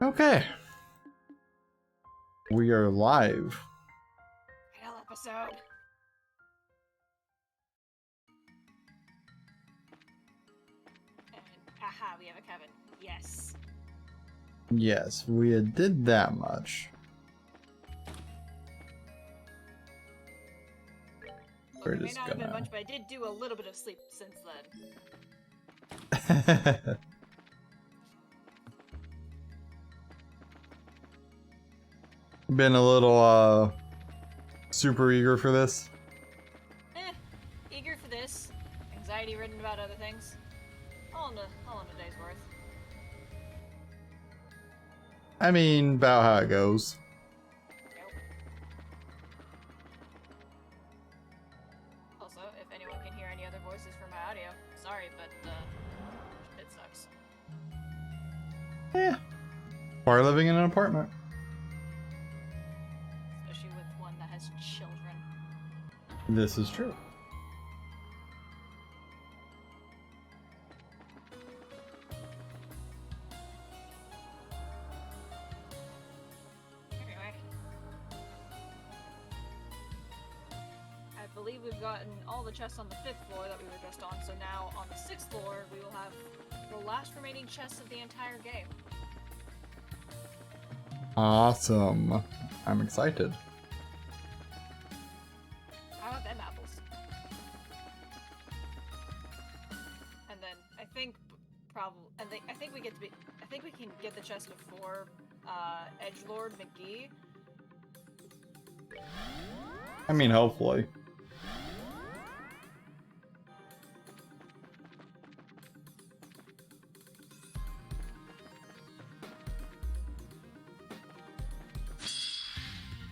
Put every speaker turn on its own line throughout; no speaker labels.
Okay. We are live.
Hell episode. And aha, we have a Kevin. Yes.
Yes, we did that much.
Look,
We're
it may
just
not have been
gonna-
much, but I did do a little bit of sleep since then.
Been a little super eager for this.
Eager for this. Anxiety ridden about other things. All in a day's worth.
I mean, about how it goes.
Yep. Also, if anyone can hear any other voices from my audio, sorry, but it sucks.
Yeah. Part of living in an apartment.
Especially with one that has children.
This is true.
Anyway. I believe we've gotten all the chests on the 5th floor that we were just on, so now on the 6th floor we will have the last remaining chests of the entire game.
Awesome. I'm excited.
How about them apples? And then I think I think we get to be I think we can get the chest before Edgelord McGee.
I mean, hopefully.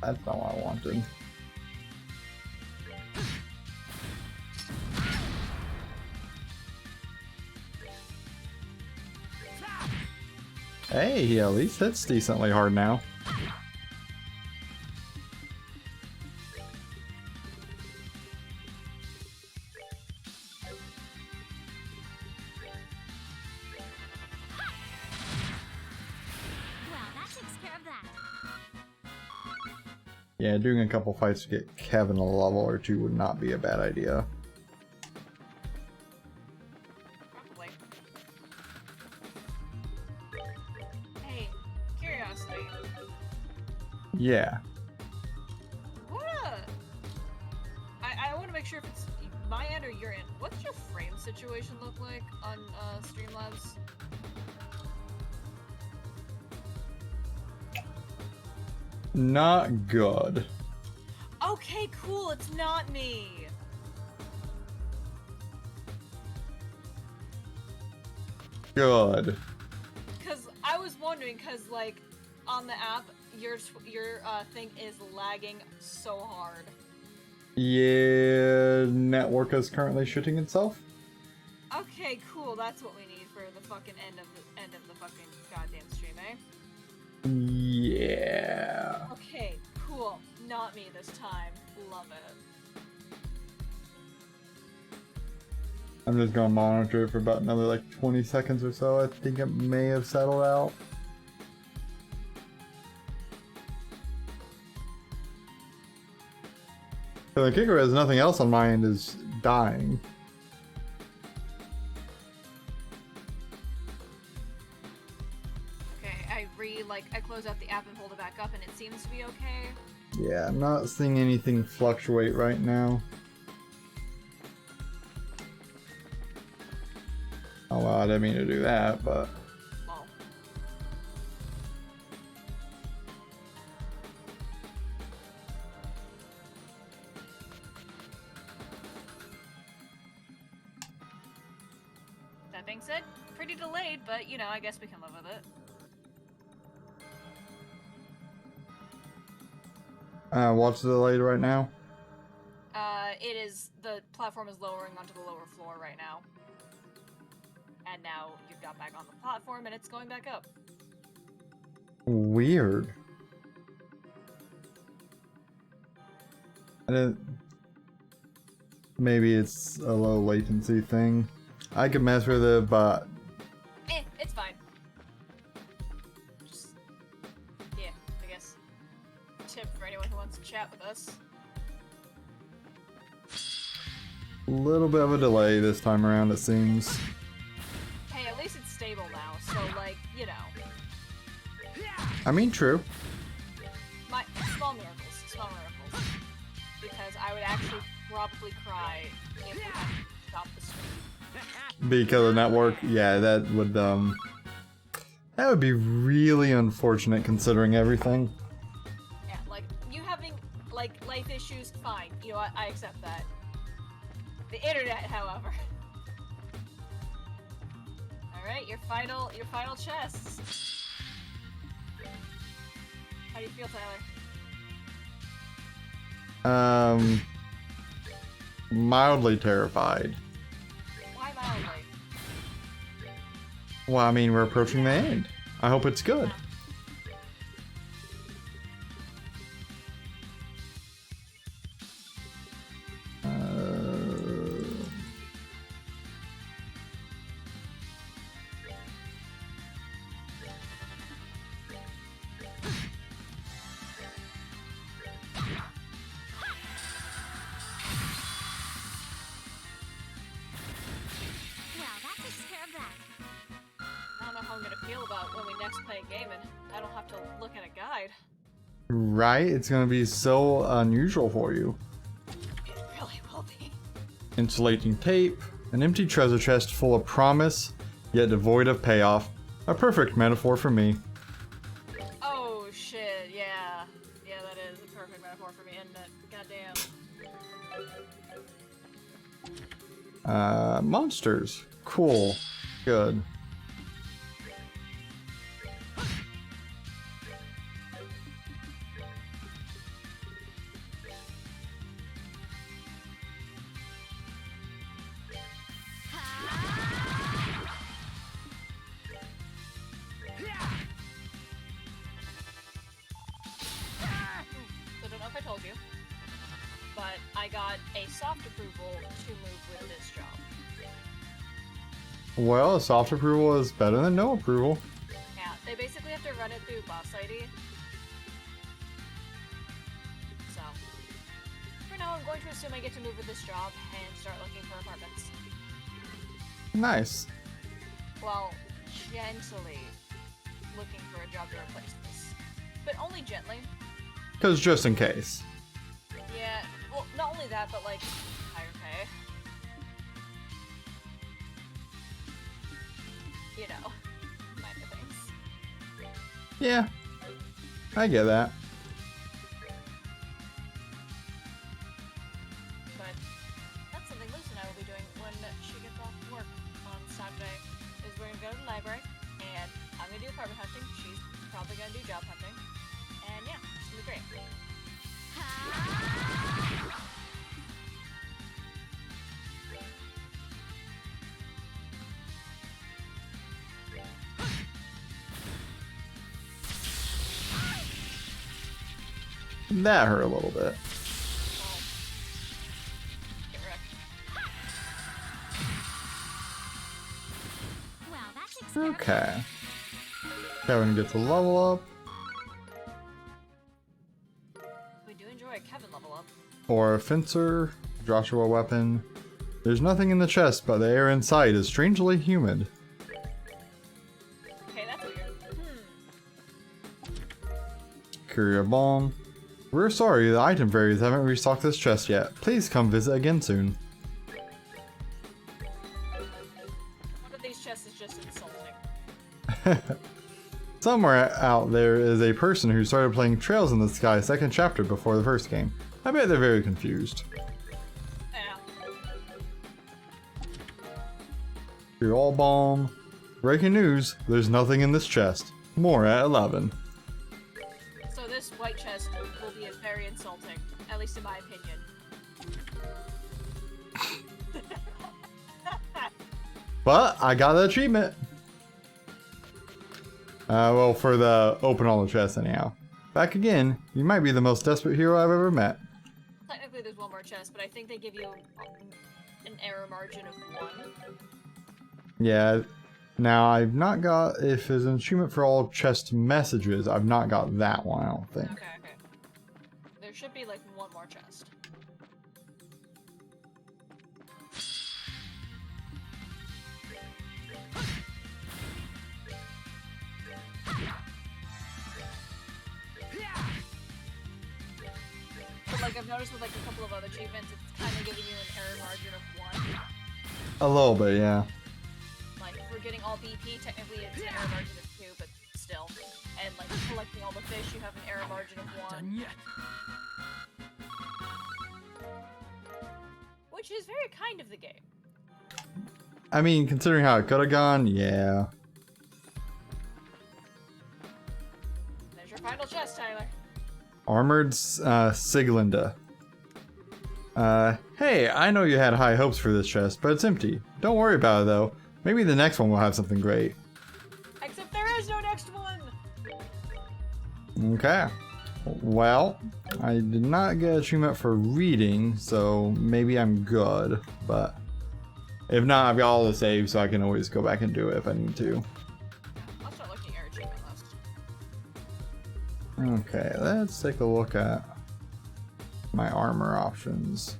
That's not what I wanted. Hey, he at least hits decently hard now.
Well, that takes care of that.
Yeah, doing a couple fights to get Kevin a level or two would not be a bad idea.
Probably. Hey, curiosity.
Yeah.
What I want to make sure if it's my end or your end. What's your frame situation look like on Streamlabs?
Not good.
Okay, cool. It's not me.
Good.
Cause I was wondering, cause like on the app, your thing is lagging so hard.
Yeah, network is currently shooting itself.
Okay, cool. That's what we need for the fucking end of the fucking goddamn stream, eh?
Yeah.
Okay, cool. Not me this time. Love it.
I'm just gonna monitor it for about another like 20 seconds or so. I think it may have settled out. So the kicker is nothing else on my end is dying.
Okay, I close out the app and hold it back up, and it seems to be okay.
Yeah, I'm not seeing anything fluctuate right now. Oh well, I didn't mean to do that, but
Well, that being said, pretty delayed, but you know, I guess we can live with it.
what's delayed right now?
It is the platform is lowering onto the lower floor right now. And now you've got back on the platform and it's going back up.
Weird. I didn't... Maybe it's a low latency thing. I could mess with it, but
It's fine. Just tip for anyone who wants to chat with us.
A little bit of a delay this time around, it seems.
Hey, at least it's stable now, so like, you know.
I mean, true.
Small miracles, small miracles. Because I would actually probably cry if we had to stop the stream.
Because of network, yeah, that would be really unfortunate considering everything.
Yeah, like, you having, like, life issues, fine. You know what, I accept that. The internet, however. Alright, your final chest. How do you feel, Tyler?
Mildly terrified.
Why mildly?
Well, I mean, we're approaching the end. I hope it's good.
Well, that takes care of that.
I don't know how I'm gonna feel about when we next play a game and I don't have to look at a guide.
Right? It's gonna be so unusual for you.
It really will be.
Insulating tape, an empty treasure chest full of promise, yet devoid of payoff. A perfect metaphor for me.
Oh shit, yeah. Yeah, that is a perfect metaphor for me, isn't it? Goddamn.
Monsters. Cool. Good.
So don't know if I told you, but I got a soft approval to move with this job.
Well, a soft approval is better than no approval.
Yeah, they basically have to run it through Boss ID. So, for now, I'm going to assume I get to move with this job and start looking for apartments.
Nice.
Well, gently looking for a job to replace this. But only gently.
Because just in case.
Yeah, well, not only that, but like, higher pay. You know, minor things.
Yeah. I get that.
But that's something Lucy and I will be doing when she gets off work on Saturday. Is we're gonna go to the library, and I'm gonna do apartment hunting. She's probably gonna do job hunting, and yeah, it's gonna be great.
That hurt a little bit.
Well, get wrecked.
Well, that takes care of that.
Okay. Kevin gets a level up.
We do enjoy a Kevin level up.
Or a fencer, Joshua weapon. There's nothing in the chest, but the air inside is strangely humid.
Okay, that's weird.
Courier bomb. We're sorry, the item fairies haven't restocked this chest yet. Please come visit again soon.
One of these chests is just insulting.
Somewhere out there is a person who started playing Trails in the Sky second chapter before the first game. I bet they're very confused.
Yeah.
You're all bomb. Breaking news, there's nothing in this chest. More at 11.
So this white chest will be very insulting, at least in my opinion.
But I got the achievement. Well, for the open all the chests anyhow. Back again, you might be the most desperate hero I've ever met.
Technically there's one more chest, but I think they give you an error margin of 1.
Yeah. Now, I've not got, if there's an achievement for all chest messages, I've not got that one, I don't think.
Okay. should be like one more chest. But like I've noticed with like a couple of other achievements, it's kind of giving you an error margin of 1.
A little bit, yeah.
Like if we're getting all BP, technically it's an error margin of 2, but still. And like collecting all the fish, you have an error margin of 1. Which is very kind of the game.
I mean, considering how it could have gone, yeah.
There's your final chest, Tyler.
Armored Siglinda. Hey, I know you had high hopes for this chest, but it's empty. Don't worry about it though. Maybe the next one will have something great.
Except there is no next one!
Okay. Well, I did not get achievement for reading, so maybe I'm good. But if not, I've got all the saves, so I can always go back and do it if I need to.
I'll start looking at your achievement list.
Okay, let's take a look at my armor options.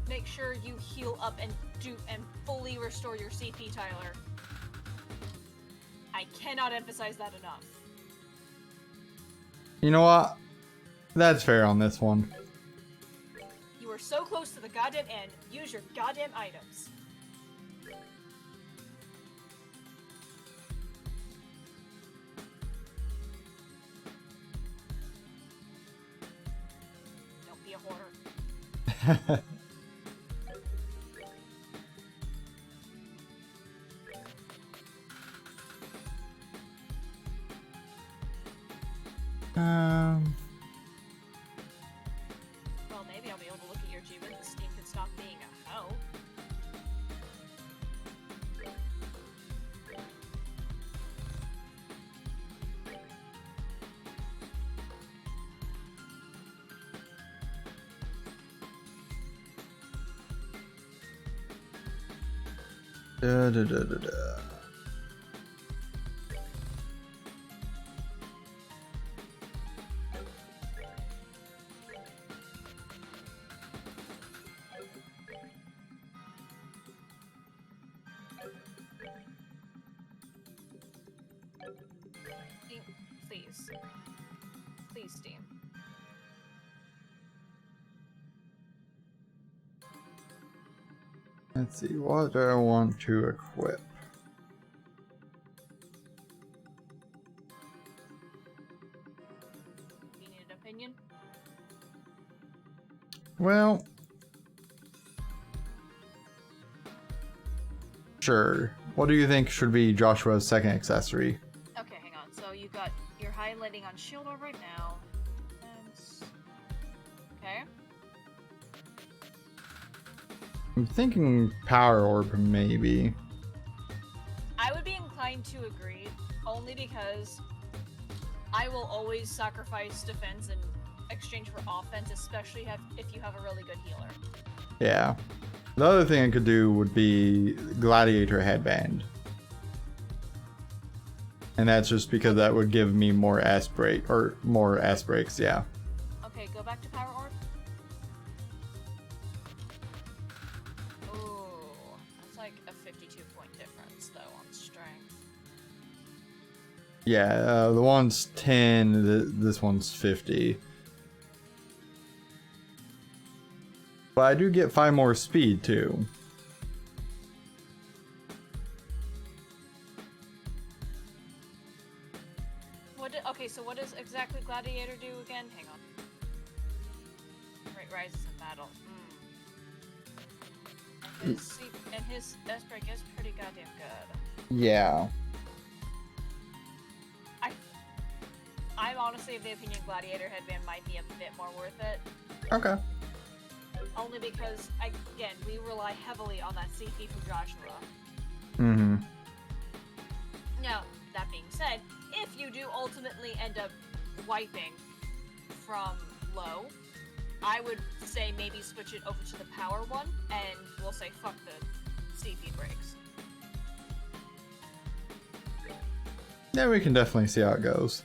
Make sure you heal up and fully restore your CP, Tyler. I cannot emphasize that enough.
You know what? That's fair on this one.
You are so close to the goddamn end. Use your goddamn items. Don't be a hoarder. Well, maybe I'll be able to look at your achievement and Steam can stop being a hoe.
Da, da, da, da, da.
Steam, please. Please, Steam.
Let's see, what do I want to equip?
You need an opinion?
Well, sure. What do you think should be Joshua's second accessory?
Okay, hang on. So you got you're highlighting on shield orb right now. Defense. Okay.
I'm thinking power orb, maybe.
I would be inclined to agree, only because I will always sacrifice defense in exchange for offense, especially if you have a really good healer.
Yeah. The other thing I could do would be Gladiator Headband. And that's just because that would give me more S break, or more S breaks, yeah.
Okay, go back to power orb. Ooh, that's like a 52-point difference, though, on strength.
Yeah, the one's 10, this one's 50. But I do get 5 more speed, too.
Okay, so what does exactly Gladiator do again? Hang on. Right, rises in battle. And his S break is pretty goddamn good.
Yeah.
I'm honestly of the opinion Gladiator Headband might be a bit more worth it.
Okay.
Only because, again, we rely heavily on that CP from Joshua.
Mm-hmm.
Now, that being said, if you do ultimately end up wiping from low, I would say maybe switch it over to the power one, and we'll say fuck the CP breaks.
Yeah, we can definitely see how it goes.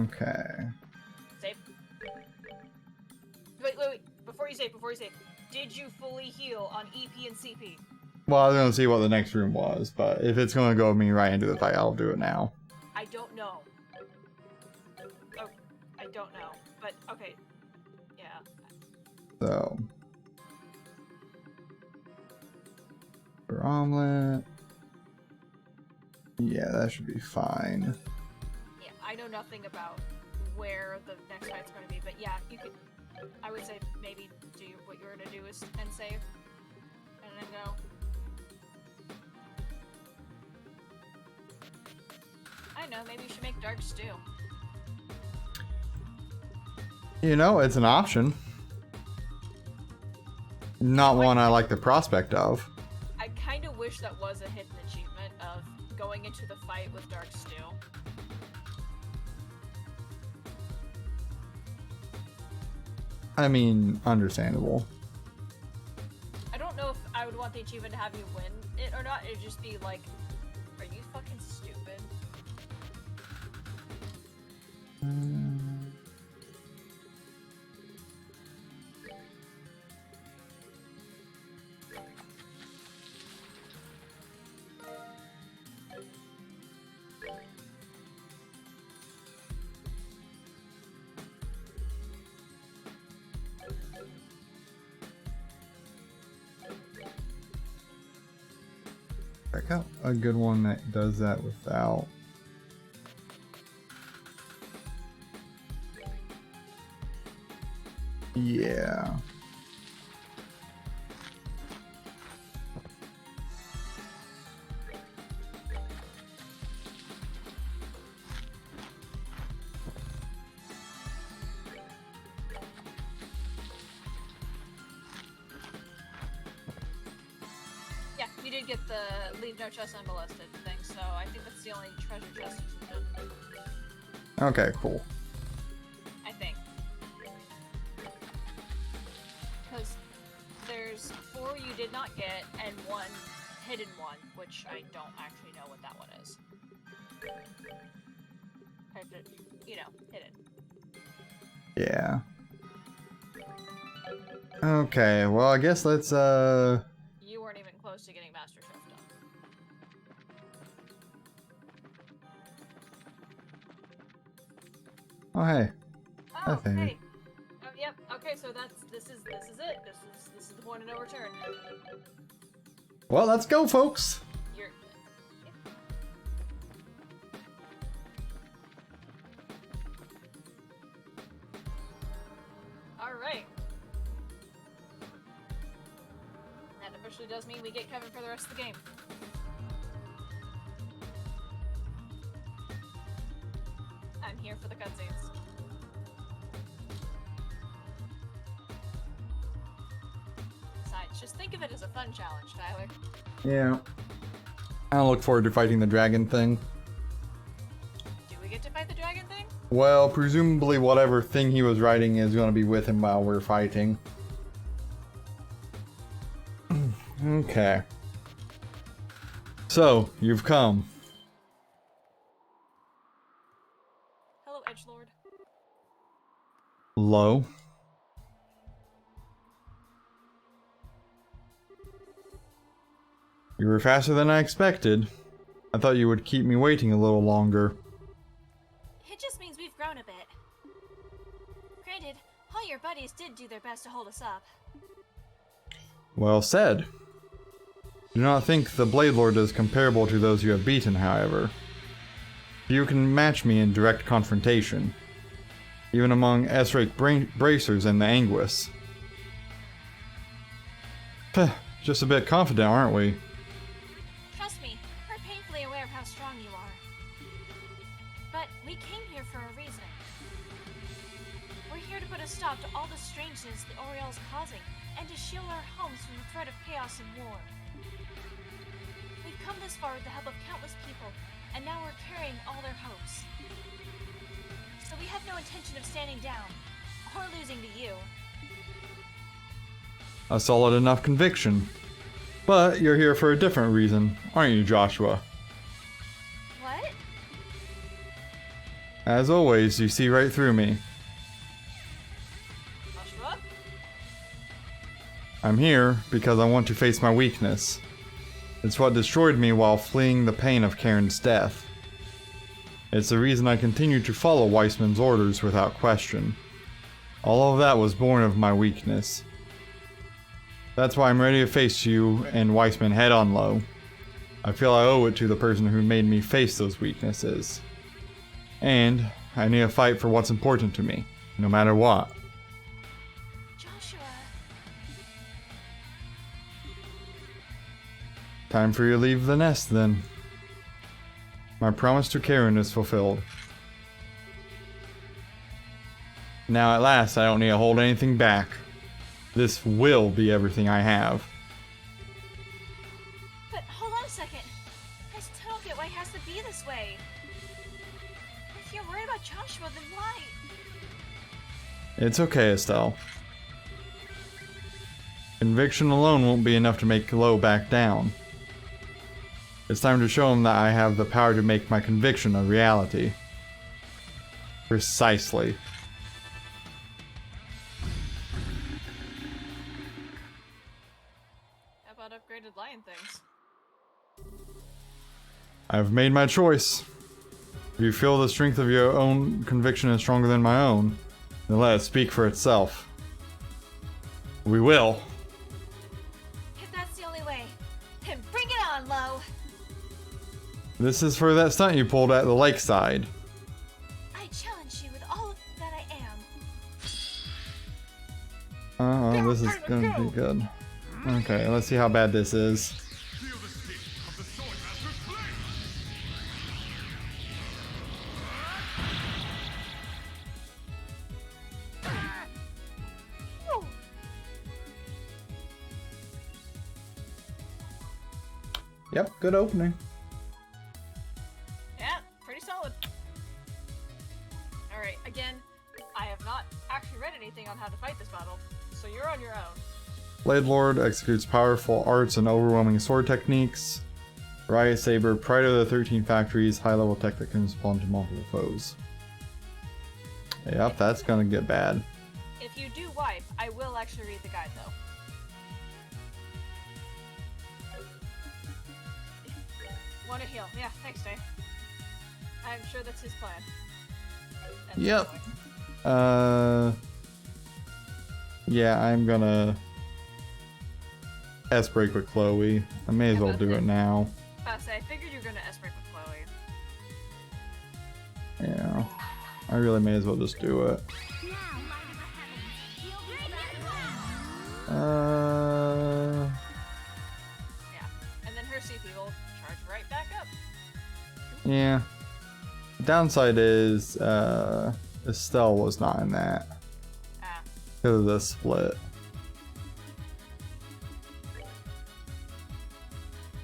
Okay.
Save. Wait. Before you save. Did you fully heal on EP and CP?
Well, I was gonna see what the next room was, but if it's gonna go me right into the fight, I'll do it now.
I don't know. Oh, I don't know. But, okay. Yeah.
So. For omelet. Yeah, that should be fine.
Yeah, I know nothing about where the next fight's going to be, but yeah, you could. I would say maybe do what you're going to do is and save, and then go. I don't know. Maybe you should make dark stew.
You know, it's an option. Not one I like the prospect of.
I kind of wish that was a hidden achievement of going into the fight with dark stew.
I mean, understandable.
I don't know if I would want the achievement to have you win it or not. It'd just be like, are you fucking stupid?
Check out a good one that does that without. Yeah.
Yeah, you did get the leave no chest unmolested thing, so I think that's the only treasure chest you did.
Okay, cool.
I think. Because there's 4 you did not get, and 1 hidden one, which I don't actually know what that one is. You know, hidden.
Yeah. Okay, well, I guess let's,
You weren't even close to getting Master Chef done.
Oh, hey.
Oh,
thing.
hey. Oh, yep. Okay, so this is it. This is the point of no return.
Well, let's go, folks.
You're. All right. That officially does mean we get Kevin for the rest of the game. I'm here for the cutscenes. Besides, just think of it as a fun challenge, Tyler.
Yeah. I look forward to fighting the dragon thing.
Do we get to fight the dragon thing?
Well, presumably whatever thing he was riding is going to be with him while we're fighting. Okay. So, you've come.
Hello, Edgelord.
Low. You were faster than I expected. I thought you would keep me waiting a little longer.
It just means we've grown a bit. Granted, all your buddies did do their best to hold us up.
Well said. Do not think the Blade Lord is comparable to those you have beaten, however. You can match me in direct confrontation, even among S-rank bracers and the Anguis. Just a bit confident, aren't we?
Trust me, we're painfully aware of how strong you are. But we came here for a reason. We're here to put a stop to all the strangeness the Oriel's causing, and to shield our homes from the threat of chaos and war. We've come this far with the help of countless people, and now we're carrying all their hopes. So we have no intention of standing down, or losing to you.
A solid enough conviction. But you're here for a different reason, aren't you, Joshua?
What?
As always, you see right through me.
Joshua?
I'm here because I want to face my weakness. It's what destroyed me while fleeing the pain of Karen's death. It's the reason I continue to follow Weissman's orders without question. All of that was born of my weakness. That's why I'm ready to face you and Weissman head on low. I feel I owe it to the person who made me face those weaknesses. And I need to fight for what's important to me, no matter what.
Joshua.
Time for you to leave the nest, then. My promise to Karen is fulfilled. Now at last, I don't need to hold anything back. This will be everything I have.
But hold on a second. I still don't get why it has to be this way. If you're worried about Joshua, then why?
It's okay, Estelle. Conviction alone won't be enough to make Lo back down. It's time to show him that I have the power to make my conviction a reality. Precisely.
How about upgraded lion things?
I've made my choice. If you feel the strength of your own conviction is stronger than my own, then let it speak for itself. We will.
If that's the only way, then bring it on, Lo.
This is for that stunt you pulled at the lakeside.
I challenge you with all that I am.
This is gonna be good. Okay, let's see how bad this is.
Feel the sting of the Swordmaster's blade!
Woo.
Yep, good opening.
Yeah, pretty solid. Alright, again, I have not actually read anything on how to fight this battle, so you're on your own.
Blade Lord executes powerful arts and overwhelming sword techniques. Riot Saber, Pride of the 13 Factories, high-level tech that can spawn to multiple foes. Yep, that's gonna get bad.
If you do wipe, I will actually read the guide though. Want to heal? Yeah, thanks, Dave. I'm sure that's his plan. And
Yep.
that's
Yeah, I'm gonna S-break with Chloe. I may as well do it now.
I figured you were gonna S-break with Chloe.
Yeah, I really may as well just do it.
Yeah. And then her CP will charge right back up.
Yeah. The downside is, Estelle was not in that
Ah.
because of the split.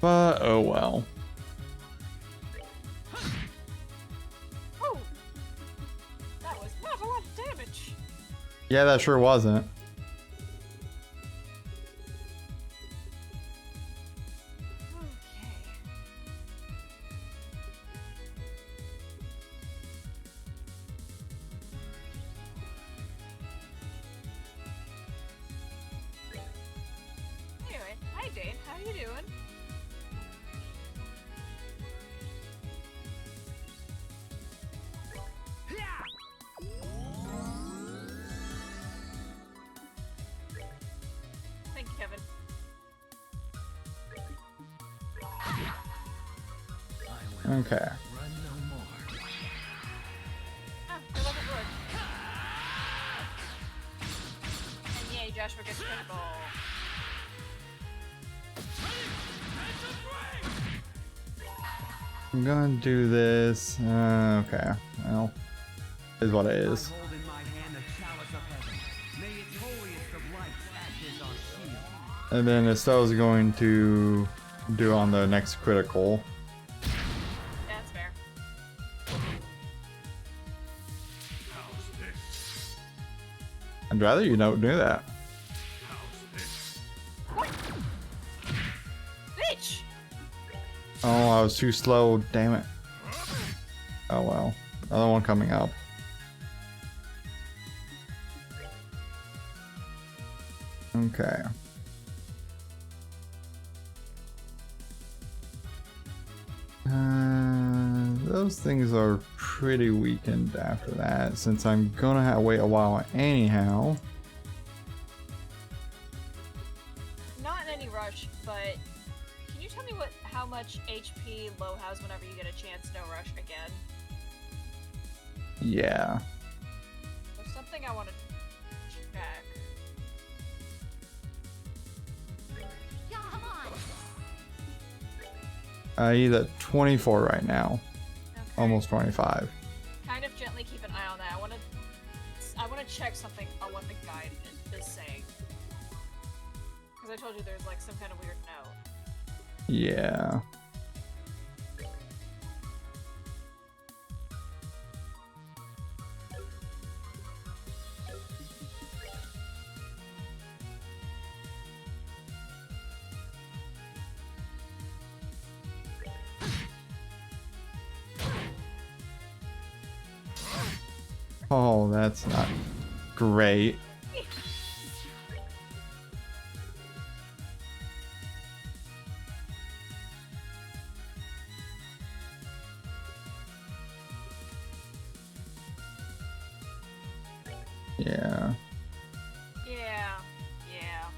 But, oh well.
Whew. That was not a lot of damage.
Yeah, that sure wasn't.
Okay. Anyway, hi Dane, how you doing? Thank you, Kevin.
Okay.
Oh, you're level 4. And yay, Joshua gets critical.
I'm gonna do this. Okay. Well, is what it is.
I hold in my hand the chalice of heaven. May its holiest of lights act as our shield.
And then Estelle's going to do on the next critical.
That's fair.
How's this?
I'd rather you don't do that.
How's this?
Bitch!
Oh, I was too slow. Damn it. Oh well. Another one coming up. Okay. Those things are pretty weakened after that, since I'm gonna wait a while anyhow.
Not in any rush, but can you tell me how much HP Low has whenever you get a chance? No rush again.
Yeah.
There's something I want to check.
Yeah, come on.
He's at 24 right now.
Okay.
Almost 25.
Kind of gently keep an eye on that. I want to check something on what the guide is saying. Because I told you there's like some kind of weird note.
Yeah. Oh, that's not great. Yeah.
Yeah. Yeah.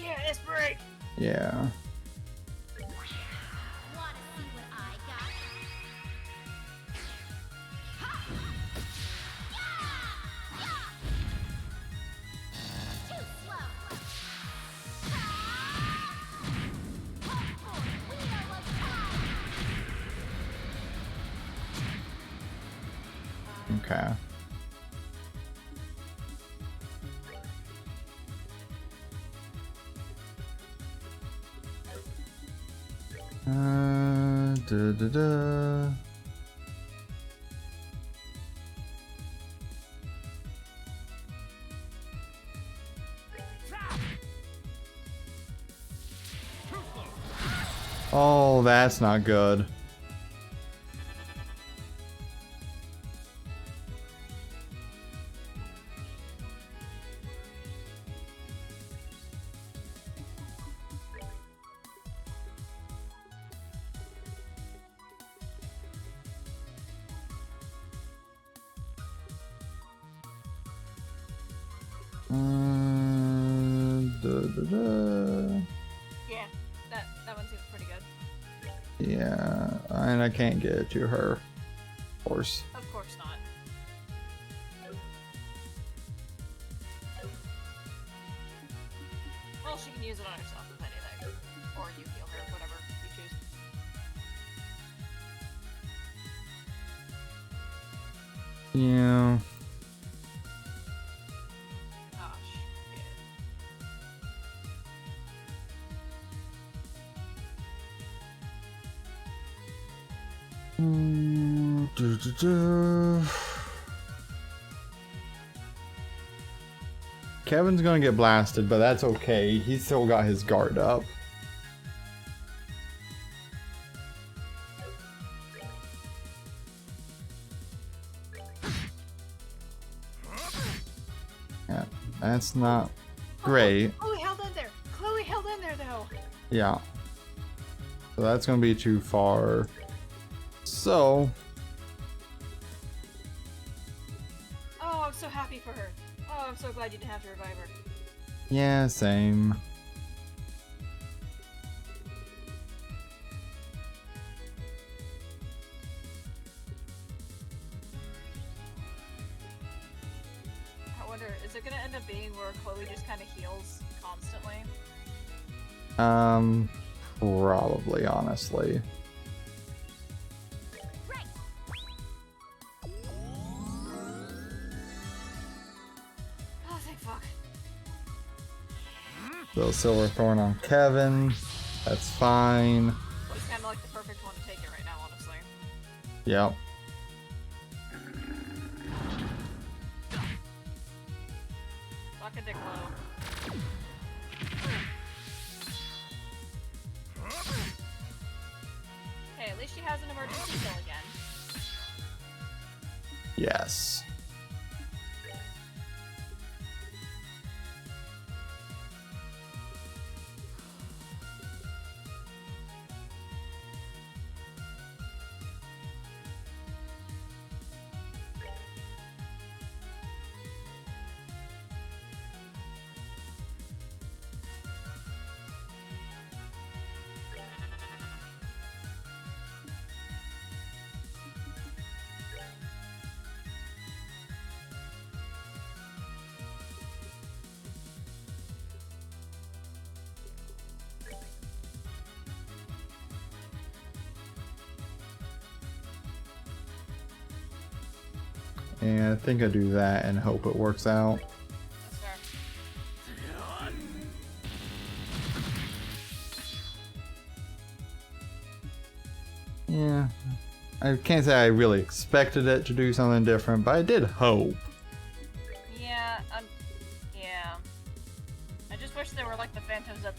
Yeah, it's break!
Yeah.
Wanna see what I got? Too slow.
Okay. Da da da. Oh, that's not good. Da, da, da.
Yeah, that one seems pretty good.
Yeah, and I can't get it to her. Of course.
Of course not. Well, she can use it on herself if anything. Or you heal her, whatever you choose.
Yeah.
Oh, shit.
Da, da, da. Kevin's gonna get blasted, but that's okay. He's still got his guard up. Yeah, that's not great.
Chloe held in there! Chloe held in there, though!
Yeah. So that's gonna be too far. So,
Oh, I'm so happy for her. Oh, I'm so glad you didn't have to revive her.
yeah, same.
I wonder, is it gonna end up being where Chloe just kind of heals constantly?
Probably, honestly.
Right.
Oh, thank fuck.
So Silverthorn on Kevin. That's fine.
It's kind of like the perfect one to take it right now, honestly.
Yep.
Suck a dick low. Hey, at least she has an emergency kill again.
Yes. And I think I do that and hope it works out.
That's fair.
Yeah. I can't say I really expected it to do something different, but I did hope.
Yeah, yeah. I just wish there were like the phantoms that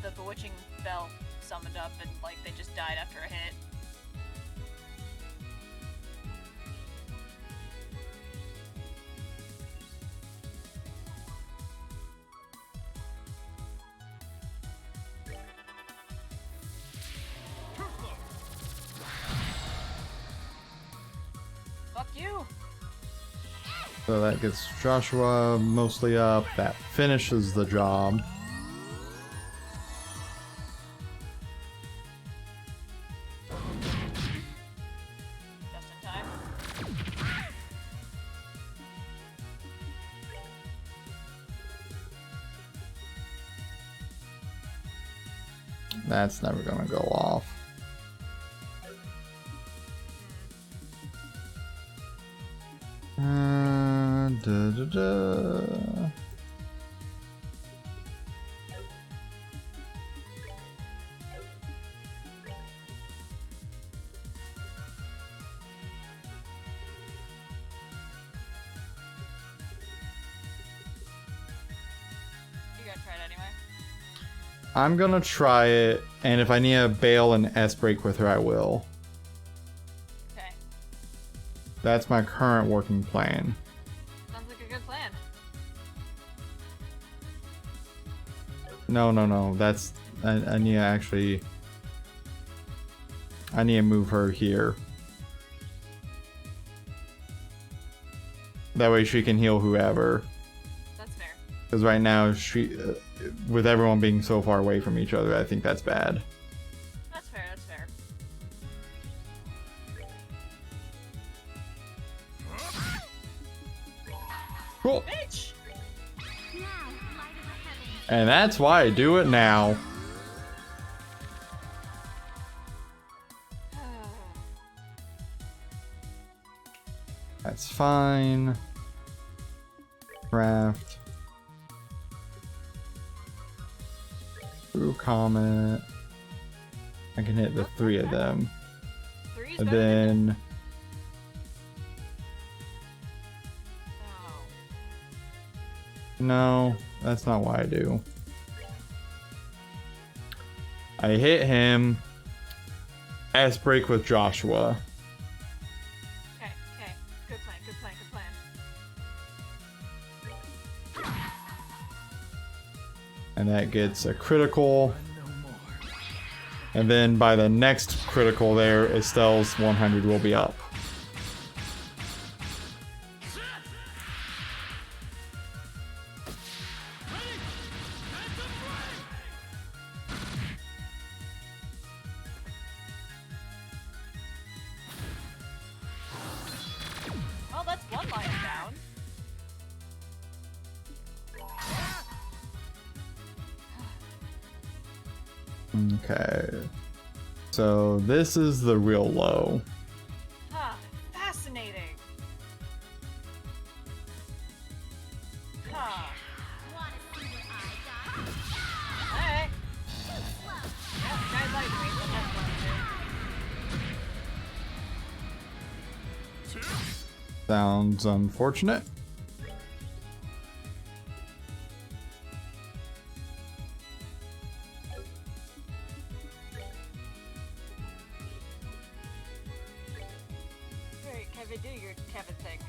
the bewitching bell summoned up and like they just died after a hit. Fuck you!
So that gets Joshua mostly up. That finishes the job.
Just in time.
That's never gonna go off. Da, da, da.
You're gonna try it anyway.
I'm gonna try it, and if I need to bail an S break with her, I will.
Okay.
That's my current working plan.
Sounds like a good plan.
No. That's I need to actually. I need to move her here. That way she can heal whoever.
That's fair.
Because right now she, with everyone being so far away from each other, I think that's bad.
That's fair, that's fair.
Cool.
Bitch!
Now, light of the heavens.
And that's why I do it now. That's fine. Craft. Through Comet. I can hit the 3 of them.
Three's
And
better than
then
no.
no, that's not what I do. I hit him. S break with Joshua.
Okay, okay. Good plan, good plan, good plan.
And that gets a critical. And then by the next critical there, Estelle's 100 will be up.
Well, that's one lion down.
Okay. So this is the real low.
Huh. Fascinating. Huh.
Wanna see what I got?
Alright. Yeah, guys like me, so that's fun too.
Sounds unfortunate.
Let me do your Kevin thing.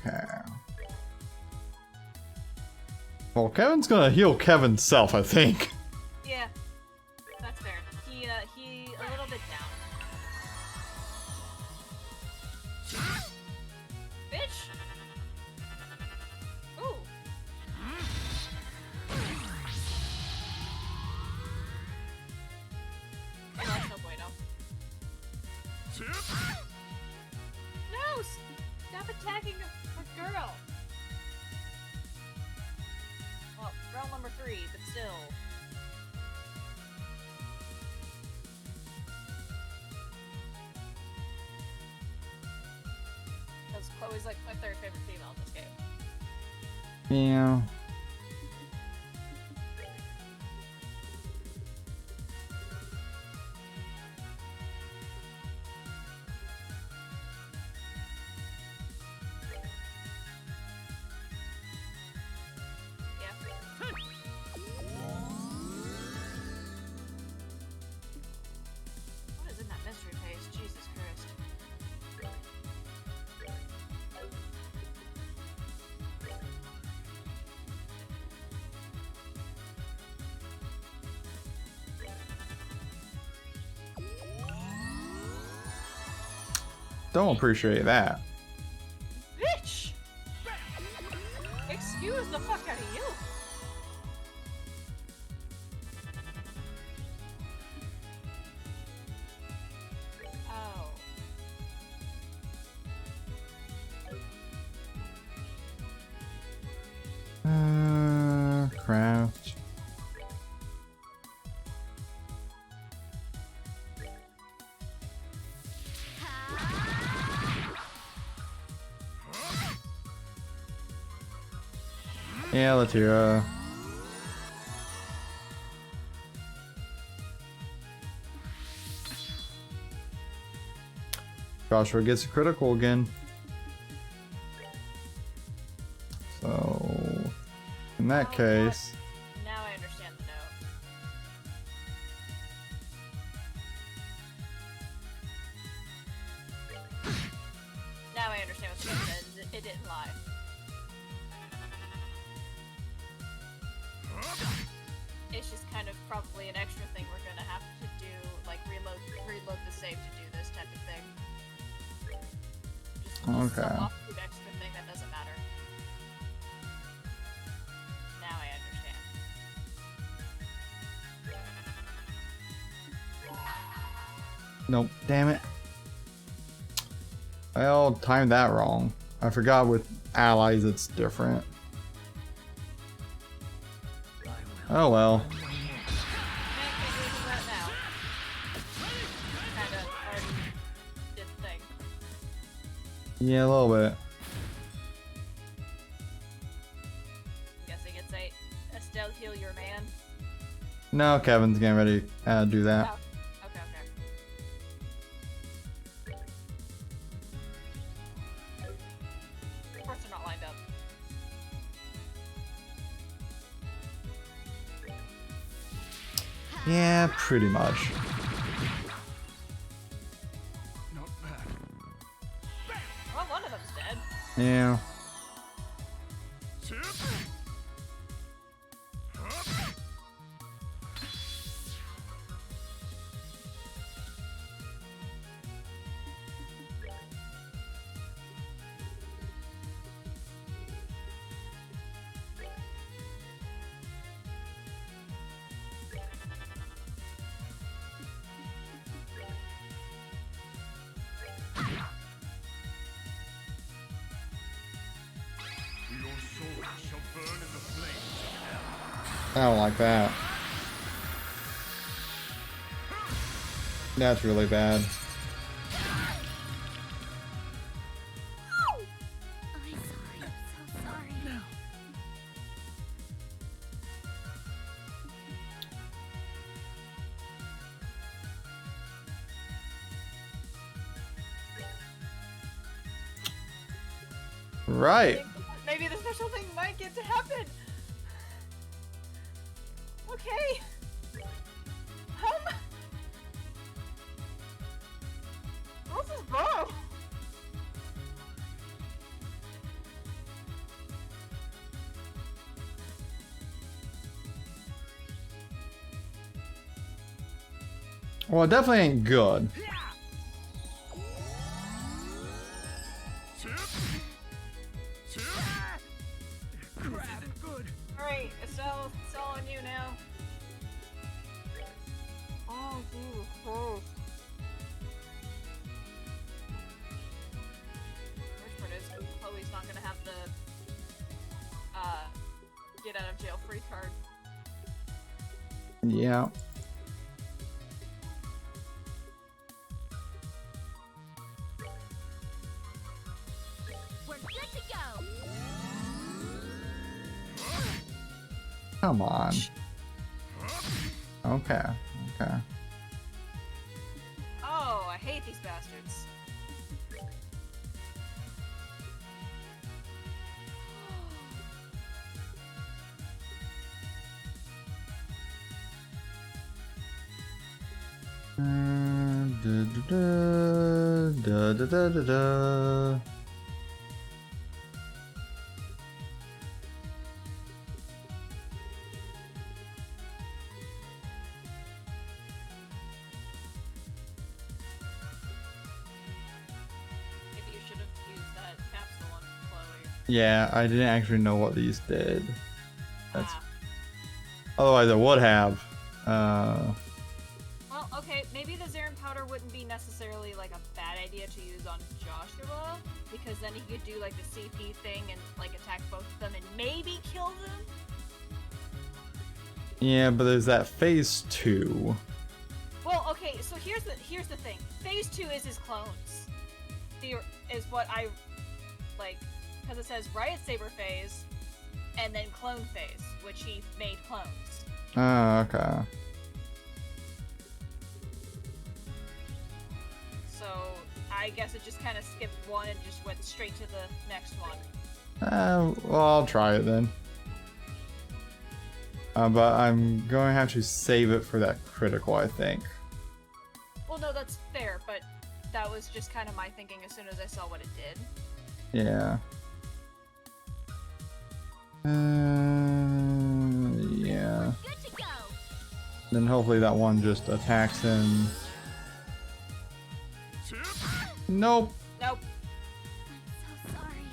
Okay. Well, Kevin's gonna heal Kevin's self, I think.
Yeah, that's fair. He a little bit down. Bitch! Ooh! Oh, that's no bueno. No! Stop attacking a girl! Well, round number 3, but still. Because Chloe's like my 3rd favorite female in this game.
Yeah.
Yeah. What is in that mystery paste? Jesus Christ.
Don't appreciate that.
Bitch! Excuse the fuck out of you! Oh.
Craft. Yeah, Latira. Joshua gets a critical again. So, in that case,
Now I understand the note. Now I understand what the note says. It didn't lie. It's just kind of probably an extra thing we're gonna have to do, like reload the save to do this type of thing. Just
Okay.
some offshoot extra thing that doesn't matter. Now I understand.
nope, damn it. Well, timed that wrong. I forgot with allies it's different. Oh well.
Can't do that now. Kinda already did the thing.
Yeah, a little bit.
I'm guessing it's Estelle heal your man.
No, Kevin's getting ready to do that.
Oh, okay, okay. Of course they're not lined up.
Yeah, pretty much.
Not bad.
Well, one of them's dead.
Yeah.
Your soul shall burn in the flames of hell.
I don't like that. That's really bad.
I'm sorry. I'm so sorry.
Right.
Maybe the special thing might get to happen. Okay. This is bad.
Well, it definitely ain't good.
Alright, Estelle, it's all on you now. Oh, Jesus Christ. Worst part is, Chloe's not gonna have the, get out of jail free card.
Yeah.
We're good to go.
Come on. Okay. Okay.
Oh, I hate these bastards.
Da, da, da, da, da.
Maybe you should have used that capsule on Chloe.
Yeah, I didn't actually know what these did. That's
Ah.
otherwise I would have.
Well, okay, maybe the Zarin powder wouldn't be necessarily like a bad idea to use on Joshua, because then he could do like the CP thing and like attack both of them and maybe kill them.
Yeah, but there's that phase 2.
Well, okay, so here's the thing. Phase 2 is his clones. Is what I like, because it says Riot Saber phase and then clone phase, which he made clones.
Oh, okay.
So I guess it just kind of skipped one and just went straight to the next one.
Well, I'll try it then. But I'm going to have to save it for that critical, I think.
Well, no, that's fair, but that was just kind of my thinking as soon as I saw what it did.
Yeah. Yeah.
Good to go.
Then hopefully that one just attacks him. Nope.
Nope.
I'm so sorry.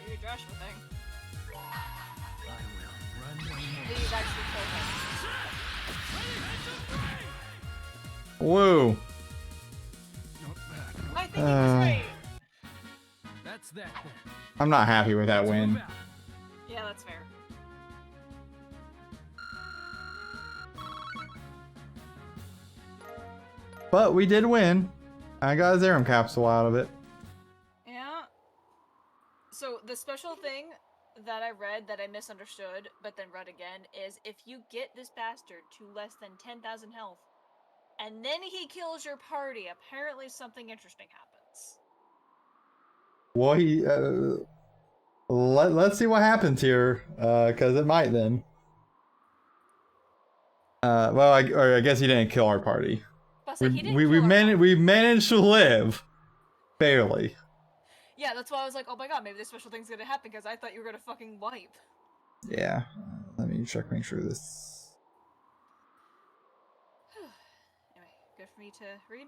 Do your Joshua thing.
I will run no more.
Please actually kill him.
Whoa.
Not bad.
I think he was right.
That's that then.
I'm not happy with that win.
Move out.
Yeah, that's fair.
But we did win. I got a Zerum capsule out of it.
Yeah. So the special thing that I read that I misunderstood, but then read again, is if you get this bastard to less than 10,000 health, and then he kills your party, apparently something interesting happens.
Well, let's see what happens here, because it might then. Well, I guess he didn't kill our party.
Plus, like, he didn't kill
We
our party.
managed to live, barely.
Yeah, that's why I was like, oh my god, maybe this special thing's gonna happen, because I thought you were gonna fucking wipe.
Yeah. Let me check, make sure this.
Anyway, good for me to read.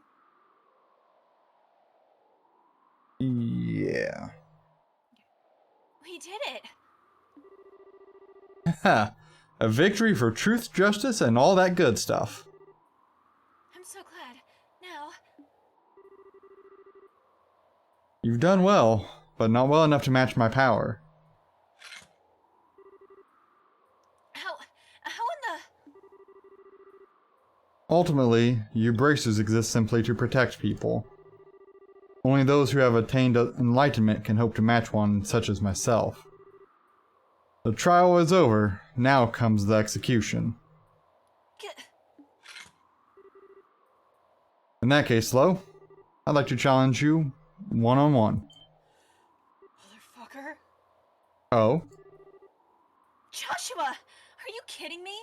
Yeah.
We did it.
A victory for truth, justice, and all that good stuff.
I'm so glad. Now,
You've done well, but not well enough to match my power.
how in the...
Ultimately, you bracers exist simply to protect people. Only those who have attained enlightenment can hope to match one such as myself. The trial is over, now comes the execution. In that case, Lo, I'd like to challenge you one-on-one.
Motherfucker.
Oh?
Joshua, are you kidding me?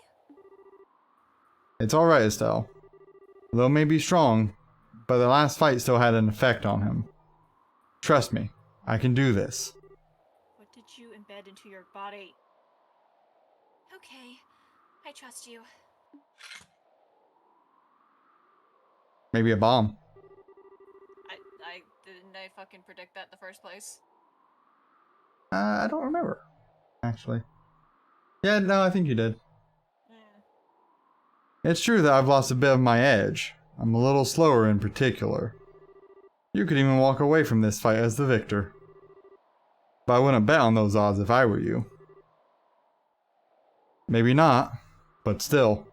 It's alright, Estelle. Lo may be strong, but the last fight still had an effect on him. Trust me, I can do this.
What did you embed embed into your body.
Okay, I trust you.
Maybe a bomb.
I didn't I fucking predict that in the first place?
I don't remember, actually. Yeah, no, I think you did. It's true that I've lost a bit of my edge. I'm a little slower in particular. You could even walk away from this fight as the victor. But I wouldn't bet on those odds if I were you. Maybe not, but still.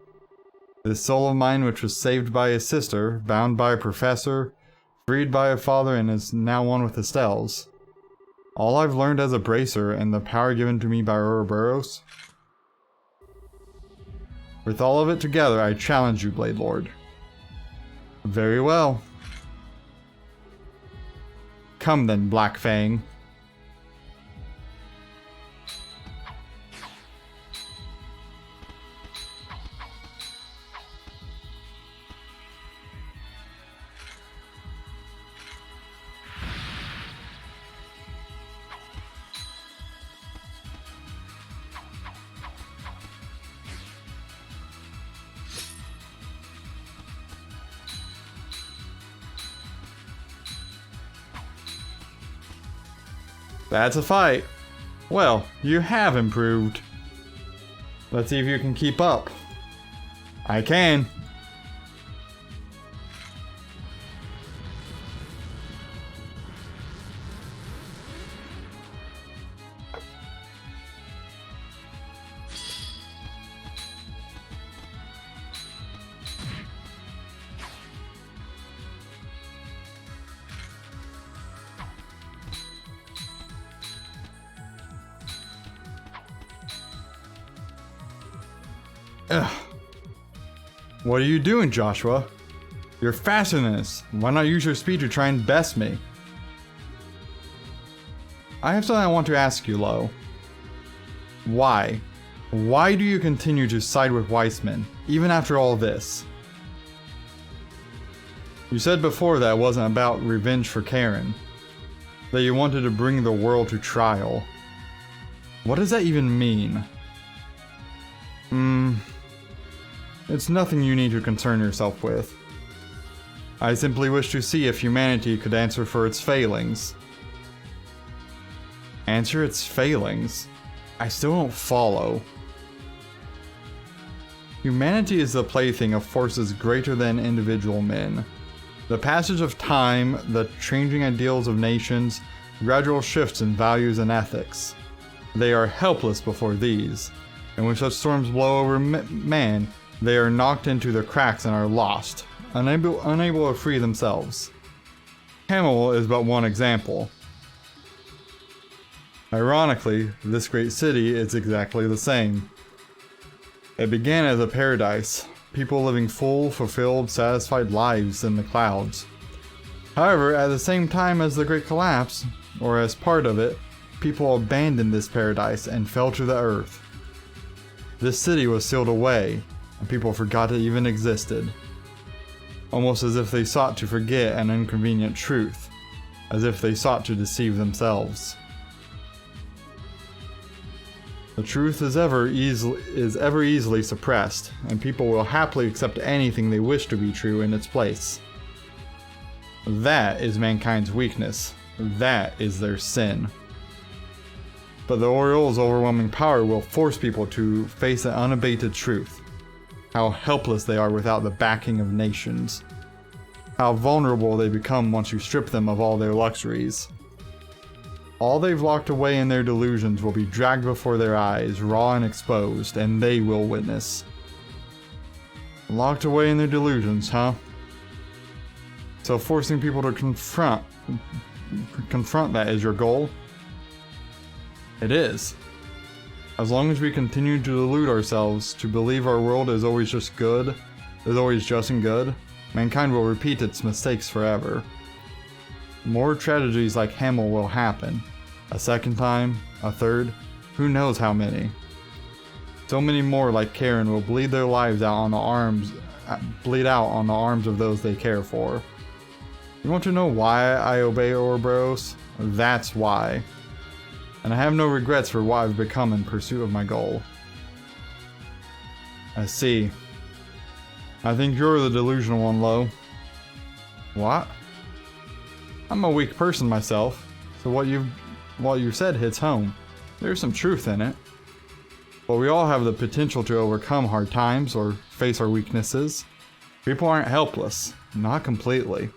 This soul of mine, which was saved by his sister, bound by a professor, freed by a father, and is now one with Estelle's. All I've learned as a bracer and the power given to me by Ouroboros. With all of it together, I challenge you, Blade Lord. Very well. Come then, Black Fang. That's a fight. Well, you have improved. Let's see if you can keep up. I can. Ugh. What are you doing, Joshua? You're faster than this. Why not use your speed to try and best me? I have something I want to ask you, Lo. Why? Why do you continue to side with Weissman, even after all this? You said before that it wasn't about revenge for Karen. That you wanted to bring the world to trial. What does that even mean? It's nothing you need to concern yourself with. I simply wish to see if humanity could answer for its failings. Answer its failings? I still don't follow. Humanity is the plaything of forces greater than individual men. The passage of time, the changing ideals of nations, gradual shifts in values and ethics. They are helpless before these, and when such storms blow over man, they are knocked into the cracks and are lost, unable to free themselves. Hamel is but one example. Ironically, this great city is exactly the same. It began as a paradise, people living full, fulfilled, satisfied lives in the clouds. However, at the same time as the Great Collapse, or as part of it, people abandoned this paradise and fell to the earth. This city was sealed away, and people forgot it even existed. Almost as if they sought to forget an inconvenient truth, as if they sought to deceive themselves. The truth is ever easily suppressed, and people will happily accept anything they wish to be true in its place. That is mankind's weakness. That is their sin. But the Oriole's overwhelming power will force people to face an unabated truth. How helpless they are without the backing of nations. How vulnerable they become once you strip them of all their luxuries. All they've locked away in their delusions will be dragged before their eyes, raw and exposed, and they will witness. Locked away in their delusions, huh? So forcing people to confront that is your goal? It is. As long as we continue to delude ourselves to believe our world is always just good, is always just and good, mankind will repeat its mistakes forever. More tragedies like Hamel will happen. A second time, a third, who knows how many. So many more like Karen will bleed their lives out on the arms of those they care for. You want to know why I obey Ouroboros? That's why. and I have no regrets for what I've become in pursuit of my goal. I see. I think you're the delusional one, Lo. What? I'm a weak person myself, so what you said hits home. There's some truth in it. But we all have the potential to overcome hard times or face our weaknesses. People aren't helpless, not completely.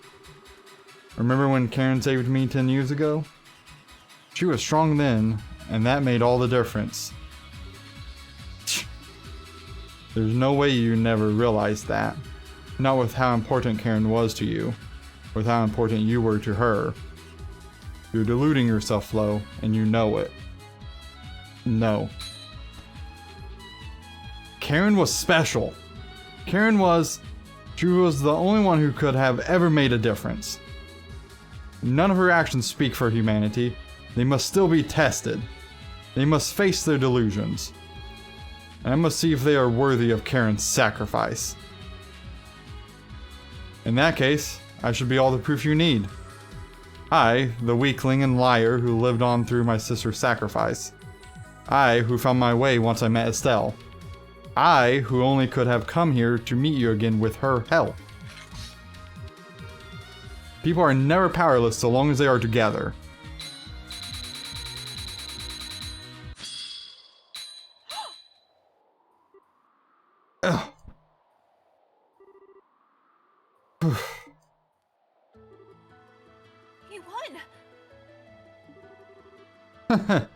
Remember when Karen saved me 10 years ago? She was strong then, and that made all the difference. There's no way you never realized that. Not with how important Karen was to you, with how important you were to her. You're deluding yourself, Flo, and you know it. No. Karen was special. She was the only one who could have ever made a difference. None of her actions speak for humanity. They must still be tested. They must face their delusions. And I must see if they are worthy of Karen's sacrifice. In that case, I should be all the proof you need. I, the weakling and liar who lived on through my sister's sacrifice. I, who found my way once I met Estelle. I, who only could have come here to meet you again with her help. People are never powerless so long as they are together. Ugh.
He won!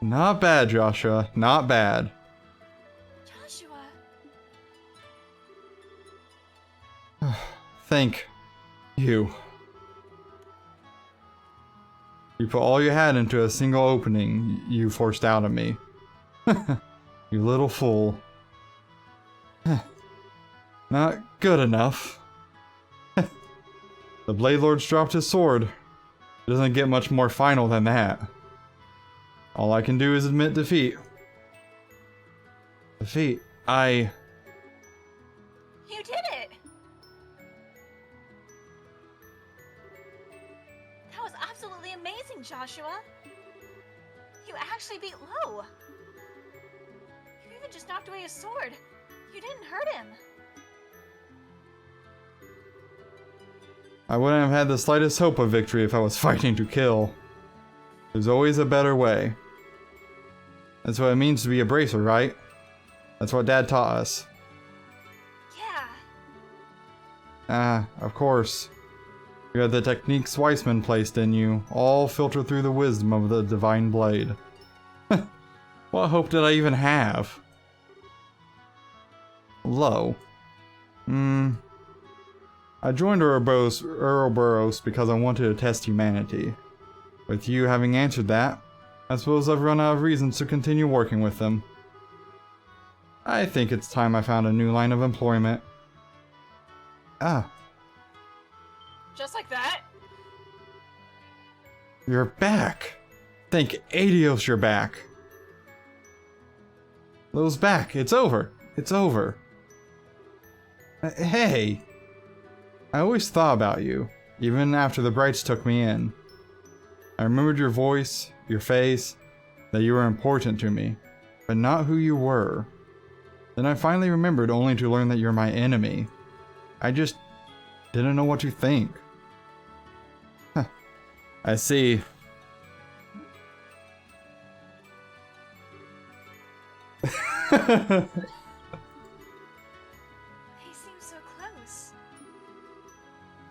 Not bad, Joshua. Not bad.
Joshua!
Thank you. You put all you had into a single opening you forced out of me. You little fool. Not good enough. The Blade Lord's dropped his sword. It doesn't get much more final than that. All I can do is admit defeat. Defeat.
You did it! That was absolutely amazing, Joshua! You actually beat Lo! You even just knocked away his sword! You didn't hurt him!
I wouldn't have had the slightest hope of victory if I was fighting to kill. There's always a better way. That's what it means to be a bracer, right? That's what Dad taught us.
Yeah.
Ah, of course. You had the techniques Weissman placed in you, all filtered through the wisdom of the Divine Blade. What hope did I even have? Lo. I joined Ouroboros because I wanted to test humanity. With you having answered that, I suppose I've run out of reasons to continue working with them. I think it's time I found a new line of employment. Ah.
Just like that?
You're back! Thank Adios you're back! Lo's back! It's over! It's over! Hey! I always thought about you, even after the Brights took me in. I remembered your voice, your face, that you were important to me, but not who you were. Then I finally remembered only to learn that you're my enemy. I just didn't know what to think. Huh. I see.
They seem so close.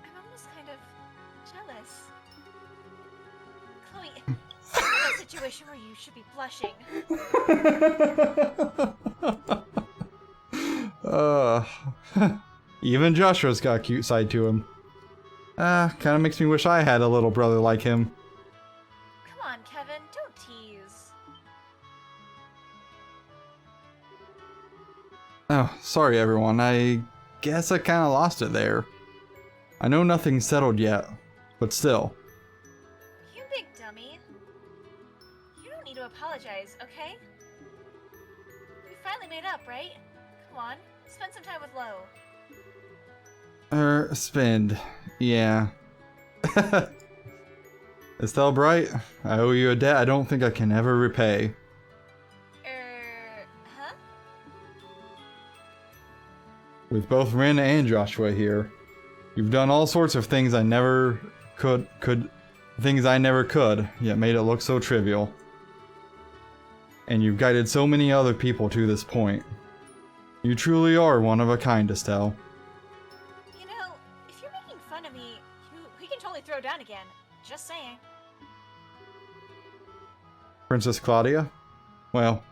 I'm almost kind of jealous. Chloe, this is a situation where you should be blushing.
Even Joshua's got a cute side to him. Kinda makes me wish I had a little brother like him.
Come on, Kevin, don't tease.
Oh, sorry everyone, I guess I kinda lost it there. I know nothing's settled yet, but still.
You big dummy. You don't need to apologize, okay? We finally made up, right? Come on, spend some time with Lo.
Spend. Yeah. Estelle Bright, I owe you a debt I don't think I can ever repay.
Huh?
With both Rin and Joshua here, you've done all sorts of things I never could, yet made it look so trivial. And you've guided so many other people to this point. You truly are one of a kind, Estelle.
You know, if you're making fun of me, we can totally throw down again. Just saying.
Princess Claudia? Well,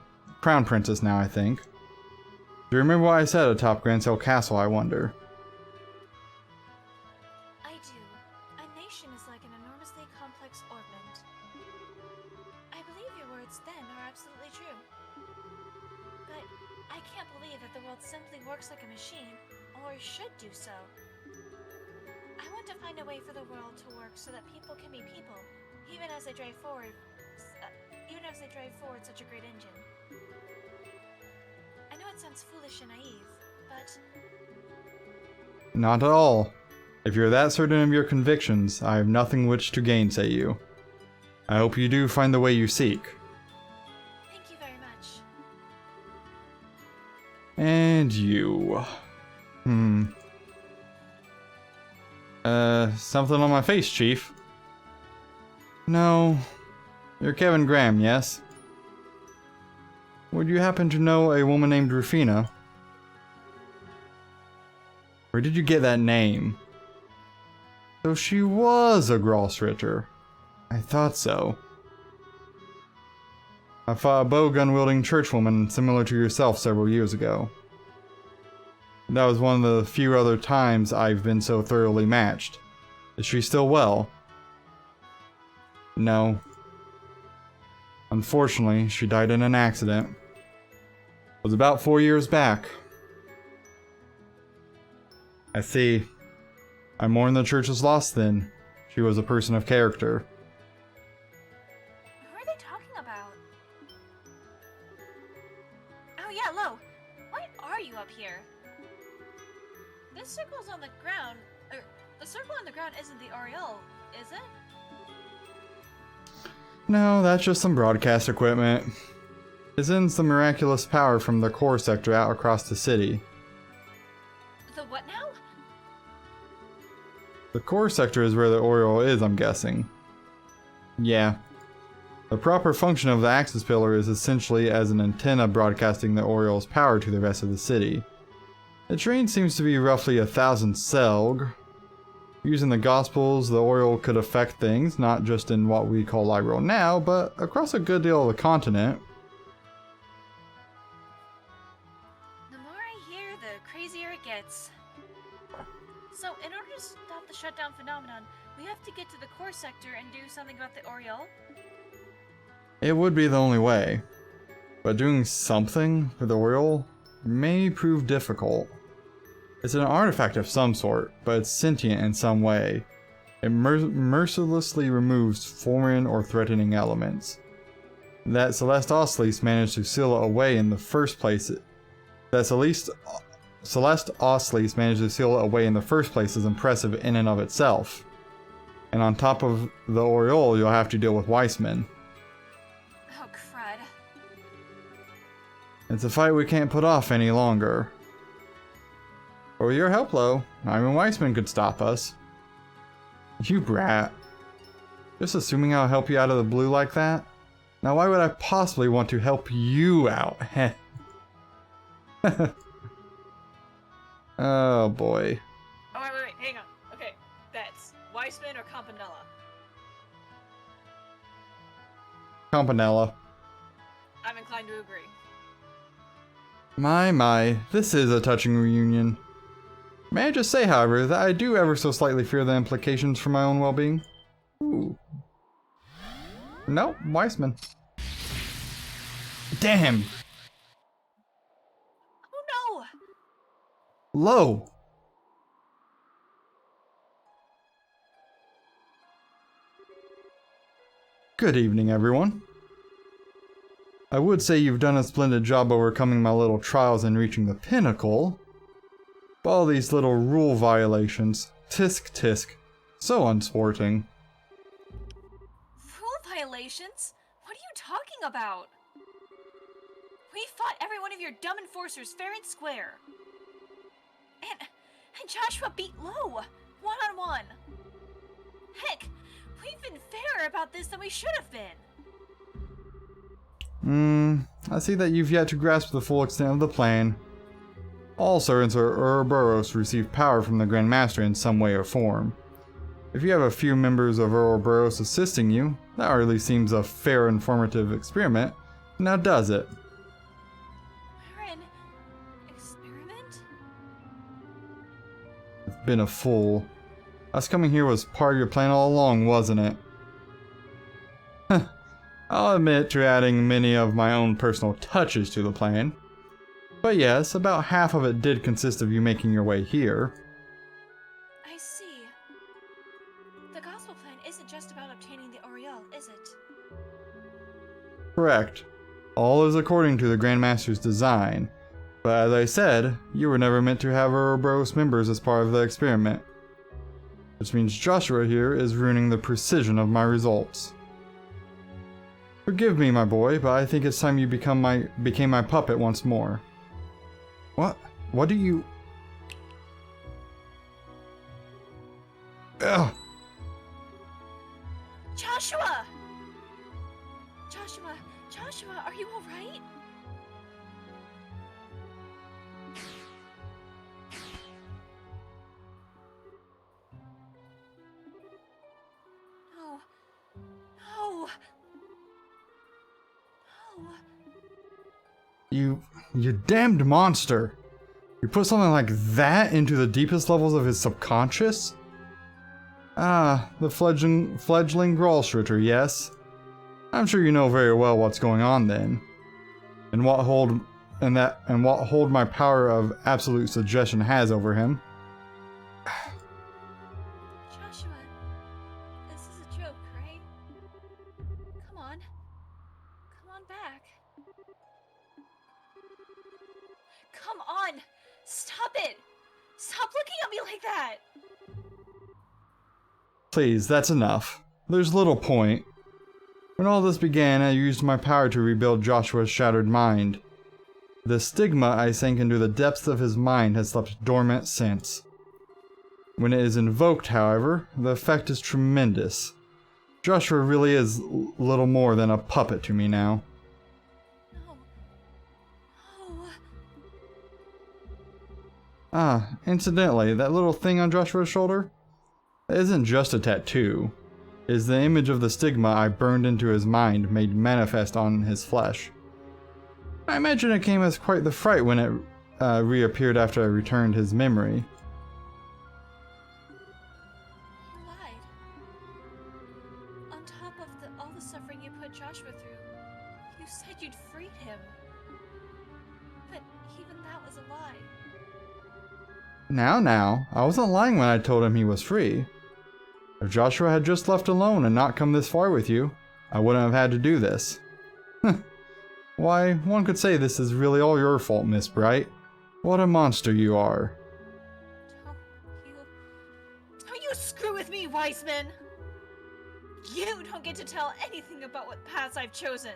Crown Princess now, I think. Do you remember what I said atop Grancel Castle, I wonder?
I do. A nation is like an enormously complex orbment. I believe your words then are absolutely true. But I can't believe that the world simply works like a machine, or should do so. I want to find a way for the world to work so that people can be people, even as they drive forward such a great engine. I know it sounds foolish and naive, but
Not at all. If you're that certain of your convictions, I have nothing which to gainsay you. I hope you do find the way you seek.
thank you very much.
And you. Something on my face, Chief? No. You're Kevin Graham, yes? Would you happen to know a woman named Rufina? Where did you get that name? So she was a Grossritter. I thought so. I fought a bowgun-wielding churchwoman similar to yourself several years ago. That was one of the few other times I've been so thoroughly matched. Is she still well? No. Unfortunately, she died in an accident. It was about 4 years back. I see. I mourn the church's loss then. She was a person of character.
Who are they talking about? Oh yeah, Lo. Why are you up here? This circle's on the ground. The circle on the ground isn't the Aureole, is it?
No, that's just some broadcast equipment. It sends the miraculous power from the core sector out across the city.
The what now?
The core sector is where the Aureole is, I'm guessing. Yeah. The proper function of the Axis Pillar is essentially as an antenna broadcasting the Aureole's power to the rest of the city. The terrain seems to be roughly 1,000 Selg. Using the Gospels, the Aureole could affect things, not just in what we call Lyrel now, but across a good deal of the continent.
The more I hear, the crazier it gets. So, in order to stop the shutdown phenomenon, we have to get to the core sector and do something about the Aureole?
It would be the only way. But doing something with the Aureole may prove difficult. It's an artifact of some sort, but it's sentient in some way. It mercilessly removes foreign or threatening elements. That Celeste Osleis managed to seal it away in the first place. Celeste Osleis managed to seal it away in the first place is impressive in and of itself. And on top of the Aureole, you'll have to deal with Weissman.
Oh, crud.
It's a fight we can't put off any longer. But with your help, Lo, Iron Weissman could stop us. You brat. Just assuming I'll help you out of the blue like that? Now why would I possibly want to help you out? Oh boy.
Oh, wait, hang on. Okay, that's Weissman or Campanella?
Campanella.
I'm inclined to agree.
My, this is a touching reunion. May I just say, however, that I do ever so slightly fear the implications for my own well-being? Ooh. Nope, Weissman. Damn!
Oh no!
Lo! Good evening, everyone. I would say you've done a splendid job overcoming my little trials and reaching the pinnacle. But all these little rule violations, tisk tisk, so unsporting.
Congratulations! What are you talking about? We fought every one of your dumb enforcers fair and square. And Joshua beat Lo, one-on-one. Heck, we've been fairer about this than we should have been.
I see that you've yet to grasp the full extent of the plan. All servants of Ouroboros receive power from the Grand Master in some way or form. If you have a few members of Ouroboros assisting you, that hardly seems a fair informative experiment. Now does it?
We're an experiment?
I've been a fool. Us coming here was part of your plan all along, wasn't it? I'll admit to adding many of my own personal touches to the plan. But yes, about half of it did consist of you making your way here.
I see. The gospel plan isn't just about obtaining the Aureole, is it?
Correct. All is according to the Grand Master's design. But as I said, you were never meant to have Ouroboros members as part of the experiment. Which means Joshua here is ruining the precision of my results. Forgive me, my boy, but I think it's time you became my puppet once more. What? What do you... Ugh!
Joshua! Joshua, are you alright? No. No. No.
You damned monster! You put something like that into the deepest levels of his subconscious? Ah, the fledgling Gralstritter, yes. I'm sure you know very well what's going on then. And what hold my power of absolute suggestion has over him.
Joshua, this is a joke, right? Come on. Come on back. Come on! Stop it! Stop looking at me like that!
Please, that's enough. There's little point. When all this began, I used my power to rebuild Joshua's shattered mind. The stigma I sank into the depths of his mind has slept dormant since. When it is invoked, however, the effect is tremendous. Joshua really is little more than a puppet to me now.
No. No.
Ah, incidentally, that little thing on Joshua's shoulder? It isn't just a tattoo. It is the image of the stigma I burned into his mind made manifest on his flesh. I imagine it came as quite the fright when it reappeared after I returned his memory.
You lied. On top of all the suffering you put Joshua through, you said you'd freed him. But even that was a lie.
Now, I wasn't lying when I told him he was free. If Joshua had just left alone and not come this far with you, I wouldn't have had to do this. Why, one could say this is really all your fault, Miss Bright. What a monster you are.
Don't you screw with me, Wiseman! You don't get to tell anything about what paths I've chosen.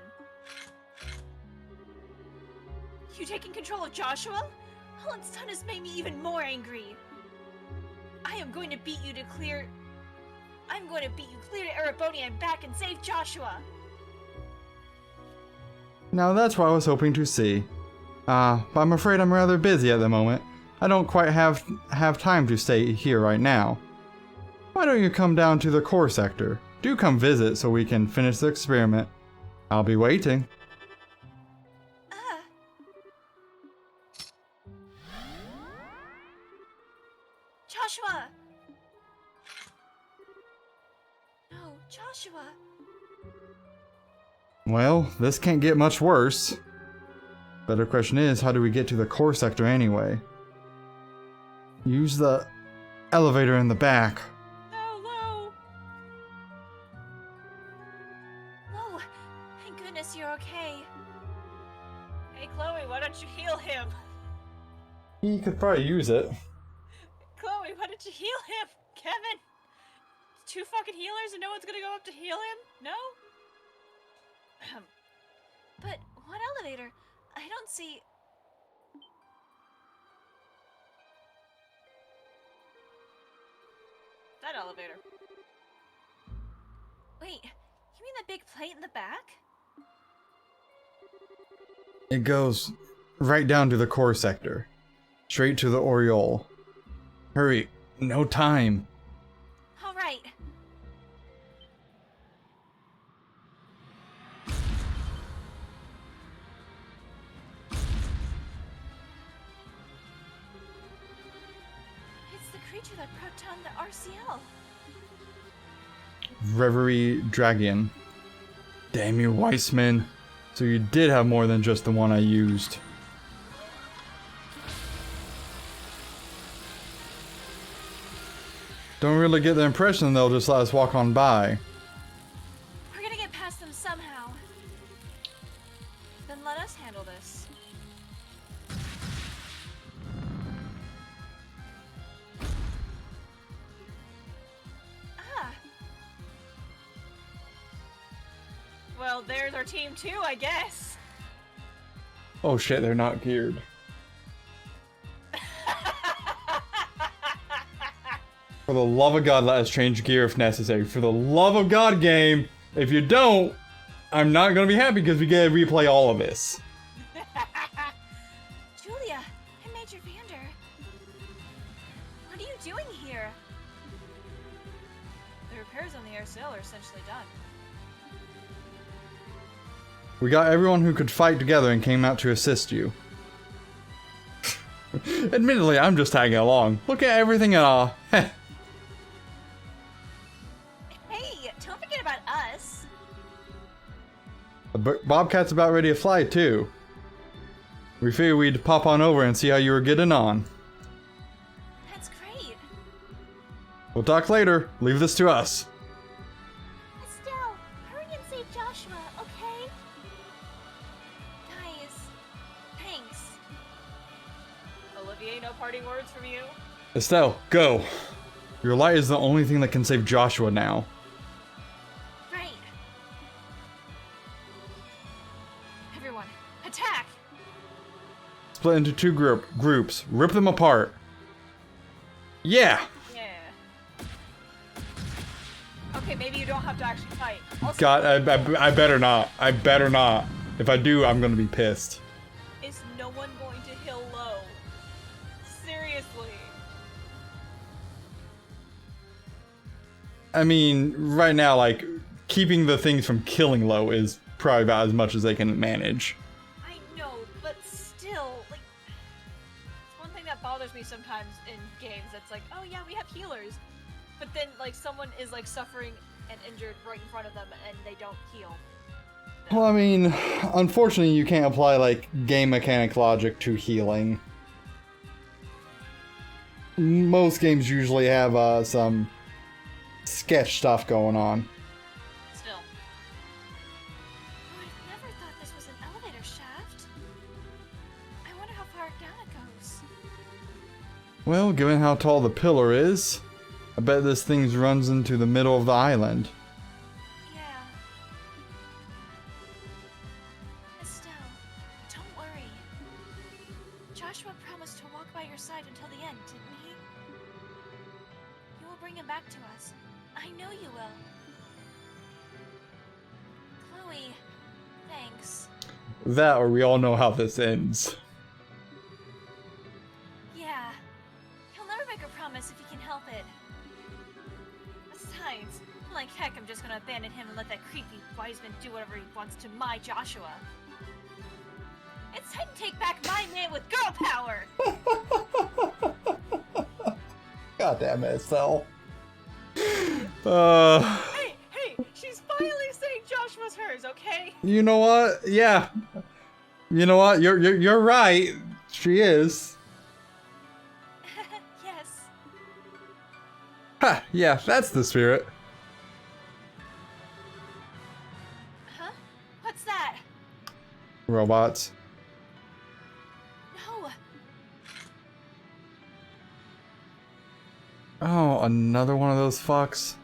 You taking control of Joshua? All it's done has made me even more angry. I am going to beat you clear to Erebonia and back and save Joshua.
Now that's what I was hoping to see. But I'm afraid I'm rather busy at the moment. I don't quite have time to stay here right now. Why don't you come down to the core sector? Do come visit so we can finish the experiment. I'll be waiting.
Joshua! No, Joshua!
Well, this can't get much worse. Better question is, how do we get to the core sector anyway? Use the elevator in the back.
No, Lo! Lo, thank goodness you're okay. Hey, Chloe, why don't you heal him?
He could probably use it.
Chloe, why don't you heal him? Kevin? 2 fucking healers and no one's gonna go up to heal him? No?
But what elevator? I don't see.
That elevator.
Wait, you mean that big plate in the back?
It goes right down to the core sector. Straight to the Oriole. Hurry, no time.
All right. It's the creature that brought down the RCL.
Reverie Dragon. Damn you, Weissman. So you did have more than just the one I used. Don't really get the impression they'll just let us walk on by.
We're gonna get past them somehow.
Then let us handle this.
Ah,
Well, there's our team too, I guess.
Oh shit, they're not geared. For the love of God, let us change gear if necessary. For the love of God, game, if you don't, I'm not gonna be happy because we get to replay all of this.
Julia and Major Vander. What are you doing here?
The repairs on the RCL are essentially done.
We got everyone who could fight together and came out to assist you. Admittedly, I'm just tagging along. Look at everything and
Hey, don't forget about us.
The Bobcat's about ready to fly too. We figured we'd pop on over and see how you were getting on.
That's great.
We'll talk later. Leave this to us.
Estelle, hurry and save Joshua, okay? Guys, thanks.
Olivier, no parting words from you?
Estelle, go. Your light is the only thing that can save Joshua now.
Right. Everyone, attack!
Split into two groups. Rip them apart. Yeah.
Yeah. Okay, maybe you don't have to actually fight. Also,
God, I better not. I better not. If I do, I'm gonna be pissed.
is no one going to heal low? Seriously.
I mean, right now, like, keeping the things from killing low is probably about as much as they can manage.
I know, but still, like, it's one thing that bothers me sometimes in games. That's like, oh yeah, we have healers, but then like someone is like suffering and injured right in front of them, and they don't heal.
Well, I mean, unfortunately, you can't apply, like, game mechanic logic to healing. Most games usually have some sketch stuff going on.
Still,
Oh, I never thought this was an elevator shaft. I wonder how far down it goes.
Well, given how tall the pillar is, I bet this thing runs into the middle of the island.
Yeah. Estelle, don't worry. Joshua promised to walk by your side until the end, didn't he? You will bring him back to us. I know you will. Chloe, thanks.
That, or we all know how this ends.
Yeah. He'll never make a promise if he can help it. Besides, like heck, I'm just gonna abandon him and let that creepy Wiseman do whatever he wants to my Joshua. It's time to take back my man with girl power!
God damn it, Estelle.
hey, she's finally saying Joshua's hers, okay?
You know what? Yeah. You know what? You're right. She is.
Yes.
Ha! Yeah, that's the spirit.
Huh? What's that?
Robots.
No.
Oh, another one of those fucks.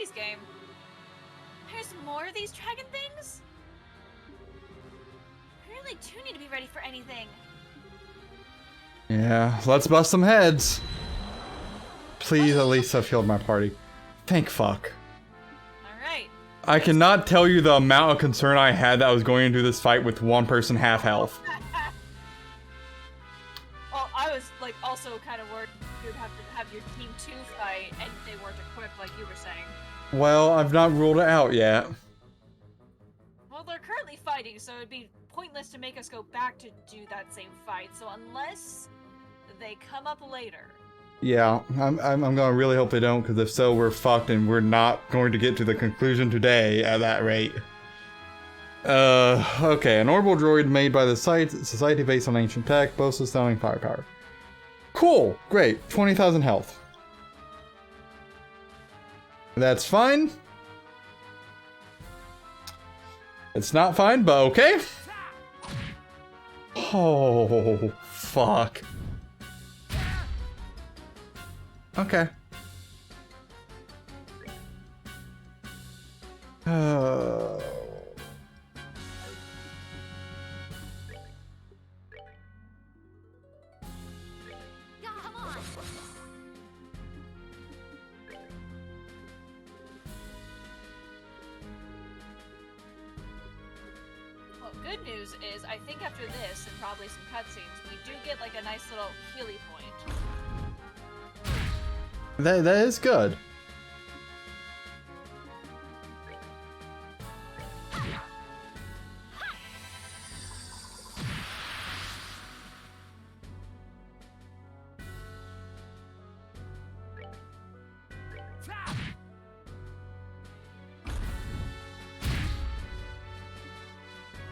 Please, game.
There's more of these dragon things? We really do need to be ready for anything.
Yeah, let's bust some heads. Please at least have healed my party. Thank fuck.
Alright.
I cannot tell you the amount of concern I had that I was going into this fight with one person half health.
Well, I was like also kind of worried you'd have to have your team 2 fight and they weren't equipped like you were saying.
Well, I've not ruled it out yet.
Well, they're currently fighting, so it'd be pointless to make us go back to do that same fight. So unless they come up later.
Yeah, I'm gonna really hope they don't, because if so, we're fucked and we're not going to get to the conclusion today at that rate. Okay, an orbital droid made by the society based on ancient tech, boasts astounding firepower. Cool, great, 20,000 health. That's fine. It's not fine, but okay. Oh, fuck. Okay.
Come on.
Well, good news is I think after this and probably some cutscenes, we do get like a nice little Healy point.
That is good.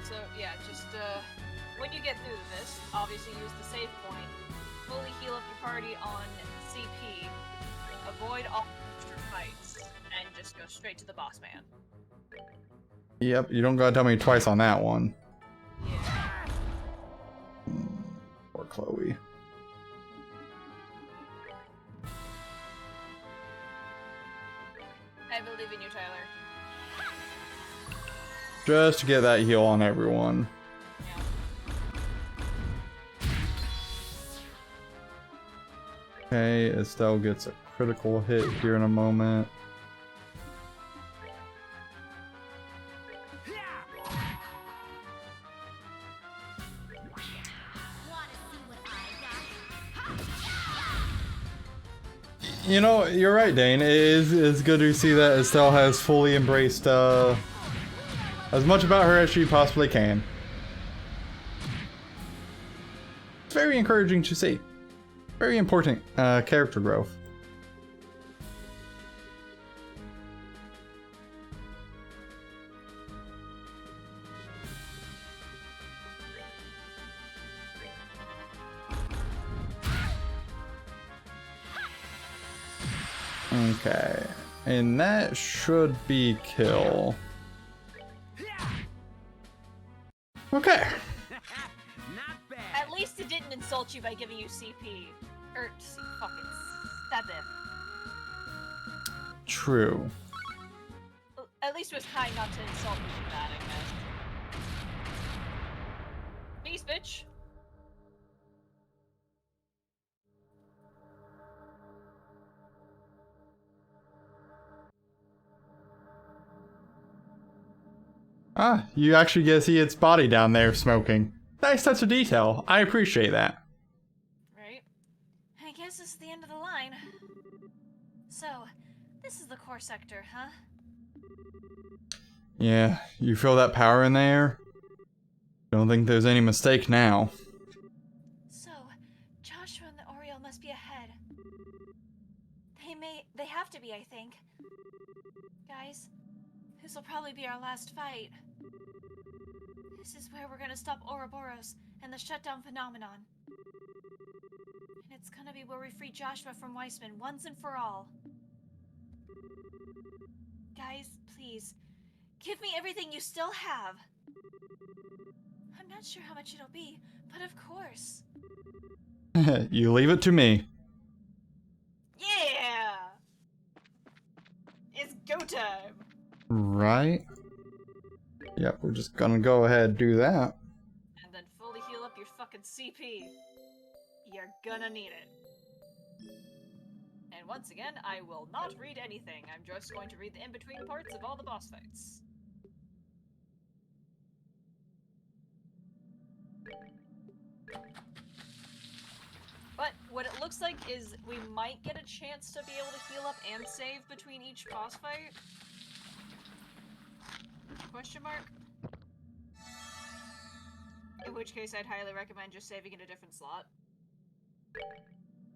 So yeah, just when you get through this, obviously use the save point, fully heal up your party on CP, avoid all extra fights, and just go straight to the boss man.
Yep, you don't gotta tell me twice on that one.
Yeah.
Poor Chloe.
I believe in you, Tyler.
Just to get that heal on everyone.
Yeah.
Okay, Estelle gets a critical hit here in a moment. You know, you're right, Dane. It's good to see that Estelle has fully embraced as much about her as she possibly can. It's very encouraging to see. Very important character growth. Okay, and that should be kill. Okay.
Not bad.
At least it didn't insult you by giving you CP. Or fucking stab it.
True.
At least it was kind not to insult me with that, I guess. Peace, bitch.
Ah, you actually get to see its body down there smoking. Nice touch of detail. I appreciate that.
Right?
I guess it's the end of the line. So, this is the core sector, huh?
Yeah, you feel that power in there? Don't think there's any mistake now.
So, Joshua and the Oriole must be ahead. They have to be, I think. Guys, this will probably be our last fight. This is where we're gonna stop Ouroboros and the shutdown phenomenon. And it's gonna be where we free Joshua from Weissman once and for all. Guys, please, give me everything you still have. I'm not sure how much it'll be, but of course.
You leave it to me.
Yeah! It's go
Right. Yep, we're just gonna go ahead and do that.
And then fully heal up your fucking CP. You're gonna need it. And once again, I will not read anything. I'm just going to read the in-between parts of all the boss fights. But what it looks like is we might get a chance to be able to heal up and save between each boss fight. Question mark? In which case, I'd highly recommend just saving in a different slot.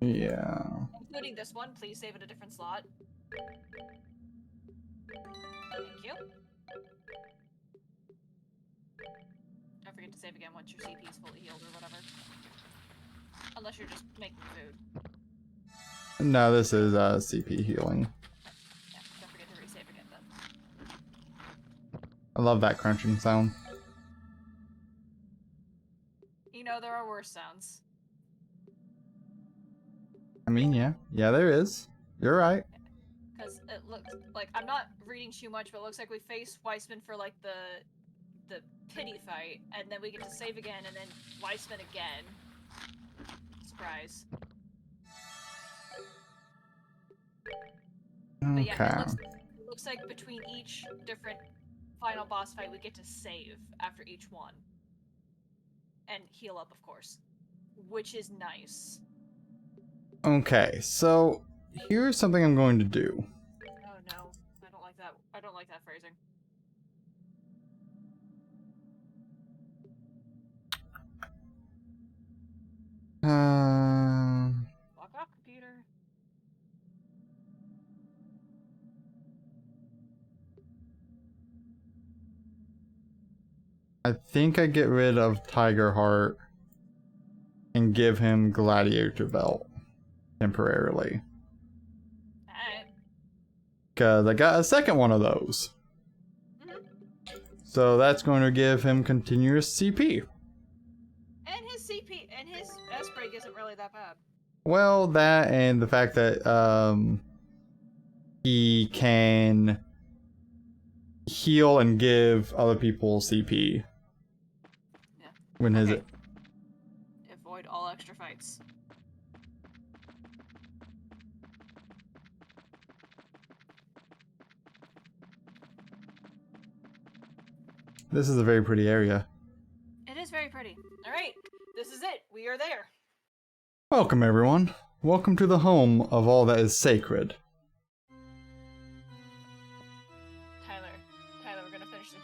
Yeah.
Including this one, please save in a different slot. Thank you. Don't forget to save again once your CP is fully healed or whatever. Unless you're just making food.
No, this is CP healing.
Yeah, don't forget to resave again then.
I love that crunching sound.
You know, there are worse sounds.
I mean, yeah. Yeah, there is. You're right.
Because it looks like, I'm not reading too much, but it looks like we face Weissman for like the pity fight, and then we get to save again, and then Weissman again. Surprise. But yeah,
Okay.
it looks like between each different final boss fight, we get to save after each one. And heal up, of course. Which is nice.
Okay, so here's something I'm going to do.
Oh no, I don't like that. I don't like that phrasing. Walk off, computer.
I think I get rid of Tiger Heart and give him Gladiator Belt temporarily.
Alright.
Because I got a second one of those. So that's going to give him continuous CP.
And his CP and his S break isn't really that bad.
Well, that and the fact that he can heal and give other people CP.
Yeah.
When his
Okay. Avoid all extra fights.
This is a very pretty area.
It is very pretty. Alright, this is it. We are there.
Welcome, everyone. Welcome to the home of all that is sacred.
Tyler, we're gonna finish the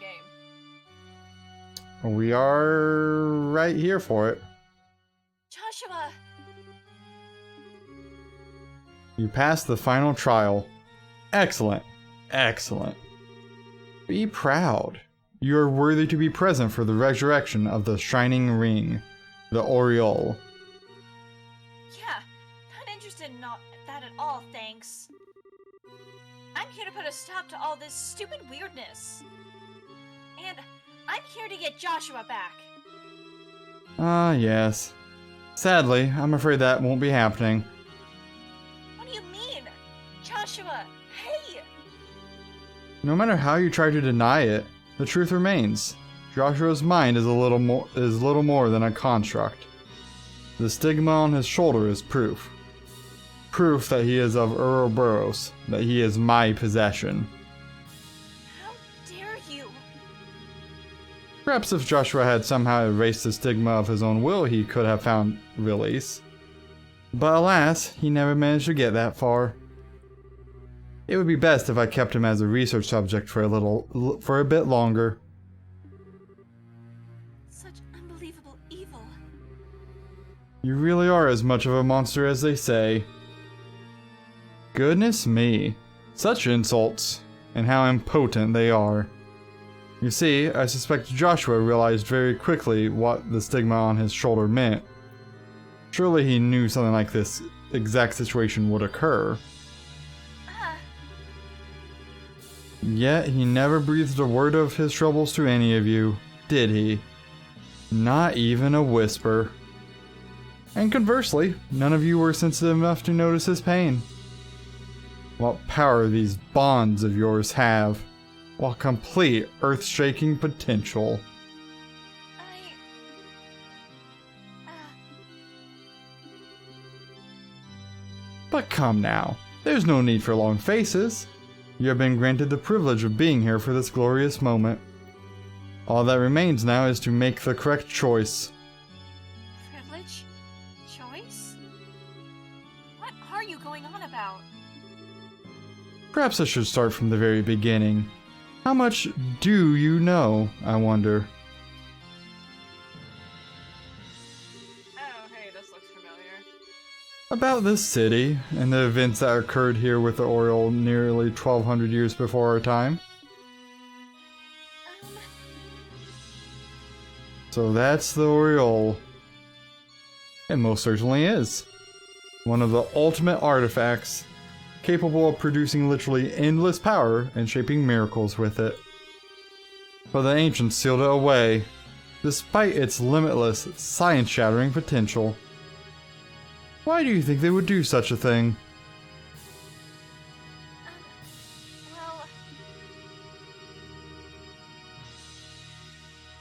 game.
We are right here for it.
Joshua!
You passed the final trial. Excellent. Excellent. Be proud. You are worthy to be present for the resurrection of the Shining Ring, the Aureole.
Yeah, not interested in that at all, thanks. I'm here to put a stop to all this stupid weirdness. And I'm here to get Joshua back.
Ah, yes. Sadly, I'm afraid that won't be happening.
What do you mean? Joshua, hey!
No matter how you try to deny it, the truth remains. Joshua's mind is little more than a construct. The stigma on his shoulder is proof. Proof that he is of Ouroboros, that he is my possession.
How dare you?
Perhaps if Joshua had somehow erased the stigma of his own will, he could have found release. But alas, he never managed to get that far. It would be best if I kept him as a research subject for a bit longer.
Such unbelievable evil.
You really are as much of a monster as they say. Goodness me, such insults, and how impotent they are. You see, I suspect Joshua realized very quickly what the stigma on his shoulder meant. Surely he knew something like this exact situation would occur. Yet he never breathed a word of his troubles to any of you, did he? Not even a whisper. And conversely, none of you were sensitive enough to notice his pain. What power these bonds of yours have. while complete earth-shaking potential. But come now, there's no need for long faces. You have been granted the privilege of being here for this glorious moment. All that remains now is to make the correct choice.
Privilege? Choice? What are you going on about?
Perhaps I should start from the very beginning. How much do you know, I wonder?
Oh, hey, this looks familiar.
About this city and the events that occurred here with the Oriole nearly 1200 years before our time. So that's the Oriole. It most certainly is. One of the ultimate artifacts, capable of producing literally endless power and shaping miracles with it. But the ancients sealed it away, despite its limitless, science-shattering potential. Why do you think they would do such a thing?
Well,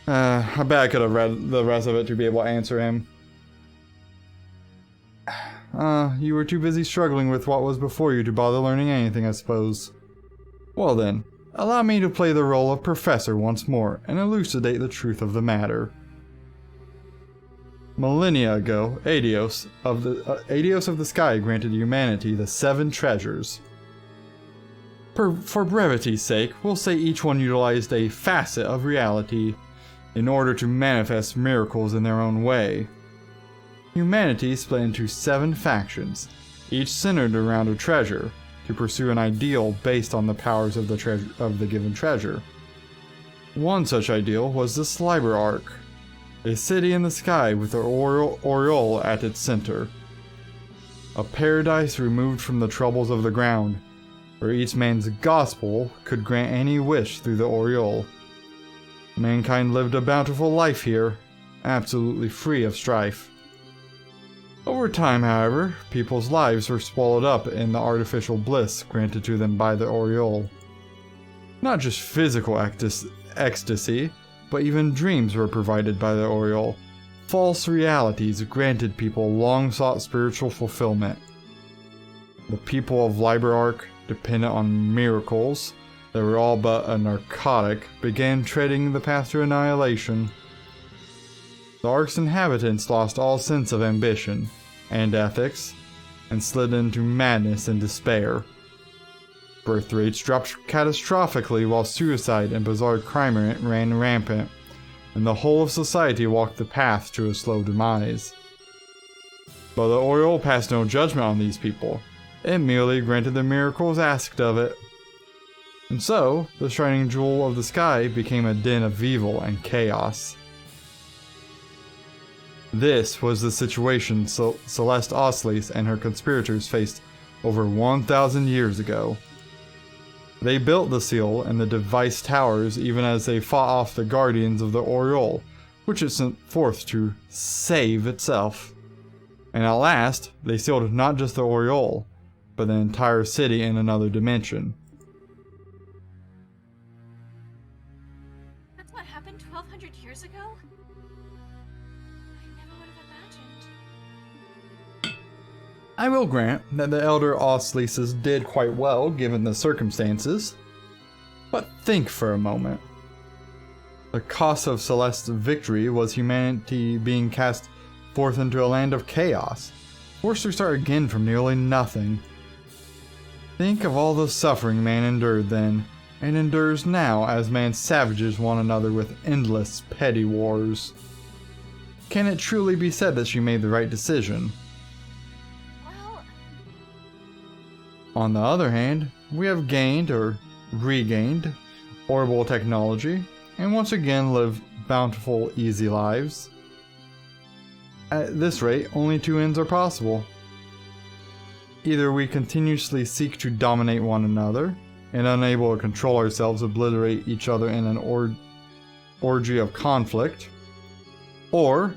I bet I could have read the rest of it to be able to answer him. You were too busy struggling with what was before you to bother learning anything, I suppose. Well then, allow me to play the role of Professor once more and elucidate the truth of the matter. Millennia ago, Aidios of the Sky granted humanity the 7 treasures. For brevity's sake, we'll say each one utilized a facet of reality in order to manifest miracles in their own way. Humanity split into 7 factions, each centered around a treasure, to pursue an ideal based on the powers of the given treasure. One such ideal was the Sliber Ark, a city in the sky with the Oriole at its center. A paradise removed from the troubles of the ground, where each man's gospel could grant any wish through the Oriole. Mankind lived a bountiful life here, absolutely free of strife. Over time, however, people's lives were swallowed up in the artificial bliss granted to them by the Oriole. Not just physical ecstasy, but even dreams were provided by the Oriole. False realities granted people long-sought spiritual fulfillment. The people of Liber Ark, dependent on miracles that were all but a narcotic, began treading the path to annihilation. The Ark's inhabitants lost all sense of ambition and ethics, and slid into madness and despair. Birth rates dropped catastrophically while suicide and bizarre crime ran rampant, and the whole of society walked the path to a slow demise. But the Oriole passed no judgment on these people. It merely granted the miracles asked of it. And so, the Shining Jewel of the Sky became a den of evil and chaos. This was the situation Celeste Oslis and her conspirators faced over 1,000 years ago. They built the seal and the device towers even as they fought off the guardians of the Oriole, which it sent forth to save itself. And at last, they sealed not just the Oriole, but the entire city in another dimension.
that's what happened 1,200 years ago? I never would have imagined.
I will grant that the Elder Oslises did quite well given the circumstances. But think for a moment. The cost of Celeste's victory was humanity being cast forth into a land of chaos, forced to start again from nearly nothing. Think of all the suffering man endured then, and endures now as man savages one another with endless petty wars. Can it truly be said that she made the right decision?
Well,
On the other hand, we have gained or regained orbital technology, and once again live bountiful, easy lives. At this rate, only 2 ends are possible. Either we continuously seek to dominate one another, and unable to control ourselves obliterate each other in an orgy of conflict, or,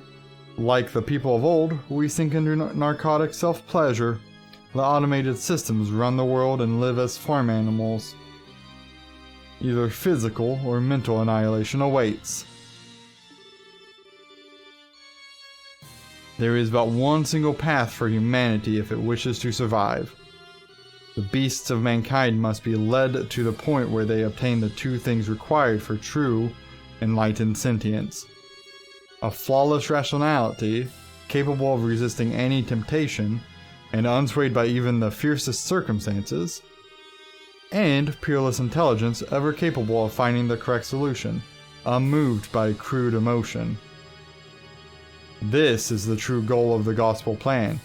like the people of old, we sink into narcotic self-pleasure. The automated systems run the world and live as farm animals. Either physical or mental annihilation awaits. There is but one single path for humanity if it wishes to survive. The beasts of mankind must be led to the point where they obtain the two things required for true, enlightened sentience. A flawless rationality, capable of resisting any temptation, and unswayed by even the fiercest circumstances, and peerless intelligence ever capable of finding the correct solution, unmoved by crude emotion. This is the true goal of the gospel plan,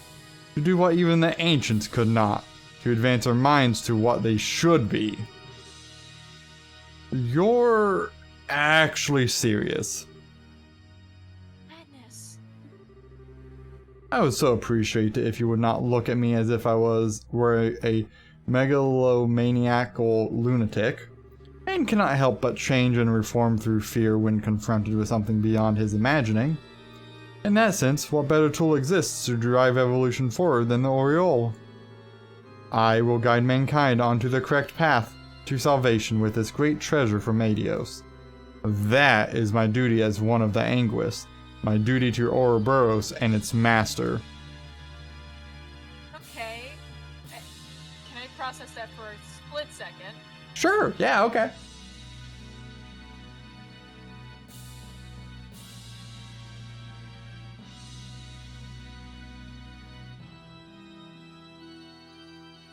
to do what even the ancients could not, to advance our minds to what they should be. You're actually serious.
Madness.
I would so appreciate it if you would not look at me as if I were a megalomaniacal lunatic, and cannot help but change and reform through fear when confronted with something beyond his imagining. In that sense, what better tool exists to drive evolution forward than the Aureole? I will guide mankind onto the correct path to salvation with this great treasure from Adios. That is my duty as one of the Anguis, my duty to Ouroboros and its master.
Okay. Can I process that for a split second?
Sure, yeah, okay.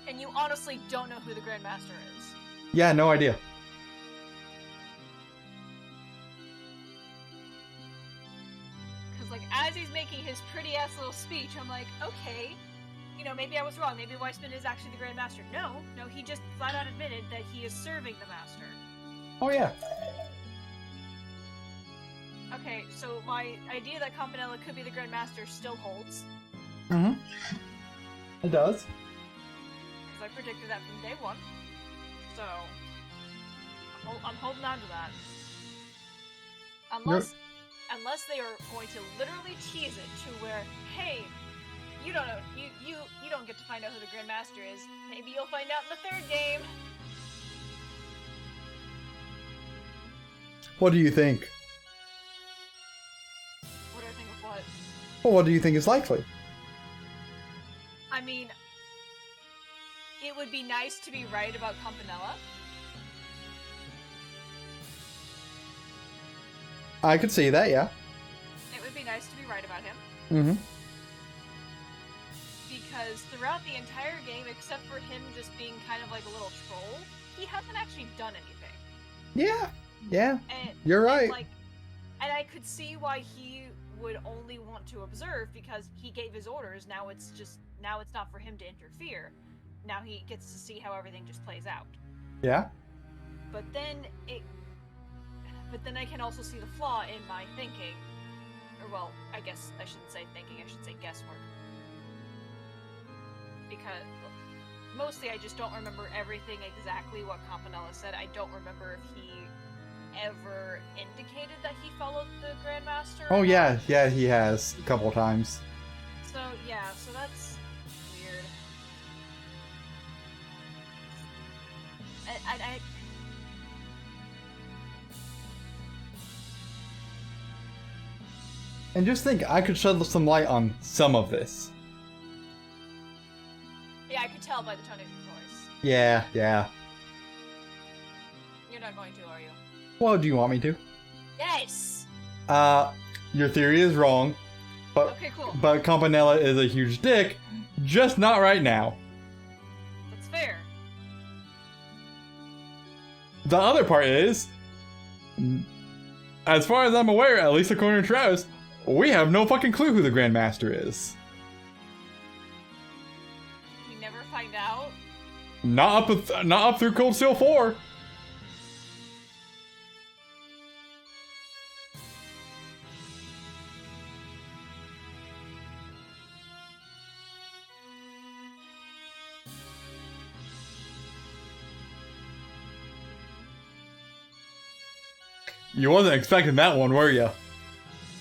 And you honestly don't know who the Grandmaster is.
Yeah, no idea.
Because, like, as he's making his pretty-ass little speech, I'm like, okay, you know, maybe I was wrong. Maybe Weissman is actually the Grandmaster. No, he just flat-out admitted that he is serving the Master.
Oh yeah.
Okay, so my idea that Campanella could be the Grandmaster still holds.
Mm-hmm. It does.
I predicted that from day one, so I'm holding on to that. Unless they are going to literally tease it to where, hey, you don't know, you don't get to find out who the Grandmaster is. Maybe you'll find out in the third game.
What do you think?
What do I think of what?
Well, what do you think is likely?
I mean, it would be nice to be right about Campanella.
I could see that, yeah.
It would be nice to be right about him.
Mm-hmm.
Because throughout the entire game, except for him just being kind of like a little troll, he hasn't actually done anything.
Yeah,
And,
you're right.
And I could see why he would only want to observe, because he gave his orders. Now it's not for him to interfere. Now he gets to see how everything just plays out.
Yeah.
But then I can also see the flaw in my thinking. Or, well, I guess I shouldn't say thinking, I should say guesswork. Because mostly I just don't remember everything exactly what Campanella said. I don't remember if he ever indicated that he followed the Grandmaster.
Oh yeah, he has a couple times.
So that's weird. I
And just think, I could shed some light on some of this.
Yeah, I could tell by the tone of your voice.
Yeah.
You're not going to, are you?
Well, do you want me to?
Yes!
Your theory is wrong, but
Okay, cool.
but Campanella is a huge dick, just not right now.
That's fair.
The other part is, as far as I'm aware, at least according to Travis, we have no fucking clue who the Grandmaster is.
We never find out.
Not up through Cold Steel 4. You wasn't expecting that one, were you?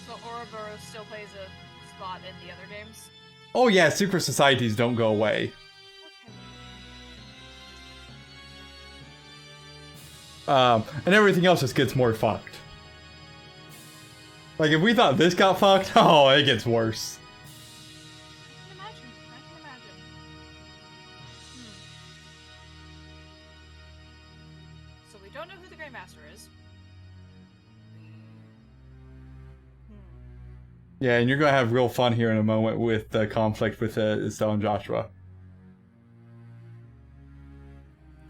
So Ouroboros still plays a spot in the other games?
Oh yeah, secret societies don't go away.
Okay.
And everything else just gets more fucked. Like, if we thought this got fucked, oh, it gets worse.
I can imagine. I can imagine. So we don't know who the Grey Master is.
Yeah, and you're gonna have real fun here in a moment with the conflict with Estelle and Joshua.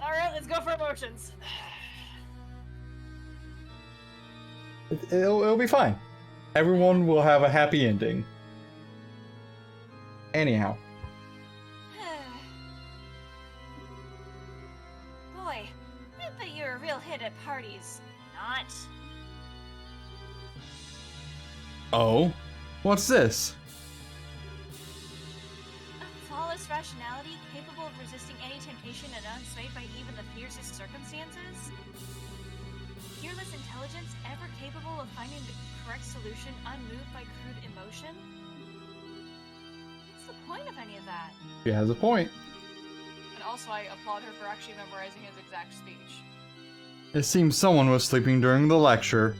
Alright, let's go for emotions.
It'll be fine. Everyone will have a happy ending. Anyhow.
Boy, I bet you're a real hit at parties. Not.
Oh? What's this?
A flawless rationality capable of resisting any temptation and unswayed by even the fiercest circumstances? Fearless intelligence ever capable of finding the correct solution unmoved by crude emotion? What's the point of any of that?
She has a point.
And also, I applaud her for actually memorizing his exact speech.
It seems someone was sleeping during the lecture.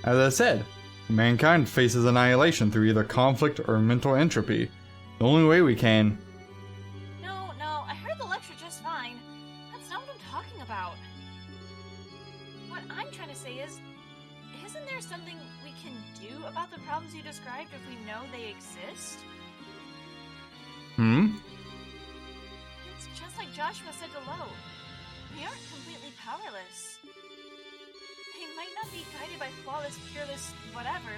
As I said, mankind faces annihilation through either conflict or mental entropy. The only way we can...
No, I heard the lecture just fine. That's not what I'm talking about. What I'm trying to say is, isn't there something we can do about the problems you described if we know they exist? It's just like Joshua said to Lo. We aren't completely powerless. They might not be guided by flawless, peerless, whatever,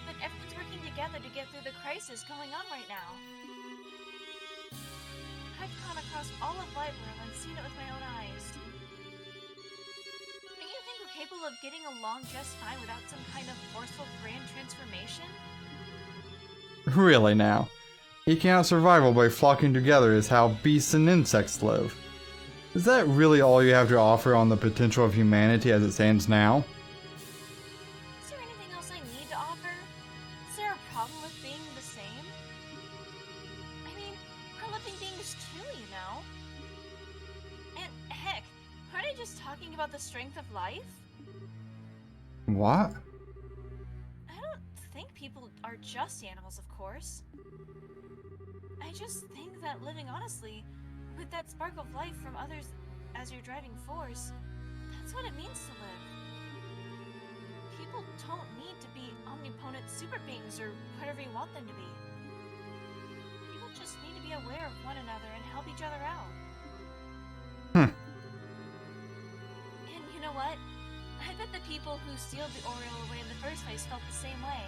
but everyone's working together to get through the crisis going on right now. I've gone across all of Library and seen it with my own eyes. Don't you think we're capable of getting along just fine without some kind of forceful grand transformation?
Really now. Eking out survival by flocking together is how beasts and insects live. Is that really all you have to offer on the potential of humanity as it stands now?
Is there anything else I need to offer? Is there a problem with being the same? I mean, we're living beings too, you know? And heck, aren't I just talking about the strength of life?
What?
I don't think people are just animals, of course. I just think that living honestly, with that spark of life from others as your driving force, that's what it means to live. People don't need to be omnipotent super beings or whatever you want them to be. People just need to be aware of one another and help each other out. And you know what? I bet the people who sealed the Oriole away in the first place felt the same way.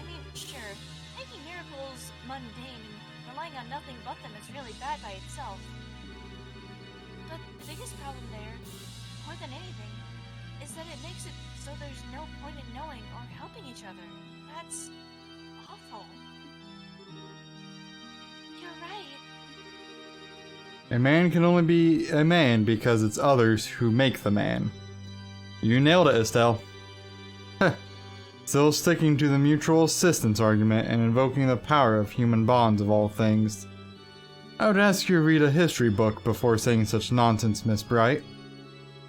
I mean, sure, making miracles mundane and relying on nothing but them is really bad by itself. But the biggest problem there, more than anything, is that it makes it so there's no point in knowing or helping each other. That's awful. You're right.
A man can only be a man because it's others who make the man. You nailed it, Estelle. Still sticking to the mutual assistance argument and invoking the power of human bonds of all things. I would ask you to read a history book before saying such nonsense, Miss Bright.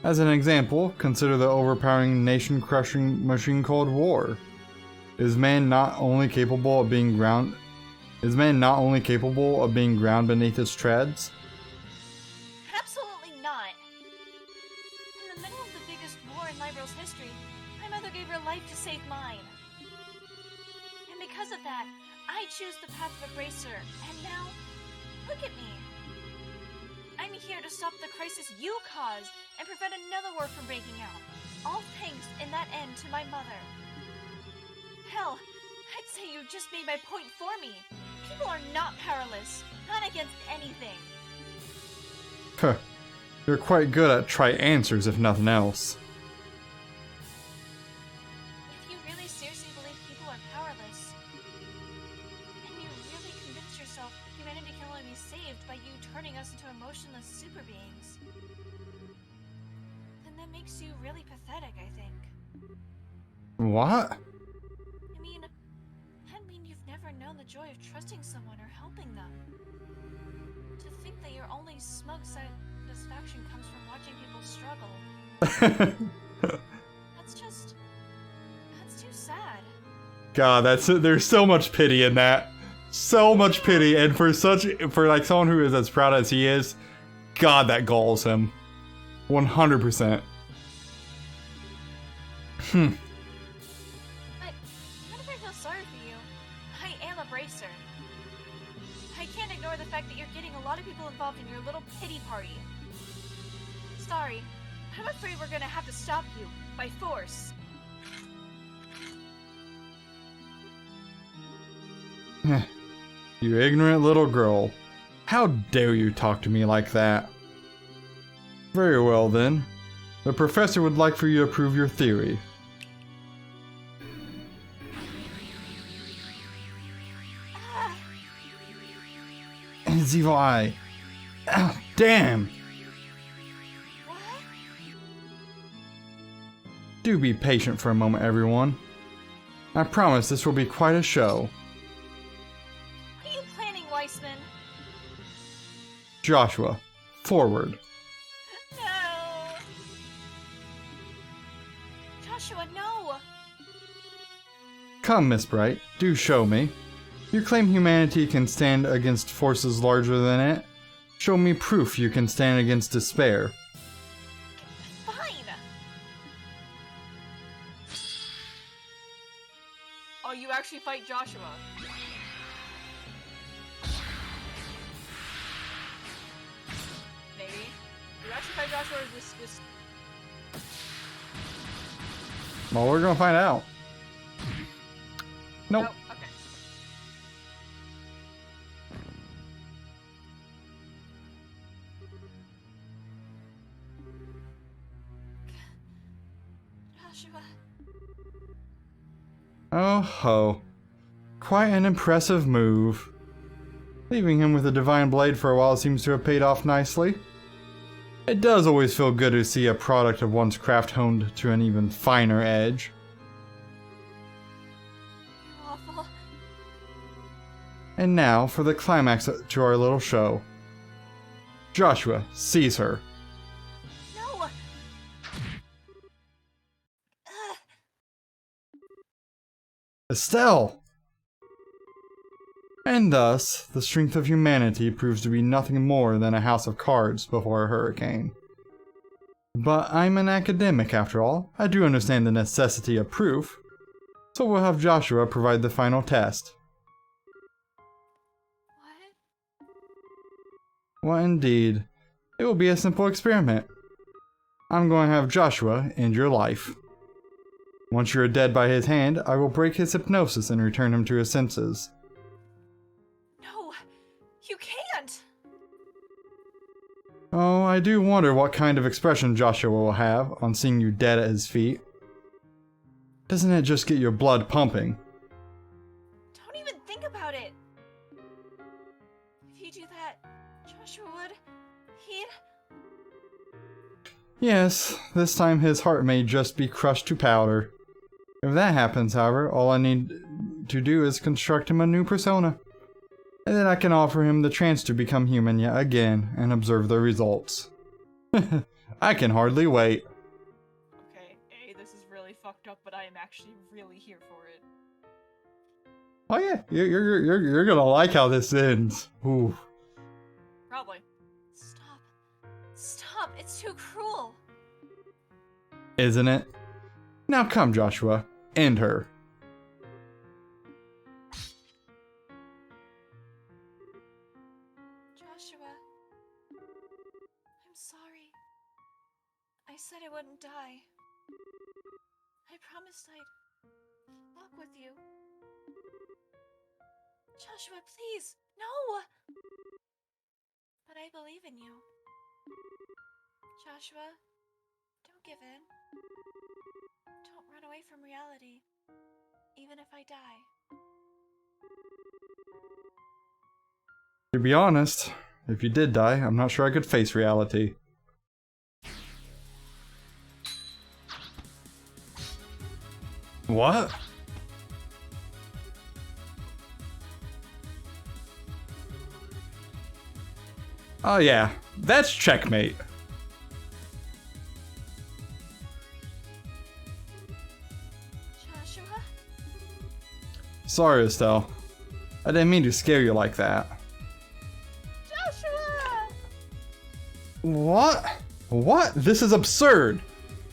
As an example, consider the overpowering, nation-crushing machine called war. Is man not only capable of being ground beneath its treads?
Absolutely not. In the middle of the biggest war in Liberal's history, my mother gave her life to save mine. And because of that, I choose the path of Abracer, and now, look at me. I'm here to stop the crisis you caused and prevent another war from breaking out. All thanks in that end to my mother. Hell, I'd say you just made my point for me. People are not powerless, not against anything.
Huh. You're quite good at try answers, if nothing else.
If you really seriously believe people are powerless, and you really convince yourself humanity can only be saved by you turning us into emotionless super beings, then that makes you really pathetic, I think.
What?
I mean you've never known the joy of trusting someone or helping them. To think that your only smug satisfaction comes from watching people struggle, That's too sad.
God, there's so much pity in that. So much pity, and for like someone who is as proud as he is, God, that galls him. 100%.
But what if I feel sorry for you? I am a bracer. I can't ignore the fact that you're getting a lot of people involved in your little pity party. Sorry, I'm afraid we're gonna have to stop you by force.
You ignorant little girl. How dare you talk to me like that? Very well then. The professor would like for you to prove your theory. And his evil eye. Ah, damn!
What?
Do be patient for a moment, everyone. I promise this will be quite a show.
What are you planning, Weissman?
Joshua, forward.
No! Joshua, no!
Come, Miss Bright, do show me. You claim humanity can stand against forces larger than it. Show me proof you can stand against despair.
Fine!
Oh, you actually fight Joshua. Maybe. You actually fight Joshua, or is this just...
Well, we're gonna find out. Nope.
Oh, okay.
Joshua.
Oh ho. Quite an impressive move. Leaving him with a divine blade for a while seems to have paid off nicely. It does always feel good to see a product of one's craft honed to an even finer edge.
You're awful.
And now for the climax to our little show. Joshua, seize her.
No!
Estelle! And thus, the strength of humanity proves to be nothing more than a house of cards before a hurricane. But I'm an academic after all. I do understand the necessity of proof. So we'll have Joshua provide the final test.
What?
Well, indeed. It will be a simple experiment. I'm going to have Joshua end your life. Once you are dead by his hand, I will break his hypnosis and return him to his senses.
No! You can't!
Oh, I do wonder what kind of expression Joshua will have on seeing you dead at his feet. Doesn't it just get your blood pumping?
Don't even think about it! If you do that, Joshua would... he'd...
Yes, this time his heart may just be crushed to powder. If that happens, however, all I need to do is construct him a new persona. And then I can offer him the chance to become human yet again and observe the results. I can hardly wait.
Okay, this is really fucked up, but I am actually really here for it.
Oh yeah, you're gonna like how this ends. Ooh.
Probably.
Stop. Stop, it's too cruel.
Isn't it? Now come, Joshua. End her.
Joshua. I'm sorry. I said I wouldn't die. I promised I'd walk with you. Joshua, please, no! But I believe in you. Joshua, don't give in. Don't run away from reality, even if I die.
To be honest, if you did die, I'm not sure I could face reality. What? Oh yeah, that's checkmate. Sorry, Estelle. I didn't mean to scare you like that.
Joshua!
What? What? This is absurd!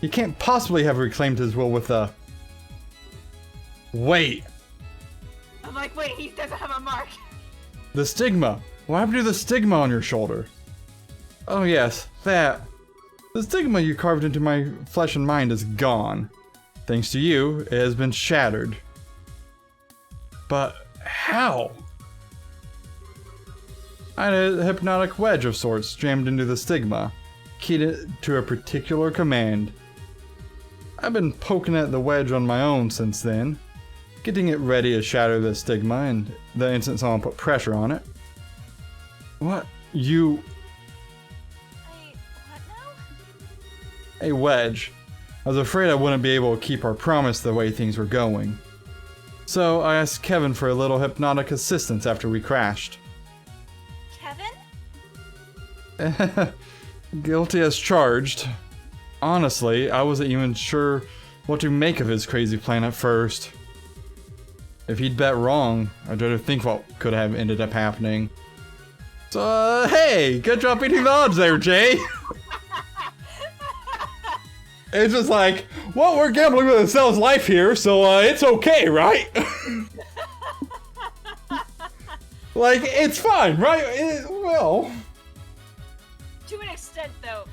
He can't possibly have reclaimed his will with a... Wait!
I'm like, wait, he doesn't have a mark.
The stigma! What happened to the stigma on your shoulder? Oh yes, that. The stigma you carved into my flesh and mind is gone. Thanks to you, it has been shattered. But how? I had a hypnotic wedge of sorts jammed into the stigma, keyed it to a particular command. I've been poking at the wedge on my own since then, getting it ready to shatter the stigma and the instant someone put pressure on it. What? You...
What now?
A wedge. I was afraid I wouldn't be able to keep our promise the way things were going. So I asked Kevin for a little hypnotic assistance after we crashed.
Kevin?
Guilty as charged. Honestly, I wasn't even sure what to make of his crazy plan at first. If he'd bet wrong, I dread to think what could have ended up happening. So, hey, good job beating the odds there, Jay. It's just like, well, we're gambling with Estelle's life here, so it's okay, right? Like, it's fine, right? Well...
To an extent, though,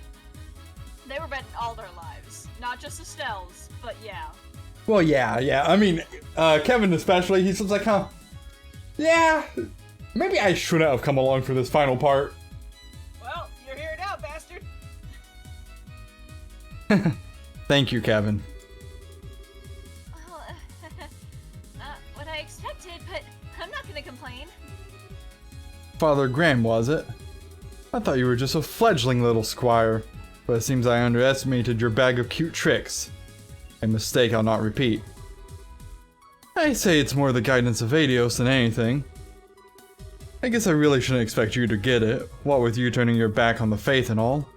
they were betting all their lives. Not just Estelle's, but yeah.
Well, yeah. I mean, Kevin especially, he's just like, huh? Yeah, maybe I shouldn't have come along for this final part.
Well, you're here now, bastard.
Thank you, Kevin.
Well, what I expected, but I'm not gonna complain.
Father Graham, was it? I thought you were just a fledgling little squire, but it seems I underestimated your bag of cute tricks. A mistake I'll not repeat. I say it's more the guidance of Adios than anything. I guess I really shouldn't expect you to get it, what with you turning your back on the faith and all.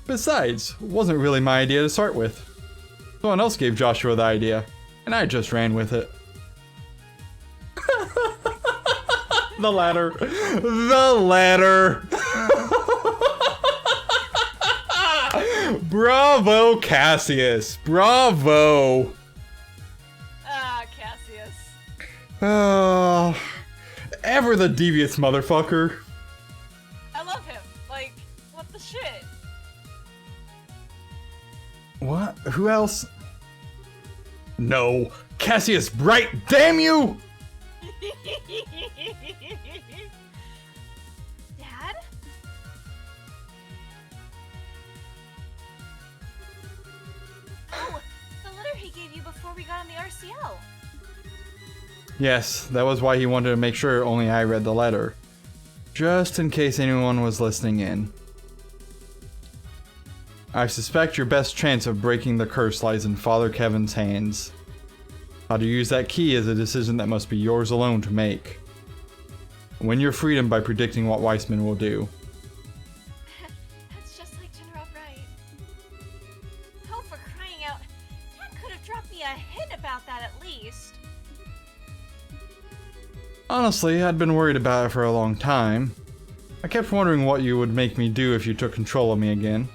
Besides, it wasn't really my idea to start with. Someone else gave Joshua the idea, and I just ran with it. The ladder. The ladder. Bravo, Cassius. Bravo.
Ah, Cassius.
Oh, ever the devious motherfucker.
I love him. Like, what the shit?
What? Who else? No. Cassius Bright, damn you!
Dad? Oh, the letter he gave you before we got on the RCL.
Yes, that was why he wanted to make sure only I read the letter. Just in case anyone was listening in. I suspect your best chance of breaking the curse lies in Father Kevin's hands. How to use that key is a decision that must be yours alone to make. Win your freedom by predicting what Weissman will do.
That's just like General Bright. Oh, for crying out. Dad could have dropped me a hint about that at least.
Honestly, I'd been worried about it for a long time. I kept wondering what you would make me do if you took control of me again.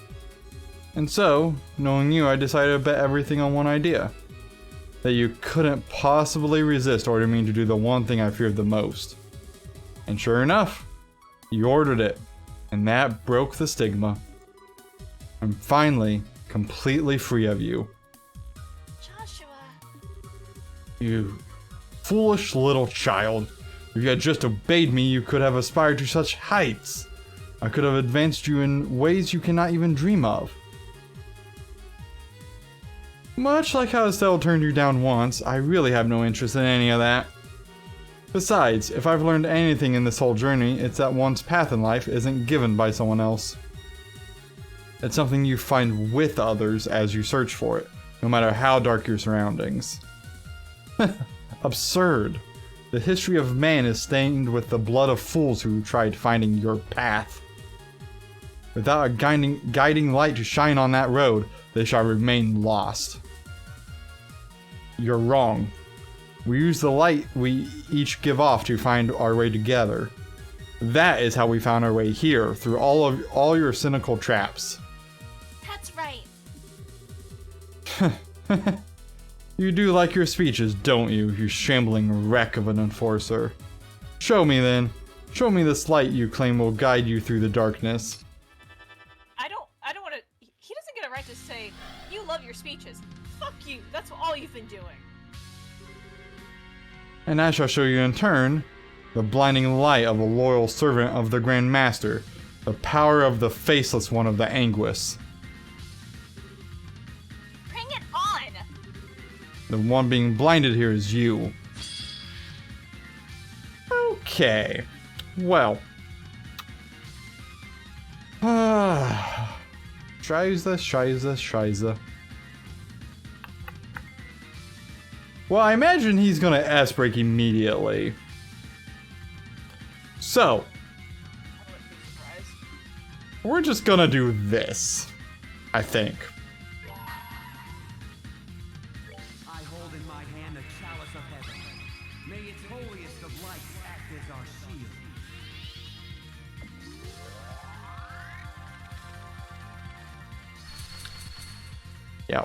And so, knowing you, I decided to bet everything on one idea. That you couldn't possibly resist ordering me to do the one thing I feared the most. And sure enough, you ordered it. And that broke the stigma. I'm finally completely free of you.
Joshua.
You foolish little child. If you had just obeyed me, you could have aspired to such heights. I could have advanced you in ways you cannot even dream of. Much like how Estelle turned you down once, I really have no interest in any of that. Besides, if I've learned anything in this whole journey, it's that one's path in life isn't given by someone else. It's something you find with others as you search for it, no matter how dark your surroundings. Absurd. The history of man is stained with the blood of fools who tried finding your path. Without a guiding light to shine on that road, they shall remain lost. You're wrong. We use the light we each give off to find our way together. That is how we found our way here, through all your cynical traps.
That's right.
You do like your speeches, don't you, you shambling wreck of an enforcer? Show me then. Show me this light you claim will guide you through the darkness.
I don't want to. He doesn't get a right to say, you love your speeches. Fuck you. That's all you've been doing.
And I shall show you in turn the blinding light of a loyal servant of the Grand Master, the power of the faceless one of the Anguis.
Bring it on!
The one being blinded here is you. Okay. Well. Scheiße. Well, I imagine he's gonna S-break immediately. So,
I wouldn't be surprised.
we're just gonna do this, I think.
I hold in my hand the chalice of heaven. May its holiest of lights act as our shield.
Yeah,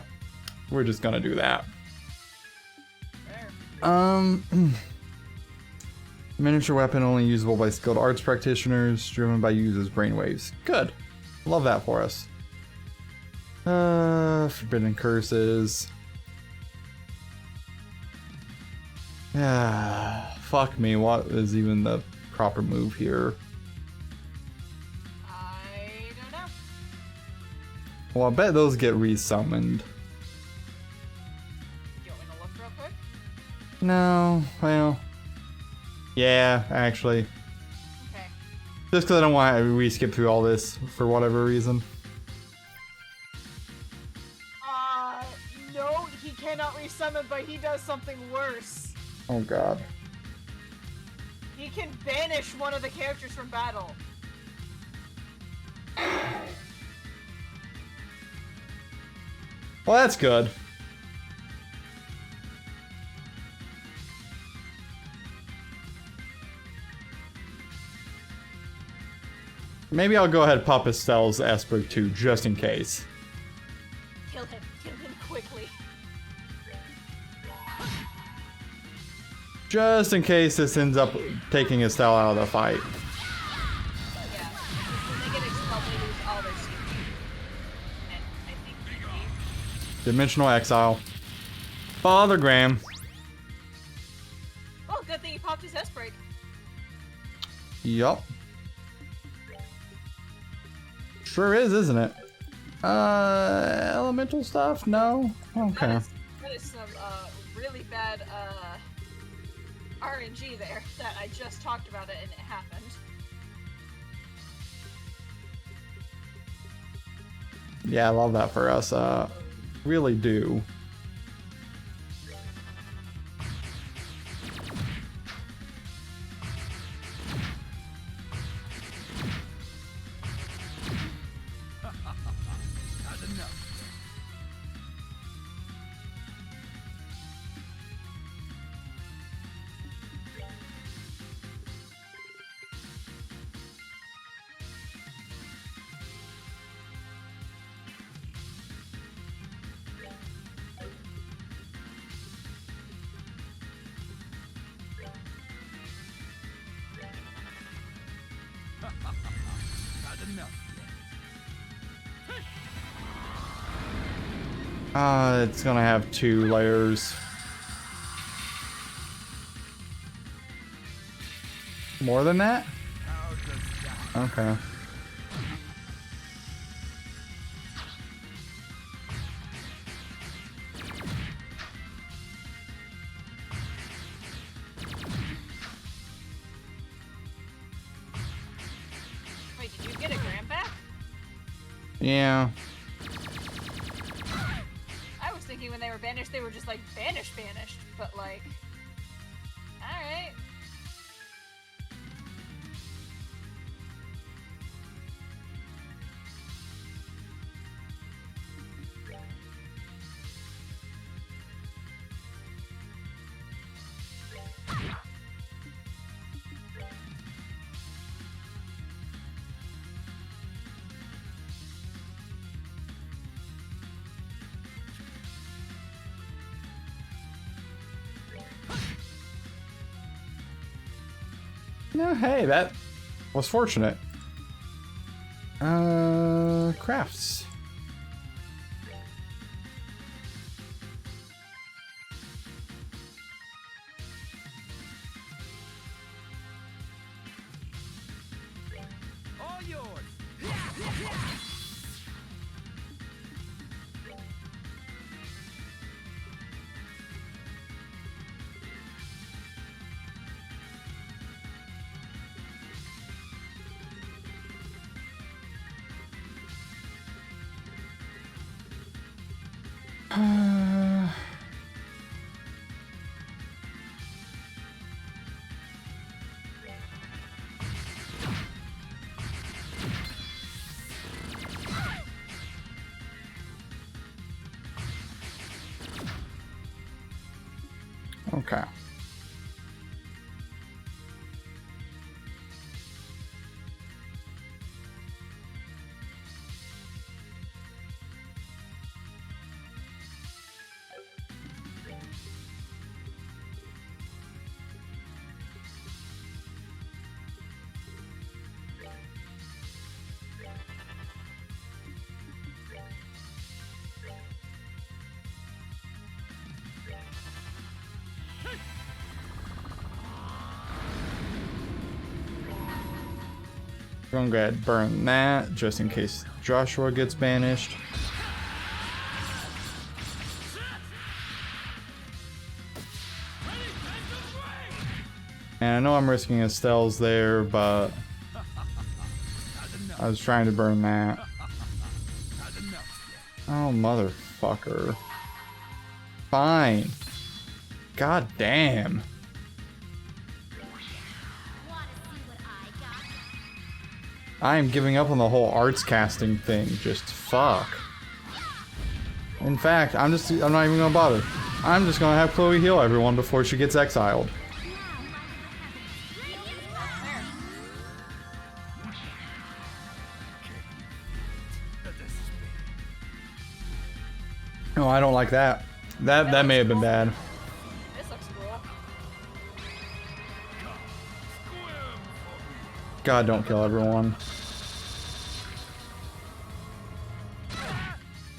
we're just gonna do that.
There.
Miniature weapon only usable by skilled arts practitioners, driven by users' brainwaves. Good. Love that for us. Forbidden curses. Fuck me, what is even the proper move here?
I don't know.
Well, I bet those get resummoned.
You want me to look real quick?
No, well... Yeah, actually.
Okay.
Just because I don't want to re-skip through all this for whatever reason.
No, he cannot resummon, but he does something worse.
Oh god.
He can banish one of the characters from battle.
Well, that's good. Maybe I'll go ahead and pop Estelle's Esper too, just in case.
Kill him quickly.
Just in case this ends up taking Estelle out of the fight.
Yeah, because when they get expelled, they lose all their CP. And I think he
Dimensional Exile. Father Graham.
Oh, good thing he popped his S-break.
Yup. Sure is, isn't it? Elemental stuff? No? Okay.
That is some really bad RNG there that I just talked about it and it happened.
Yeah, I love that for us. Really do. It's gonna have 2 layers. More than that? Okay.
Wait, did you get a gram back?
Yeah.
I was thinking when they were banished, they were just like banished, but like, alright.
No, hey, that was fortunate. Crafts.
All yours.
Okay. We're gonna go ahead and burn that just in case Joshua gets banished. And I know I'm risking Estelle's there, but I was trying to burn that. Oh, motherfucker. Fine. God damn. I am giving up on the whole arts casting thing. Just fuck. In fact, I'm not even gonna bother. I'm just gonna have Chloe heal everyone before she gets exiled. No, I don't like that. That may have been bad.
This looks cool.
God, don't kill everyone.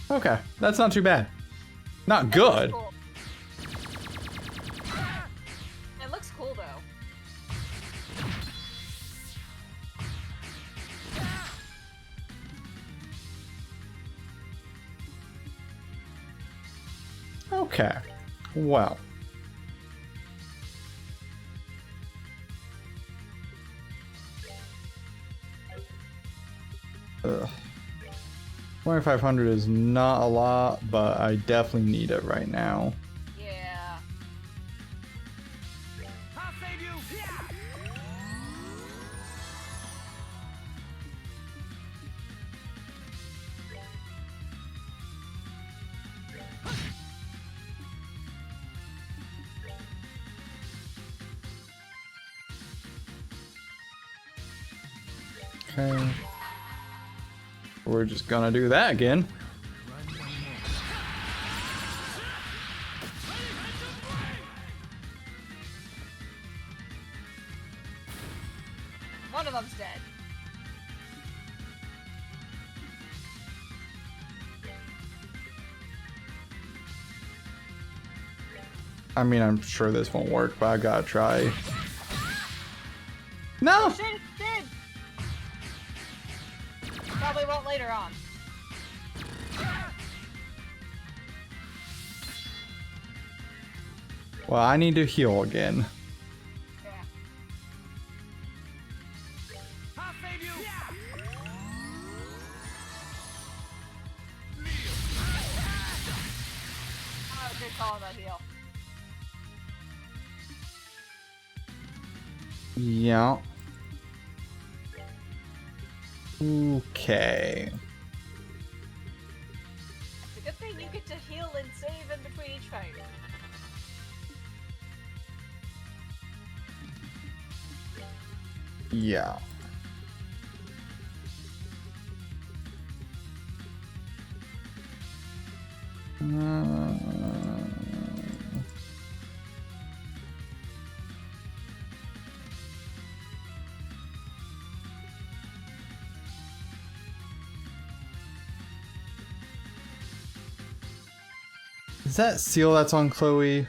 Okay, that's not too bad. Not good.
Cool. It looks cool though.
Okay, well. Ugh. 2,500 is not a lot, but I definitely need it right now.
Yeah.
I'll save you.
Okay. We're just gonna do that again.
One of them's dead.
I mean, I'm sure this won't work, but I gotta try. No!
Shit, it did! Probably won't later on.
Well, I need to heal again.
Yeah.
I'll save you.
Oh, good call on that heal.
Yeah. Okay.
It's a good thing you get to heal and save in between each fight.
Yeah. Is that seal that's on Chloe?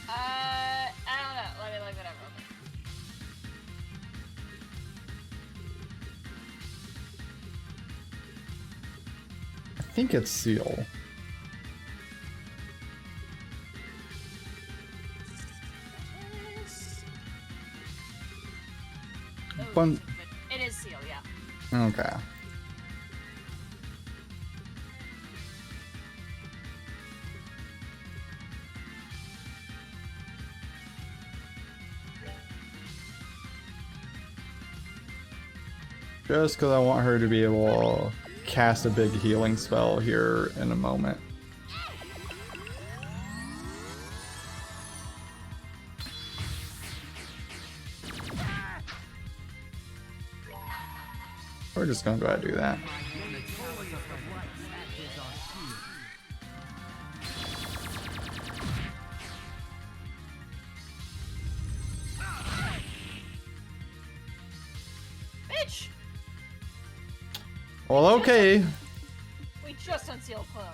I don't know. Let me look it up real quick.
I think it's seal.
Oh,
Fun.
it is seal, yeah.
Okay. Just because I want her to be able to cast a big healing spell here in a moment. We're just gonna go ahead and do that.
May its holiest of lights act as our shield.
Bitch!
Well, okay.
We just unsealed Chloe.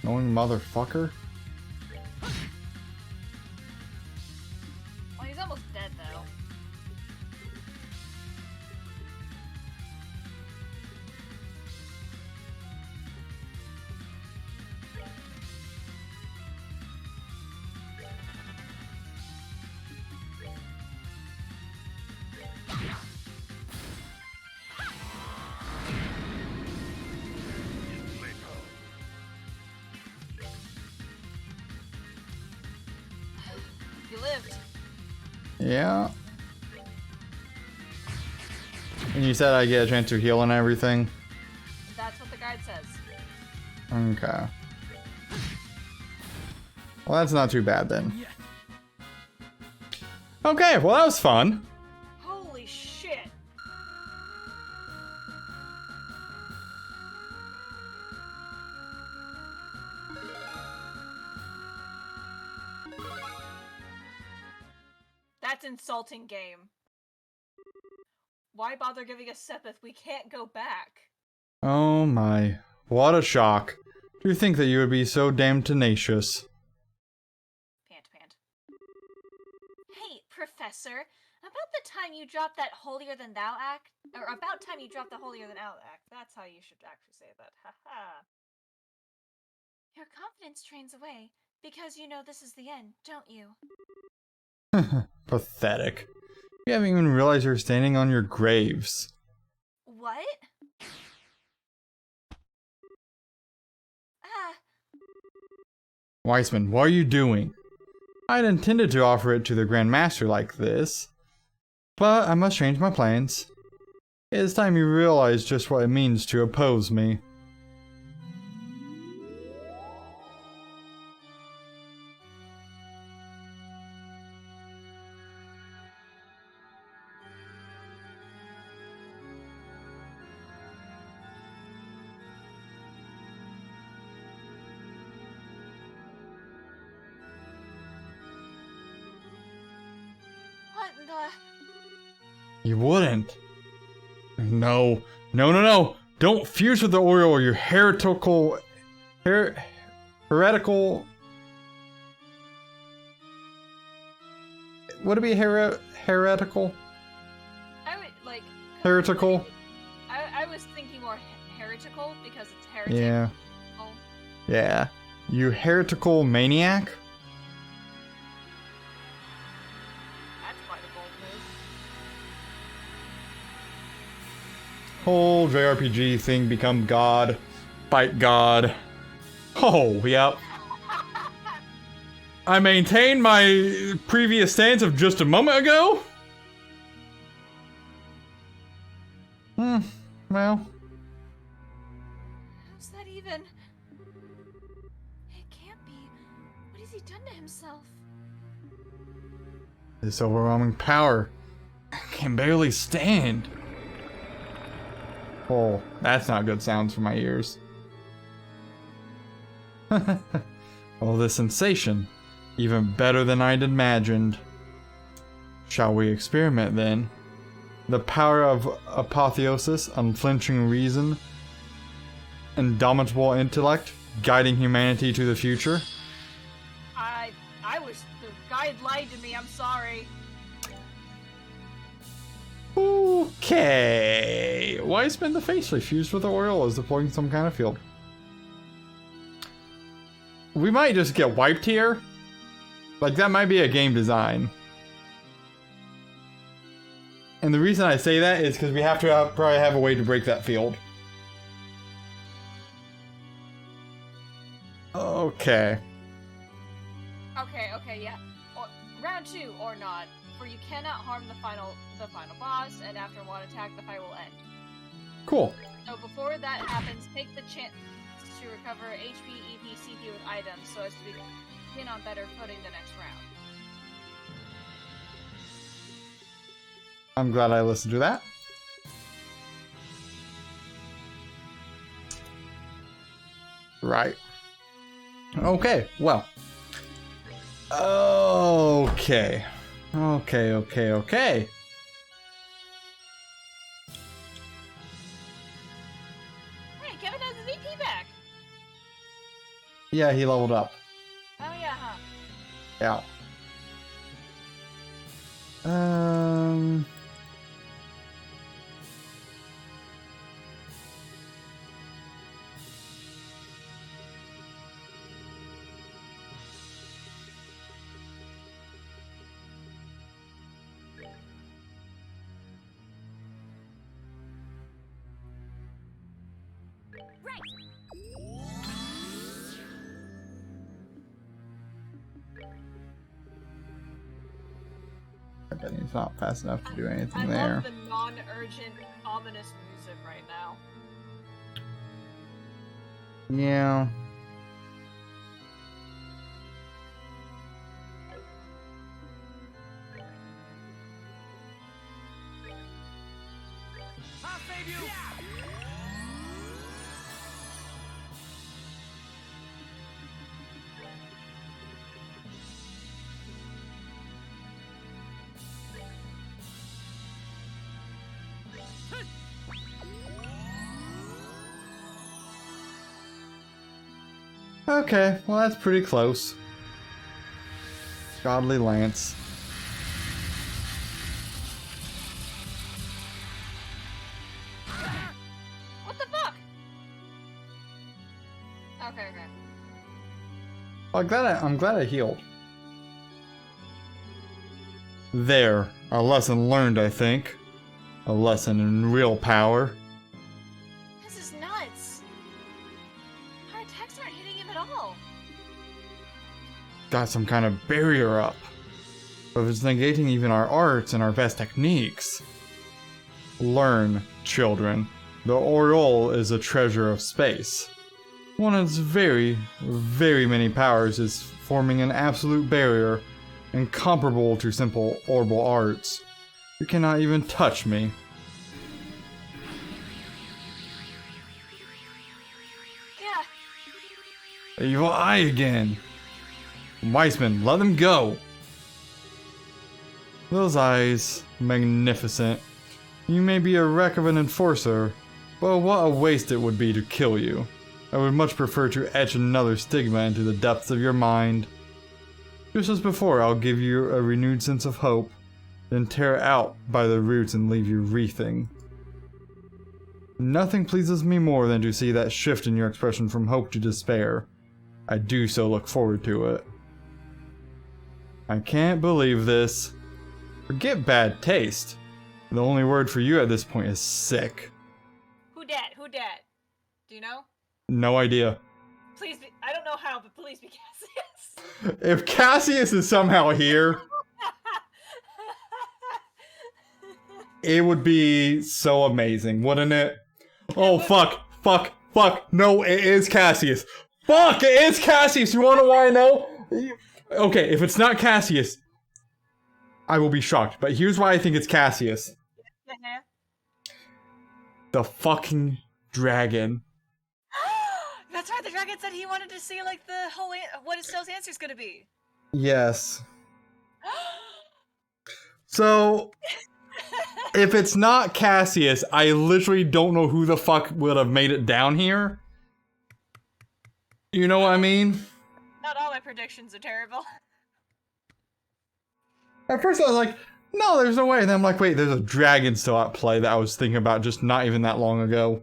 Knowing motherfucker.
Well, he's almost dead, though. You lived.
Yeah. And you said I get a chance to heal and everything?
That's what the guide says.
Okay. Well, that's not too bad then. Okay, well that was fun.
Holy shit! That's insulting, game. Why bother giving us Sepith? We can't go back.
Oh my. What a shock. Do you think that you would be so damn tenacious?
Pant.
Hey, Professor, about the time you dropped that holier than thou act, or about time you dropped the holier than thou act,
That's how you should actually say that. Haha.
your confidence trains away because you know this is the end, don't you?
Pathetic. You haven't even realized you're standing on your graves.
What? Ah,
Weissman, what are you doing? I'd intended to offer it to the Grand Master like this, but I must change my plans. It is time you realize just what it means to oppose me.
what the?
You wouldn't. No. No. Don't fuse with the Oriole or your heretical... heretical... Would it be heretical?
I would, like...
Heretical?
I was thinking more heretical because it's heretic.
Yeah.
Oh,
Yeah. You heretical maniac?
that's quite a bold move.
Whole JRPG thing become God. Fight God. Oh, yep. I maintain my previous stance of just a moment ago? Well.
How's that even? It can't be. What has he done to himself?
This overwhelming power. I can barely stand. Oh, that's not good sounds for my ears. Oh, the sensation. Even better than I'd imagined. Shall we experiment then? The power of apotheosis, unflinching reason, indomitable intellect, guiding humanity to the future.
I was the guide lied to me. I'm sorry.
Okay. Why spin the face fused with the Aureolas deploying some kind of field? We might just get wiped here. Like, that might be a game design. And the reason I say that is because we have to probably have a way to break that field. Okay.
Okay, yeah. Round 2 or not, where you cannot harm the final boss, and after one attack, the fight will end.
Cool.
So before that happens, take the chance to recover HP, EP, CP with items, so as to begin on better footing the next round.
I'm glad I listened to that. Right. Okay, well. Okay. Okay.
Hey, Kevin has his EP back!
Yeah, he leveled up.
Oh yeah, huh?
Yeah. I bet he's not fast enough to do anything
I
there.
love the non-urgent, ominous music right now.
Yeah.
I'll save you!
Okay, well that's pretty close. Godly Lance.
What the fuck? Okay.
Well, I'm glad I healed. There, a lesson learned, I think. A lesson in real power.
This is nuts. Our attacks aren't hitting him at all.
Got some kind of barrier up. But it's negating even our arts and our best techniques. Learn, children. The Aureole is a treasure of space. One of its very, very many powers is forming an absolute barrier, incomparable to simple orbal arts. You cannot even touch me.
Yeah.
Evil Eye again. Weissman, let them go. Those eyes, magnificent. You may be a wreck of an enforcer, but what a waste it would be to kill you. I would much prefer to etch another stigma into the depths of your mind. Just as before, I'll give you a renewed sense of hope, then tear it out by the roots and leave you wreathing. Nothing pleases me more than to see that shift in your expression from hope to despair. I do so look forward to it. I can't believe this. Forget bad taste. The only word for you at this point is sick.
Who dat? Do you know?
No idea.
Please be. I don't know how, but please be Cassius.
If Cassius is somehow here, it would be so amazing, wouldn't it? Oh, fuck. No, it is Cassius. Fuck, it is Cassius. You wanna know why I know? Okay, if it's not Cassius, I will be shocked. But here's why I think it's Cassius. The fucking dragon.
That's right. The dragon said he wanted to see like the whole what Estelle's answer is gonna be.
Yes. So, if it's not Cassius, I literally don't know who the fuck would have made it down here. You know what I mean?
Not all my predictions are terrible.
At first I was like, no, there's no way. And then I'm like, wait, there's a dragon still at play that I was thinking about just not even that long ago.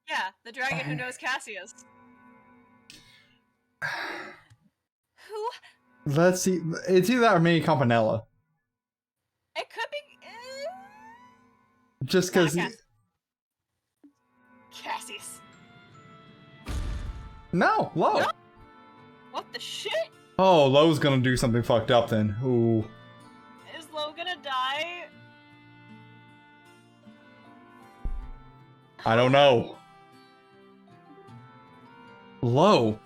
Yeah, the dragon who knows Cassius. Who?
Let's see. It's either that or maybe Campanella.
It could be.
Just because.
Cassius.
No, Lo.
No. What the shit?
Oh, Lo's gonna do something fucked up then. Ooh.
Is Lo gonna die?
I don't know. Lo.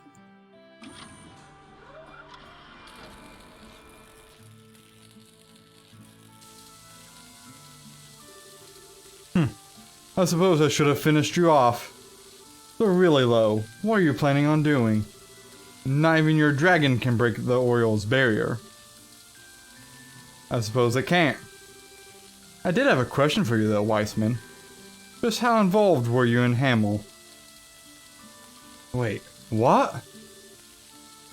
I suppose I should have finished you off. But really, Lo, what are you planning on doing? Not even your dragon can break the Oriole's barrier. I suppose it can't. I did have a question for you though, Weissman. Just how involved were you in Hamel? Wait, what?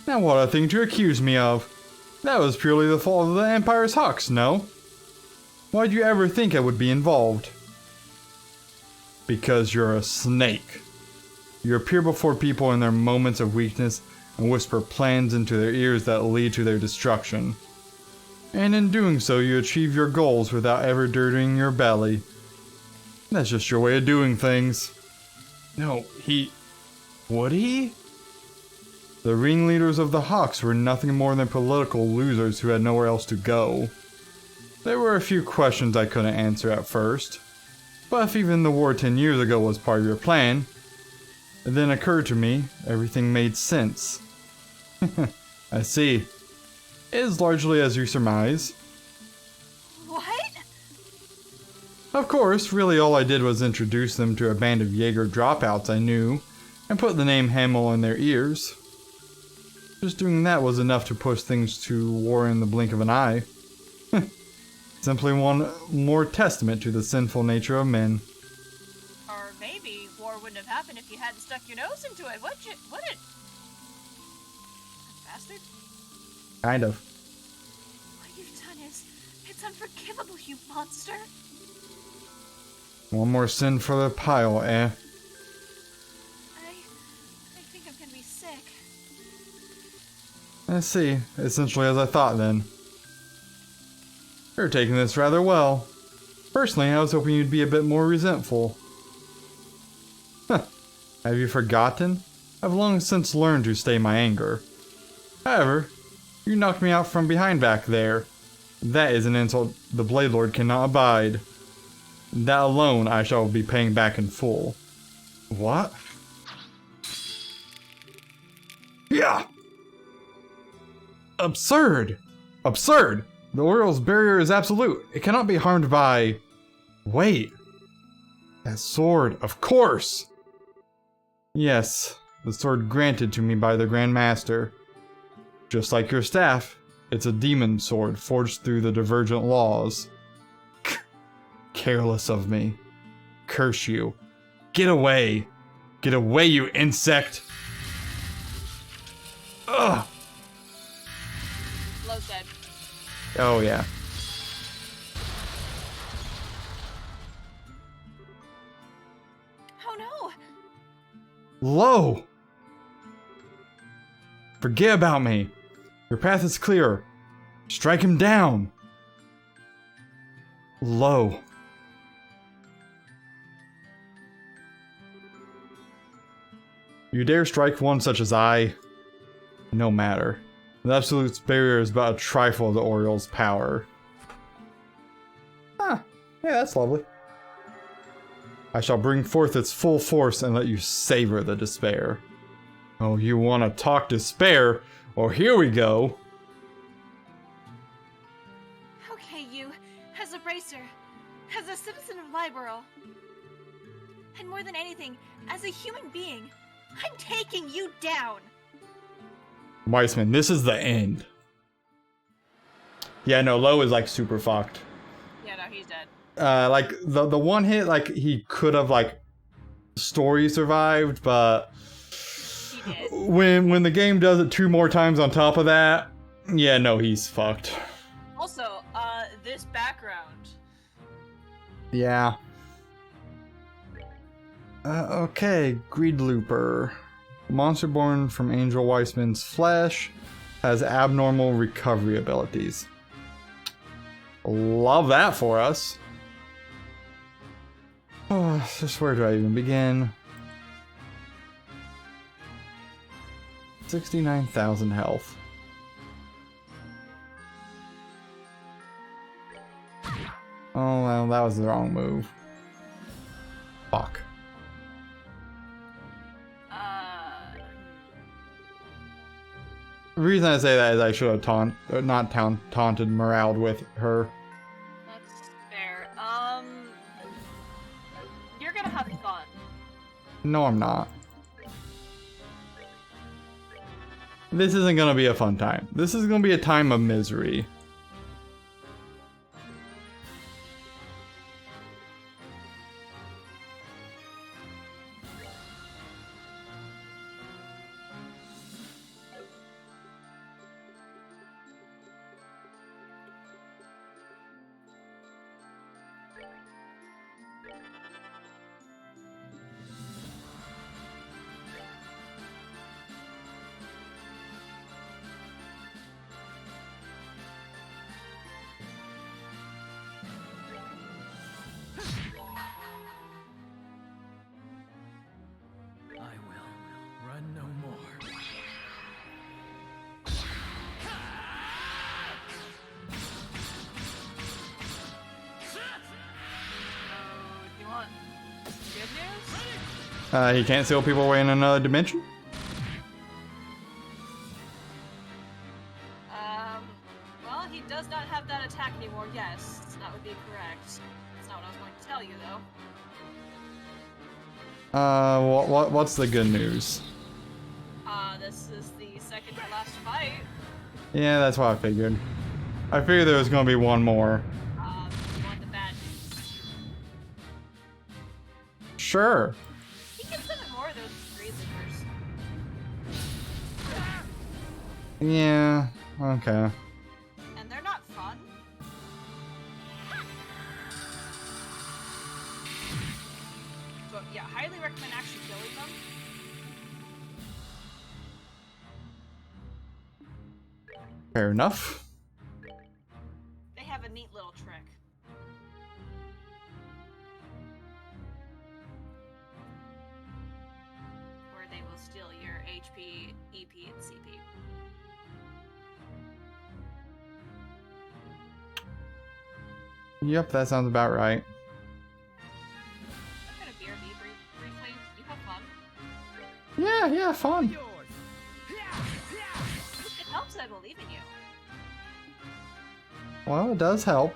Now what a thing to accuse me of. That was purely the fault of the Empire's Hawks, no? Why'd you ever think I would be involved? Because you're a snake. You appear before people in their moments of weakness and whisper plans into their ears that lead to their destruction. And in doing so, you achieve your goals without ever dirtying your belly. That's just your way of doing things. No, would he? The ringleaders of the Hawks were nothing more than political losers who had nowhere else to go. There were a few questions I couldn't answer at first. But if even the war 10 years ago was part of your plan, it then occurred to me everything made sense. I see. It is largely as you surmise.
What?
Of course, really all I did was introduce them to a band of Jaeger dropouts I knew, and put the name Hamel in their ears. Just doing that was enough to push things to war in the blink of an eye. Simply one more testament to the sinful nature of men.
Or maybe war wouldn't have happened if you hadn't stuck your nose into it, would it? Bastard.
Kind of.
What you've done it's unforgivable, you monster.
One more sin for the pile, eh?
I think I'm gonna be sick.
I see. Essentially as I thought then. You're taking this rather well. Personally, I was hoping you'd be a bit more resentful. Huh. Have you forgotten? I've long since learned to stay my anger. However, you knocked me out from behind back there. That is an insult the Blade Lord cannot abide. That alone I shall be paying back in full. What? Yeah! Absurd! Absurd! The Oriole's barrier is absolute. It cannot be harmed by... Wait. That sword, of course! Yes, the sword granted to me by the Grand Master. Just like your staff, it's a demon sword forged through the divergent laws. Careless of me. Curse you. Get away! Get away, you insect! Ugh!
Lo's dead.
Oh, yeah.
Oh no!
Lo! Forget about me. Your path is clear. Strike him down. Lo. You dare strike one such as I? No matter. The Absolute's barrier is but a trifle of the Oriole's power. Ah, yeah, that's lovely. I shall bring forth its full force and let you savor the despair. Oh, you want to talk despair? Well, here we go.
Okay, you, as a bracer, as a citizen of Libero, and more than anything, as a human being, I'm taking you down!
Weissman, this is the end. Yeah, no, Lo is like super fucked.
Yeah, no, he's dead.
Like the one hit, like he could have like story survived, but
He did.
when the game does it 2 more times on top of that, yeah, no, he's fucked.
Also, this background.
Yeah. Okay, Greed Looper. Monster born from Angel Weissman's flesh has abnormal recovery abilities. Love that for us. Oh, just where do I even begin? 69,000 health. Oh, well, that was the wrong move. Fuck. The reason I say that is I should have taunted moraled with her.
That's fair. You're gonna have fun.
No, I'm not. This isn't gonna be a fun time. This is gonna be a time of misery.
I will run no more.
Do you want good news?
He can't seal people away in another dimension?
Well, he does not have that attack anymore, yes. That would be correct. That's not what I was going to tell you, though.
What's the good news?
This is the second to last fight.
Yeah, that's what I figured. I figured there was gonna be one more.
You want the bad news?
Sure.
He can summon more of those Greed Loopers.
Yeah, okay.
And they're not fun. But yeah, highly recommend actually killing them.
Fair enough.
They have a neat little trick. Where they will steal your HP, EP, and CP.
Yep, that sounds about right.
I'm gonna BRB briefly. You have fun.
Yeah, fun.
Yours.
It helps that I believe in you.
Well, it does help.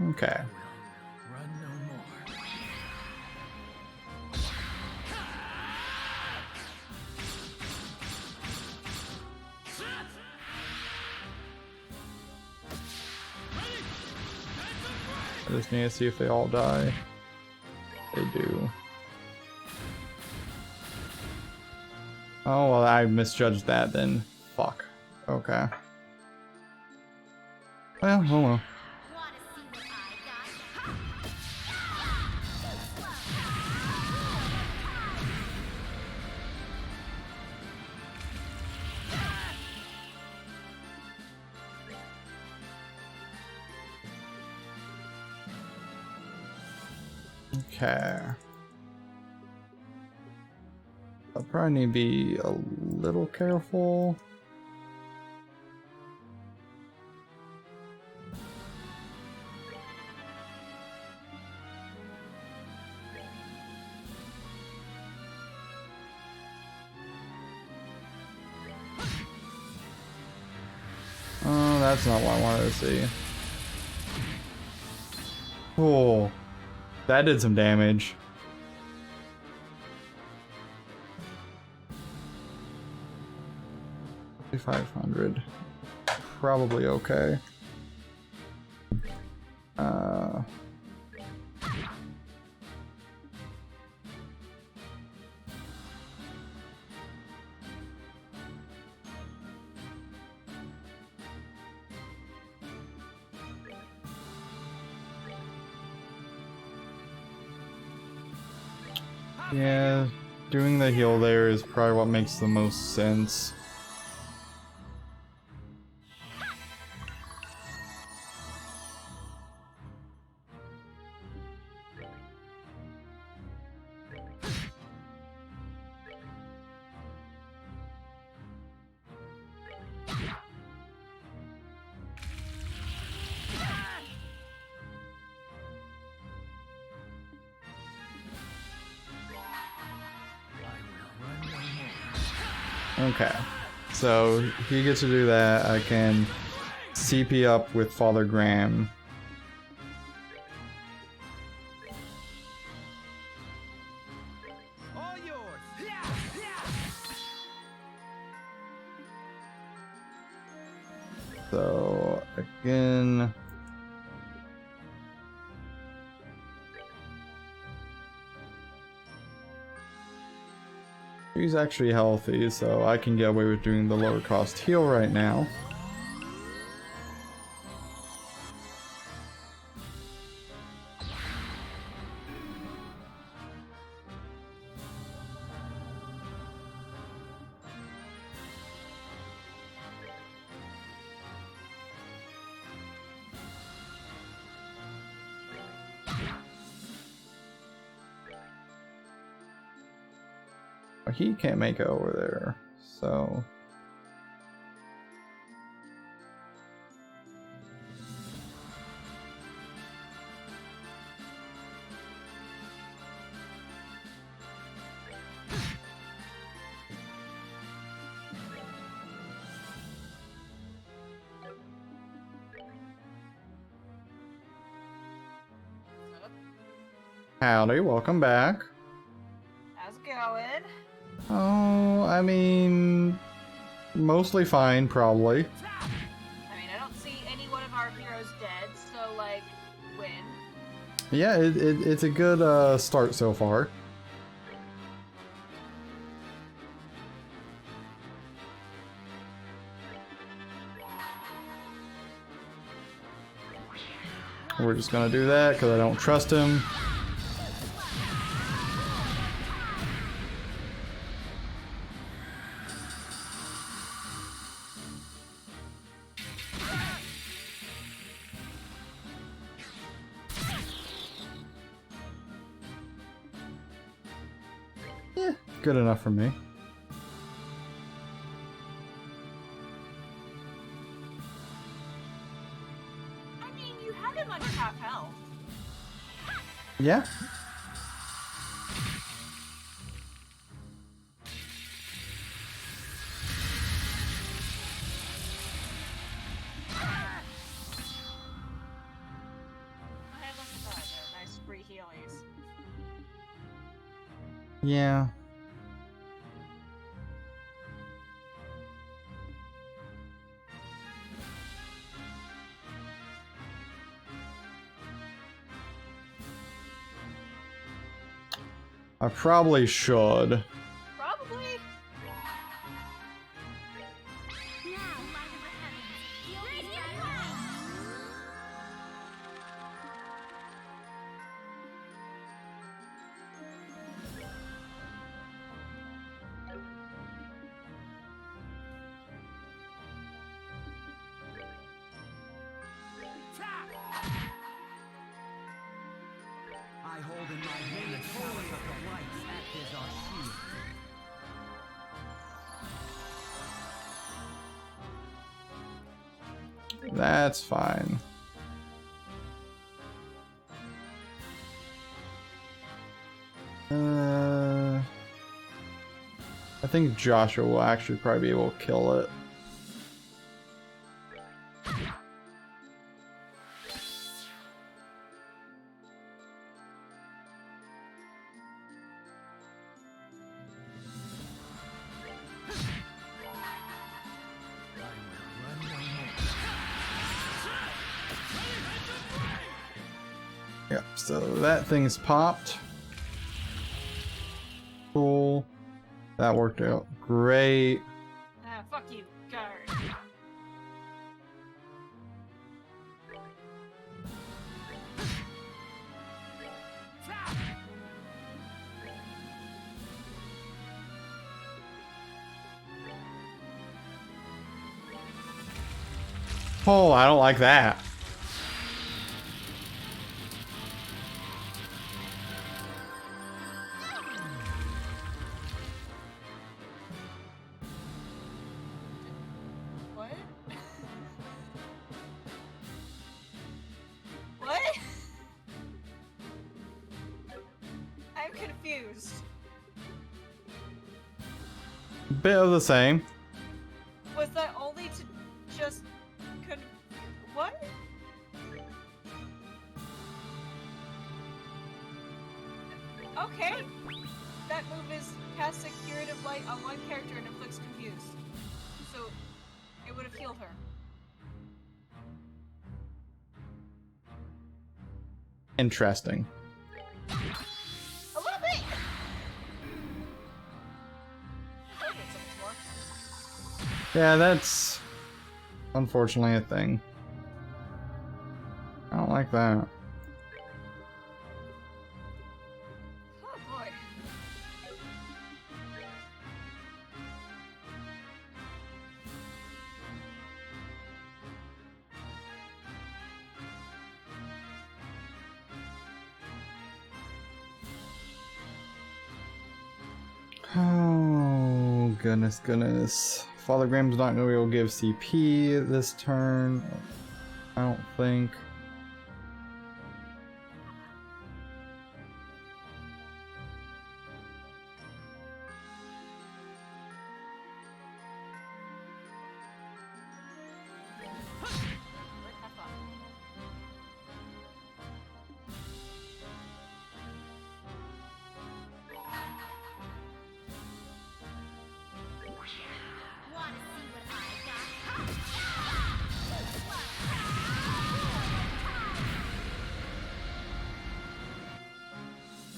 Okay.
Run no more.
I just need to see if they all die. They do. Oh, well, I misjudged that then. Fuck. Okay. Well, oh well. Okay. I'll probably need to be a little careful. Oh, that's not what I wanted to see. Oh, that did some damage. $500. Probably okay. Yeah, doing the heal there is probably what makes the most sense. Okay, so he gets to do that. I can CP up with Father Graham.
All yours.
So again, he's actually healthy, so I can get away with doing the lower cost heal right now. He can't make it over there, so... Howdy, welcome back.
How's it going?
Oh, I mean... mostly fine, probably.
I mean, I don't see any one of our heroes dead, so, like, win.
Yeah, it's a good start so far. We're just gonna do that because I don't trust him. Yeah, good enough for me.
I mean, you had him under half health.
Yeah.
Hey, look at that. They're nice free healies.
Yeah. I probably should.
Probably.
Now, light of the heavens, feel these battle.
I hold in my hand the chalice of the lights, act as our shield.
That's fine. I think Joshua will actually probably be able to kill it. Yep, so that thing's popped. Cool. That worked out great.
Ah, fuck you, guard.
Oh, I don't like that.
What? What? I'm confused.
Bit of the same.
Was that only to just what? Okay. That move is cast a curative light on one character and inflicts confused. So it would have healed her.
Interesting.
A little bit. I'll get some more.
Yeah, that's unfortunately a thing. I don't like that.
Oh boy.
Oh, goodness. Father Graham's not gonna be able to give CP this turn. I don't think.
Have fun.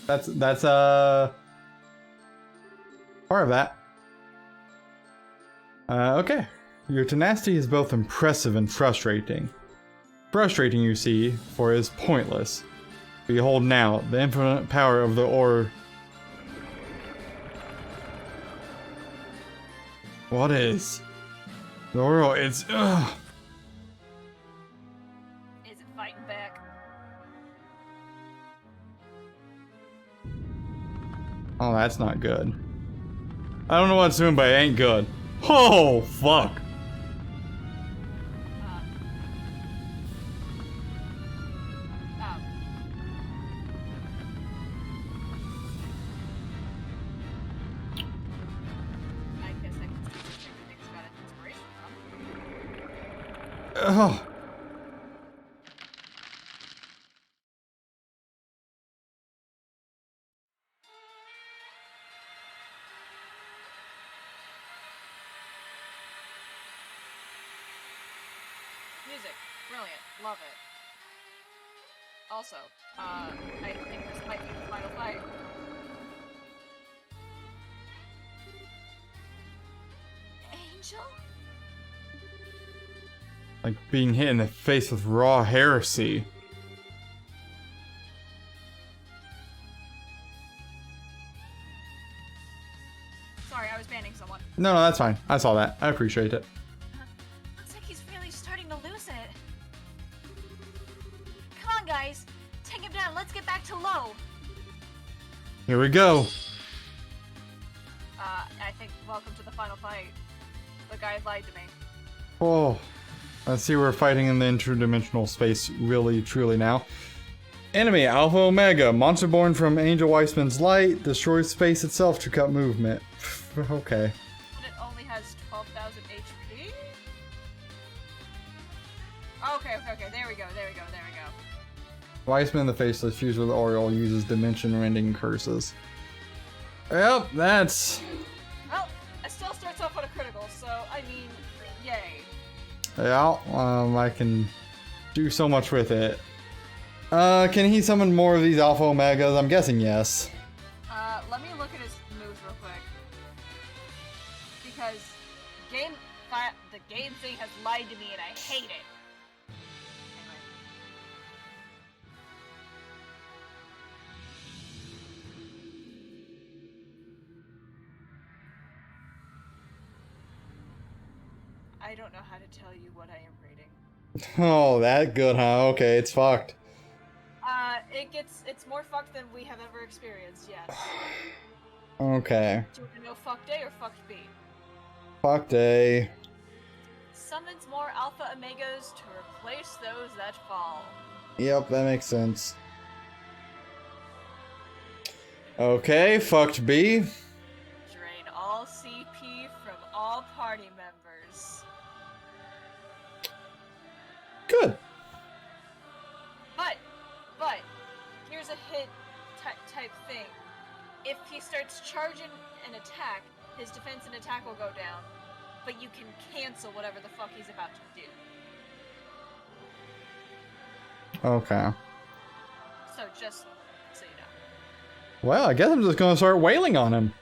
That's part of that. Okay. Your tenacity is both impressive and frustrating. Frustrating, you see, for it is pointless. Behold now, the infinite power of the ore. What is? The Oro, it's ugh.
Is it fighting back?
Oh, that's not good. I don't know what it's doing, but it ain't good. Oh, fuck.
Oh. I guess I can see where things got its inspiration from.
Ugh.
Music, brilliant, love it. Also, I think this might be the final fight.
Angel?
Like being hit in the face with raw heresy.
Sorry, I was banning someone.
No, that's fine. I saw that. I appreciate it.
Looks like he's really starting to lose it. Come on, guys. Take him down. Let's get back to low.
Here we go.
I think welcome to the final fight. The guy lied to me.
Oh, let's see, we're fighting in the interdimensional space really, truly now. Enemy, Alpha Omega, monster born from Angel Weissman's light, destroys space itself to cut movement. Okay.
But it only has 12,000 HP? Okay, there we go.
Weissman the Faceless, fused with Oriole, uses dimension-rending curses. Yep, that's...
Well, it still starts off on a critical, so, I mean, yay.
Yeah, I can do so much with it. Can he summon more of these Alpha Omegas? I'm guessing yes.
Let me look at his moves real quick. Because the game thing has lied to me and I hate it. Anyway. I don't know how to tell you what I am reading.
Oh, that good, huh? Okay, it's fucked.
It's more fucked than we have ever experienced, yes.
Okay.
Do you want to know fucked A or fucked B?
Fucked A.
Summons more Alpha Omegas to replace those that fall.
Yep, that makes sense. Okay, fucked B.
Drain all CP from all party members.
Good.
But, here's a hit type thing. If he starts charging an attack, his defense and attack will go down, but you can cancel whatever the fuck he's about to do.
Okay.
So just so you know.
Well, I guess I'm just gonna start wailing on him.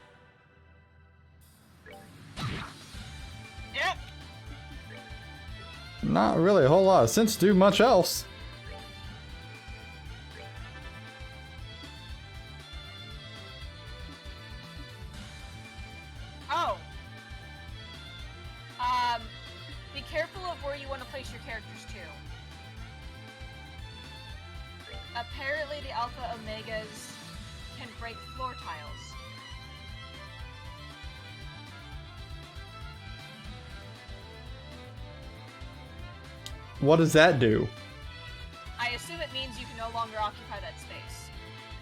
Yep.
Not really a whole lot of sense to do much else.
Oh. Be careful of where you want to place your characters too. Apparently the Alpha Omegas can break floor tiles.
What does that do?
I assume it means you can no longer occupy that space.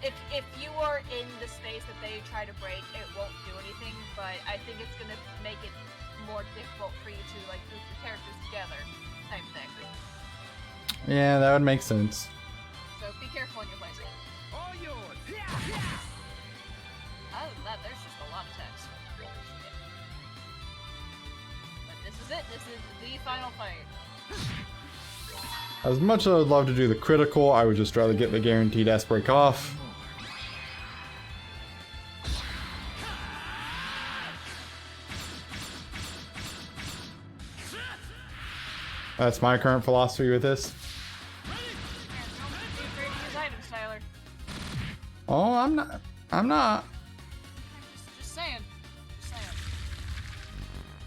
If you are in the space that they try to break, it won't do anything, but I think it's gonna make it more difficult for you to like group your characters together, type thing.
Yeah, that would make sense.
So be careful when you're placing.
All yours.
Other than that, there's just a lot of text. But this is it. This is the final fight.
As much as I would love to do the critical, I would just rather get the guaranteed S-break off. That's my current philosophy with this.
Be afraid to use items, Tyler.
Oh, I'm not.
Just saying. Just saying.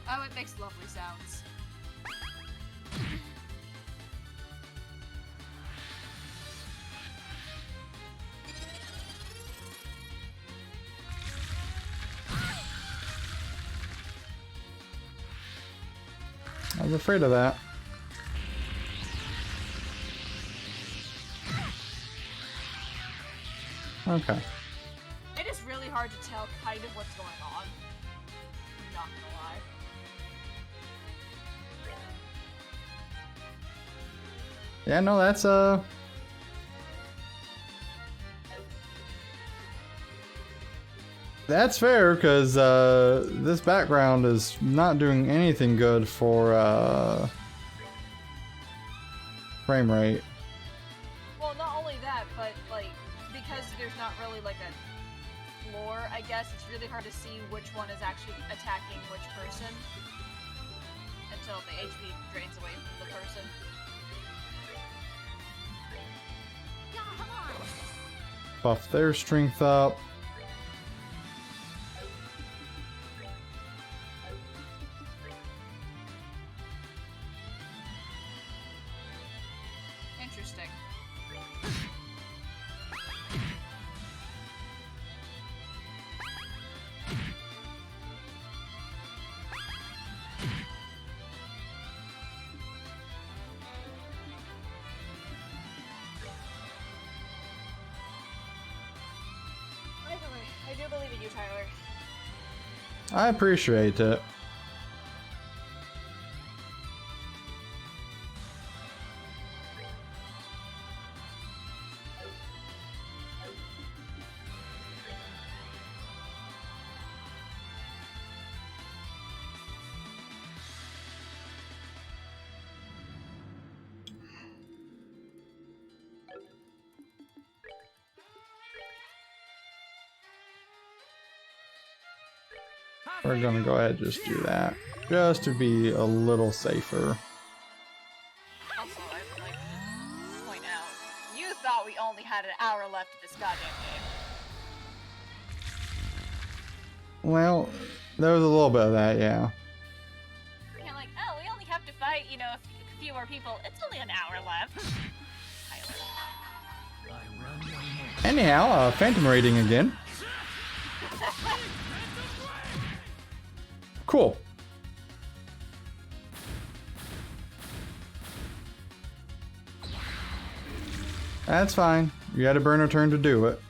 Oh, it makes lovely sounds.
I was afraid of that. Okay.
It is really hard to tell kind of what's going on. I'm not gonna lie.
Yeah, no, that's that's fair, because this background is not doing anything good for frame rate.
Well, not only that, but like because there's not really like a floor, I guess it's really hard to see which one is actually attacking which person until the HP drains away from the person.
Buff their strength up.
Interesting. Either way, I do believe in you, Tyler.
I appreciate it. We're gonna go ahead and just do that. Just to be a little safer.
Also, I would like to point out, you thought we only had an hour left of this goddamn game.
Well, there was a little bit of that, yeah.
You're like, oh, we only have to fight, you know, a few more people. It's only an hour left. Tyler.
Anyhow, Phantom rating again. Cool. That's fine. You had to burn a turn to do it.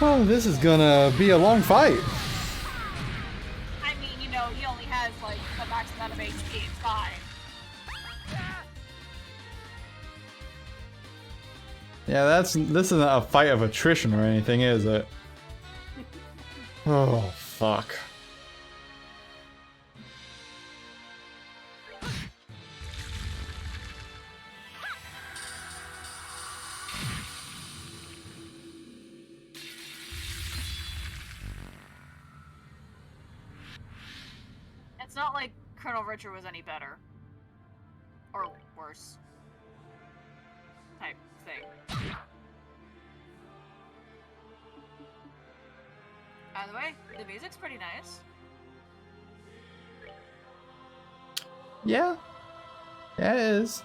Well, this is gonna be a long fight.
I mean, you know, he only has, like, a max amount of HP. It's fine.
Yeah, this isn't a fight of attrition or anything, is it? Oh, fuck.
It's not like Colonel Richard was any better. Or worse. Type thing. By the way, the music's pretty nice.
Yeah. Yeah, it is.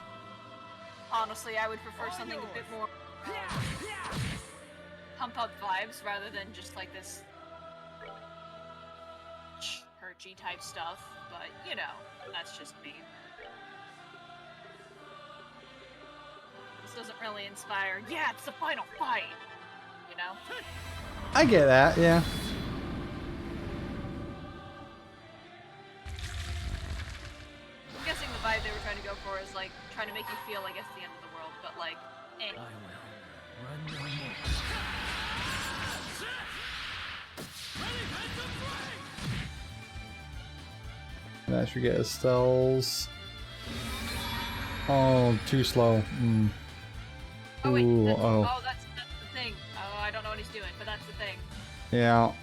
Honestly, I would prefer something a bit more pump up vibes rather than just like this churchy type stuff, but you know, that's just me. This doesn't really inspire, yeah, it's the final fight, you know?
I get that, yeah.
I'm guessing the vibe they were trying to go for is like trying to make you feel like it's the end of the world, but like, eh.
I will run no more.
That should get his spells. Oh, too slow. Mm.
Oh wait,
Ooh,
that's,
oh.
oh, that's the thing. Oh, I don't know what he's doing, but that's the thing.
Yeah.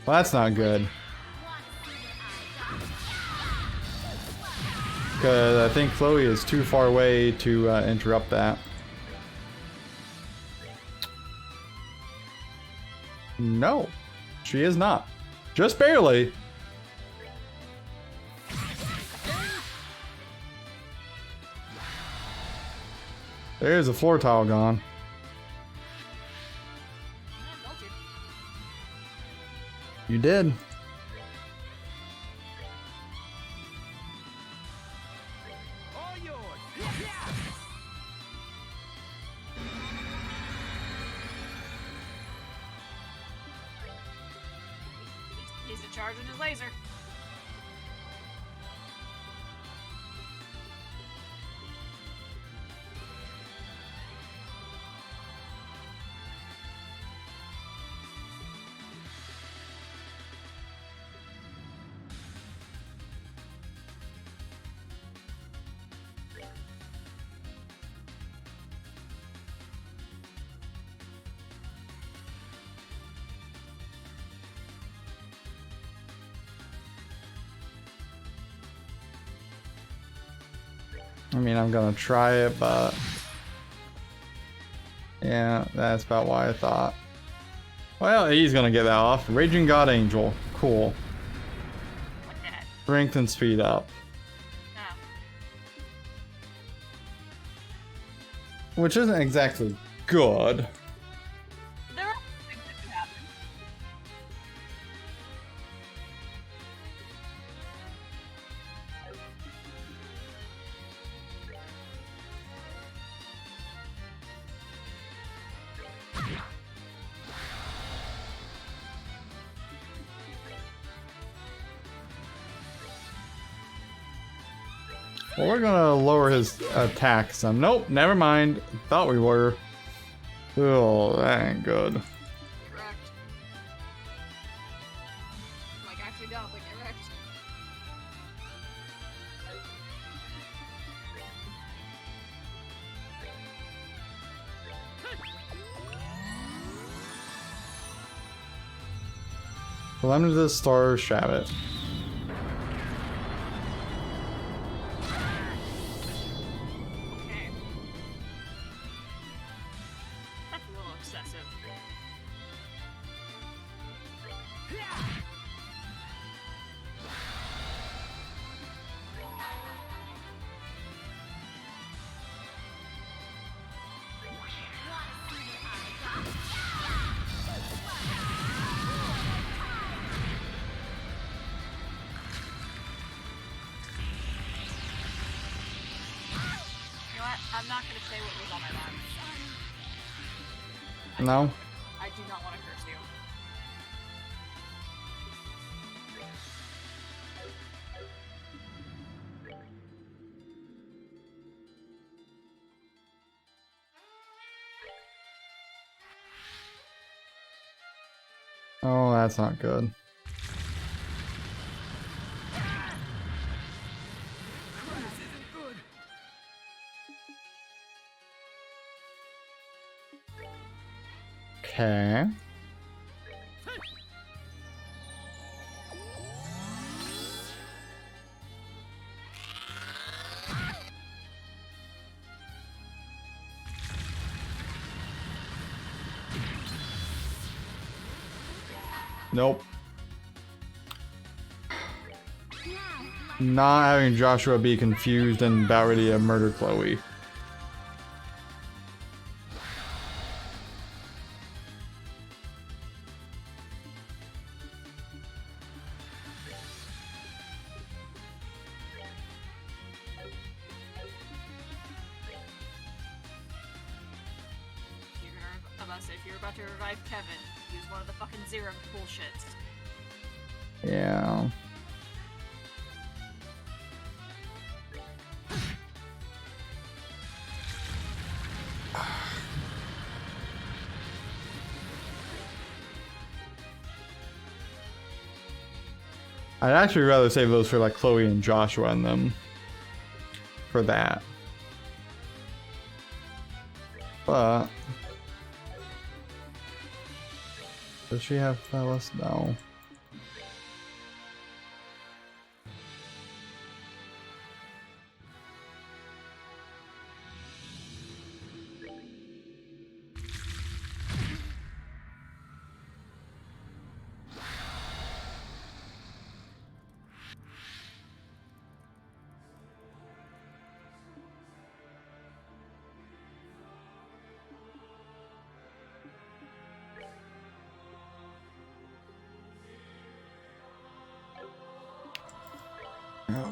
Well, that's not good. Because I think Chloe is too far away to interrupt that. No, she is not. Just barely. There's a floor tile gone.
I told you.
You did.
All yours.
He's in charge of his laser.
I mean, I'm gonna try it, but yeah, that's about what I thought. Well, he's gonna get that off. Raging God Angel. Cool.
What the heck?
Strength and speed up.
Oh.
Which isn't exactly good.
There are things that could happen.
Well, we're gonna lower his attack some. Nope, never mind. Thought we were. Oh, that ain't good.
Correct. Like, actually don't, like, correct.
Lemon to the Star Shabbat.
Okay. That's a little excessive. You know what? I'm not gonna say what was on my mind.
No?
I do not want to curse you.
Oh, that's not good. Okay. Nope. Not having Joshua be confused and about ready to murder Chloe.
If you're about to revive Kevin, use one of the fucking zero bullshits.
Yeah. I'd actually rather save those for like Chloe and Joshua and them. For that. But does she have Phallus? No.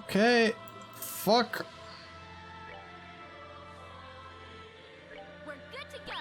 Okay. Fuck.
We're good to go.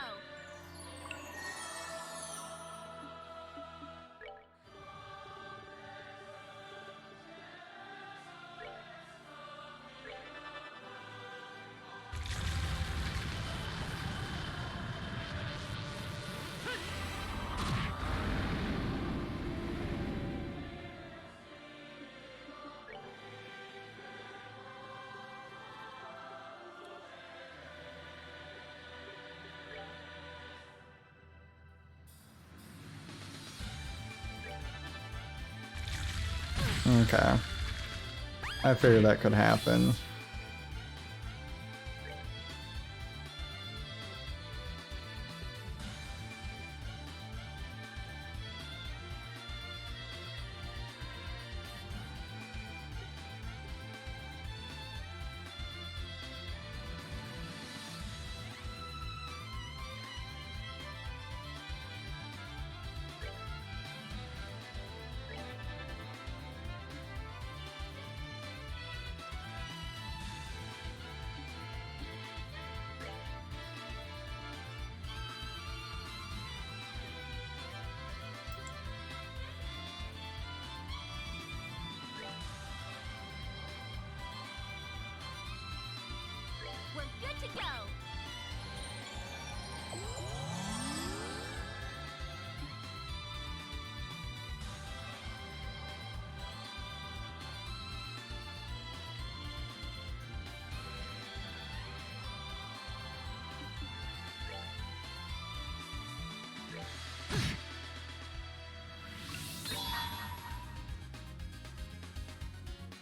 Okay. I figured that could happen.
Go!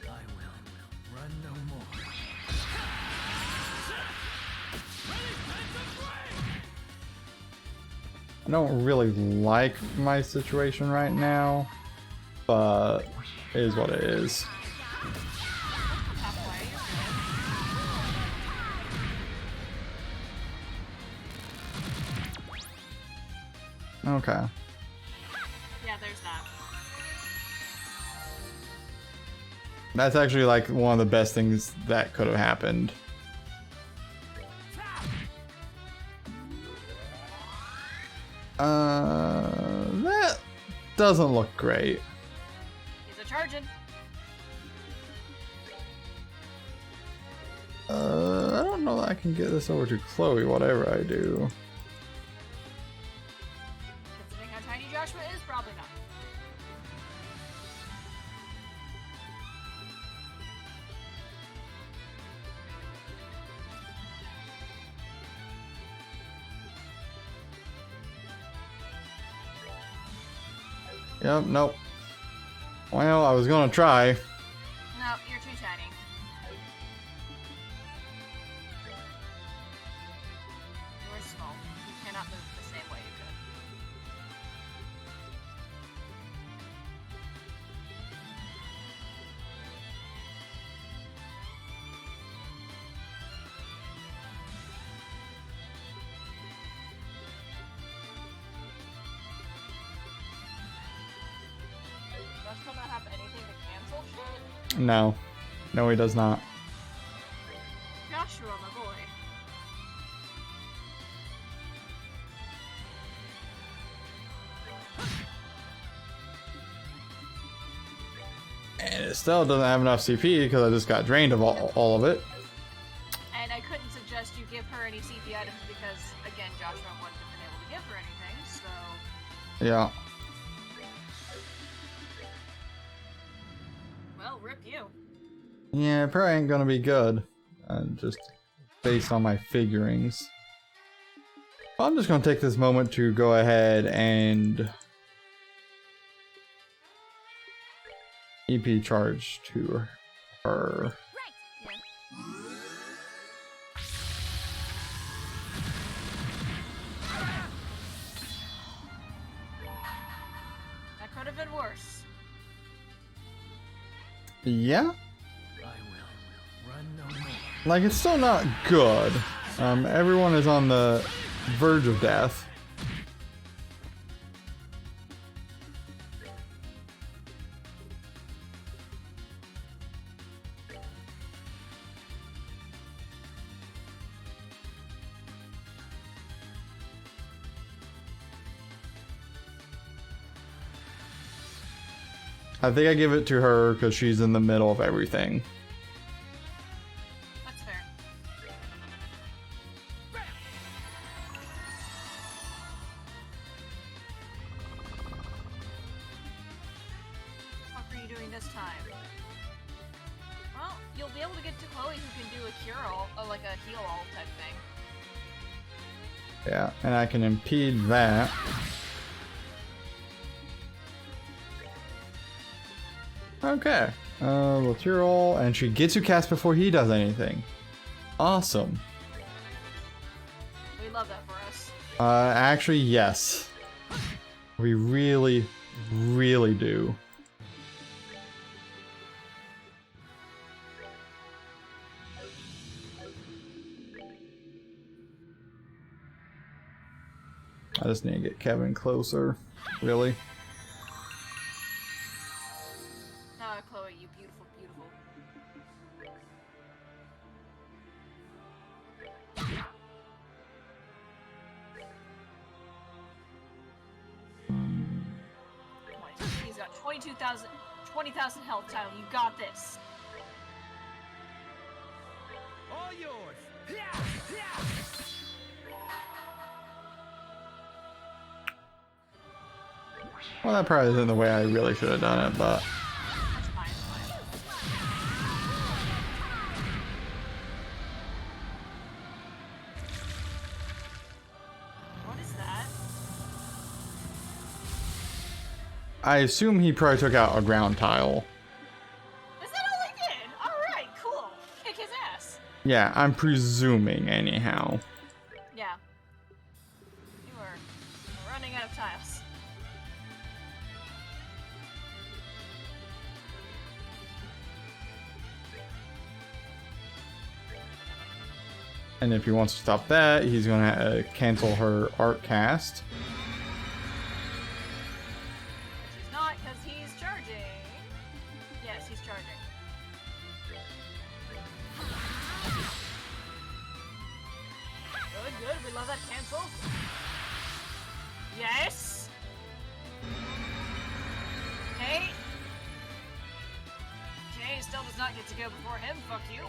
I will run no more.
I don't really like my situation right now, but it is what it is.
Halfway.
Okay.
Yeah, there's that.
That's actually like one of the best things that could have happened. That doesn't look great.
He's a charging.
I don't know that I can get this over to Chloe, whatever I do.
Considering how tiny Joshua is, probably not.
Yep, nope. Well, I was gonna try.
No, you're too tiny. You're small. You cannot move the same way you could. Does Joshua not have anything to cancel shit?
No. No, he does not.
Joshua, my boy.
And it still doesn't have enough CP because I just got drained of all of it.
And I couldn't suggest you give her any CP items because, again, Joshua wouldn't have been able to give her anything, so...
Yeah.
Well, rip you.
Yeah, it probably ain't gonna be good. Just based on my figurings. I'm just gonna take this moment to go ahead and EP charge to her.
Right. Yeah.
That could have been worse.
Yeah?
I will run no more.
Like, it's still not good. Everyone is on the verge of death. I think I give it to her because she's in the middle of everything.
That's fair. What are you doing this time? Well, you'll be able to get to Chloe who can do a cure-all, like a heal-all type thing.
Yeah, and I can impede that. Okay. Lateral, and she gets you cast before he does anything. Awesome.
We love that for us.
Actually, yes. We really, really do. I just need to get Kevin closer. Really?
Chloe, you beautiful, beautiful. He's got 20,000 health, Tyler. You got this.
All yours.
Well, that probably isn't the way I really should have done it, but...
That's fine, it's fine. What is that?
I assume he probably took out a ground tile.
Is that all he did? Alright, cool. Kick his ass.
Yeah, I'm presuming anyhow.
Yeah. You are running out of tiles.
And if he wants to stop that, he's gonna cancel her art cast.
Which is not because he's charging. Yes, he's charging. Good, good. We love that cancel. Yes. Okay. Jay still does not get to go before him. Fuck you.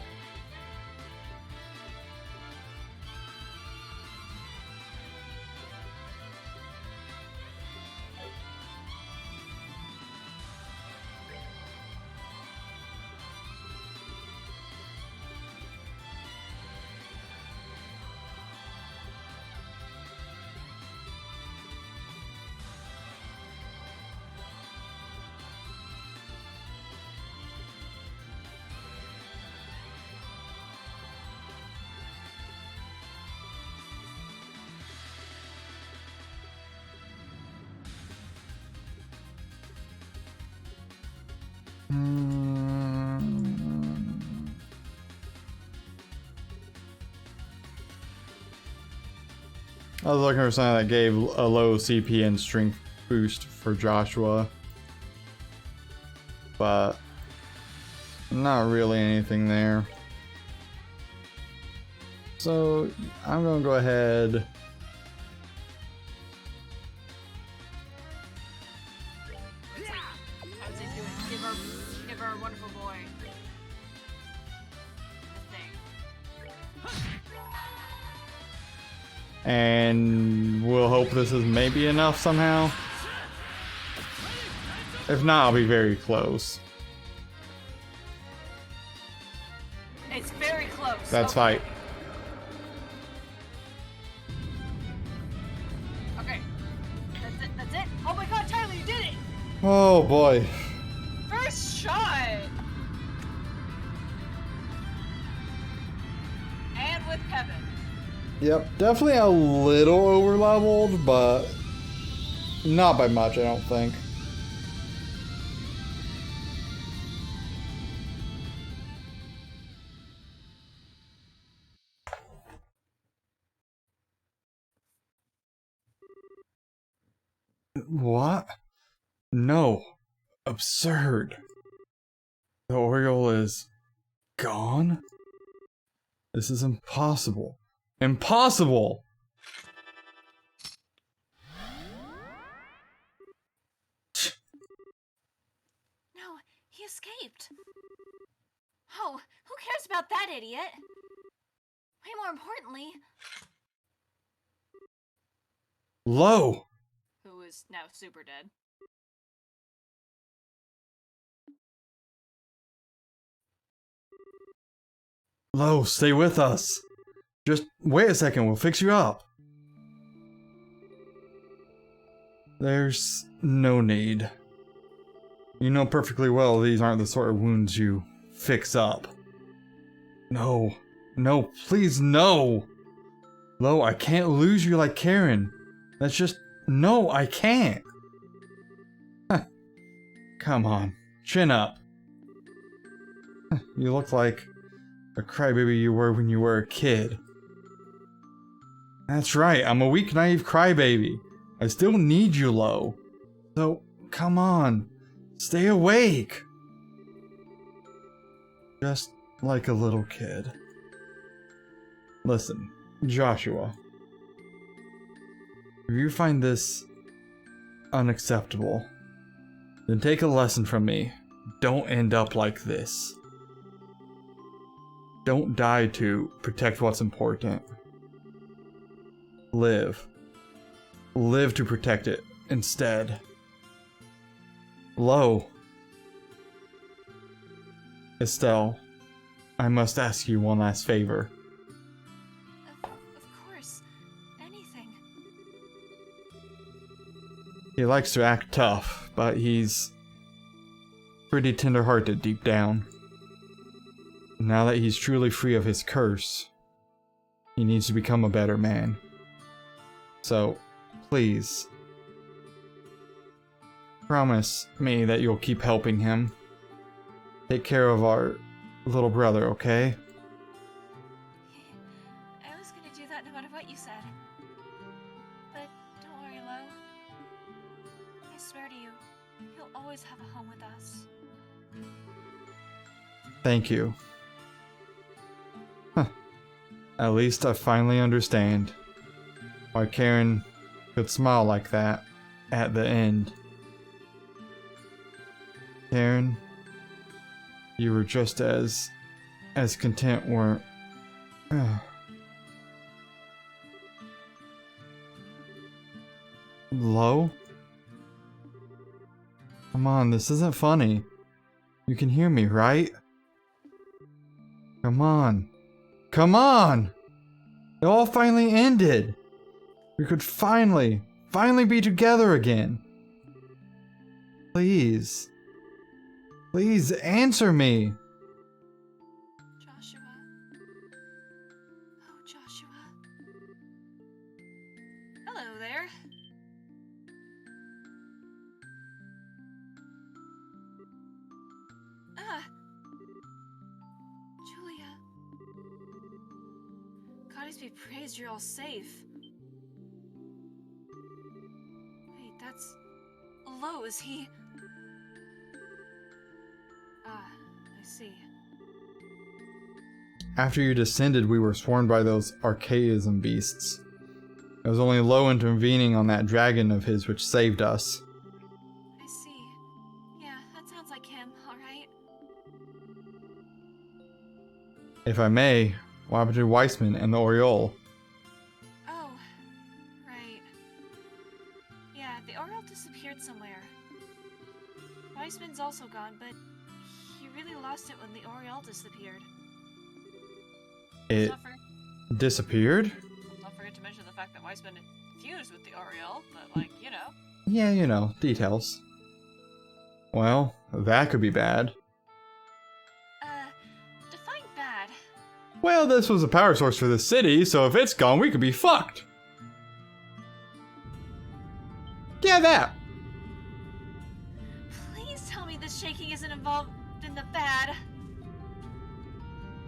I was looking for something that gave a low CP and strength boost for Joshua. But not really anything there. So I'm gonna go ahead.
How's he doing? Give our wonderful boy the thing.
And we'll hope this is maybe enough somehow. If not, I'll be very close.
It's very close.
That's
okay.
fight.
Okay. That's it. That's it. Oh my god, Tyler, you did it!
Oh boy.
First shot! And with Kevin.
Yep, definitely a little over leveled, but not by much, I don't think. What? No. Absurd. The Oriole is gone? This is impossible. Impossible!
No, he escaped. Oh, who cares about that idiot? Way more importantly,
Lo!
Who is now super dead.
Lo, stay with us. Just wait a second, we'll fix you up. There's no need. You know perfectly well these aren't the sort of wounds you fix up. No. No, please, no! Lo, I can't lose you like Karen. That's just... No, I can't! Come on, chin up. You look like a crybaby you were when you were a kid. That's right, I'm a weak, naive crybaby. I still need you, Lo. So, come on. Stay awake. Just like a little kid. Listen, Joshua. If you find this unacceptable, then take a lesson from me. Don't end up like this. Don't die to protect what's important. Live. Live to protect it instead. Lo. Estelle, I must ask you one last favor.
Of course. Anything.
He likes to act tough, but he's pretty tender-hearted deep down. Now that he's truly free of his curse, he needs to become a better man. So, please, promise me that you'll keep helping him. Take care of our little brother, okay?
I was gonna do that no matter what you said. But don't worry, Lo. I swear to you, he'll always have a home with us.
Thank you. Huh. At least I finally understand why Karen could smile like that at the end. Karen, you were just as content, weren't? Lo? Come on, this isn't funny. You can hear me, right? Come on. Come on! It all finally ended! We could finally be together again. Please. Please answer me.
Joshua. Oh, Joshua. Hello there. Julia. Goddess be praised you're all safe. Wait, that's... Lo, is he... I see.
After you descended, we were swarmed by those archaism beasts. It was only Lo intervening on that dragon of his which saved us.
I see. Yeah, that sounds like him, alright?
If I may, what happened to Weissman and the Oriole?
Oh, right. Yeah, the Oriole disappeared somewhere. Weissman's also gone, but he really lost it when the Oriole disappeared.
It
Let's
disappeared?
not forget to mention the fact that Weissman fused with the Oriole, but like, you know.
Yeah, you know, details. Well, that could be bad.
Define bad.
Well, this was a power source for the city, so if it's gone, we could be fucked. Yeah, that.
Please tell me this shaking isn't involved in the bad.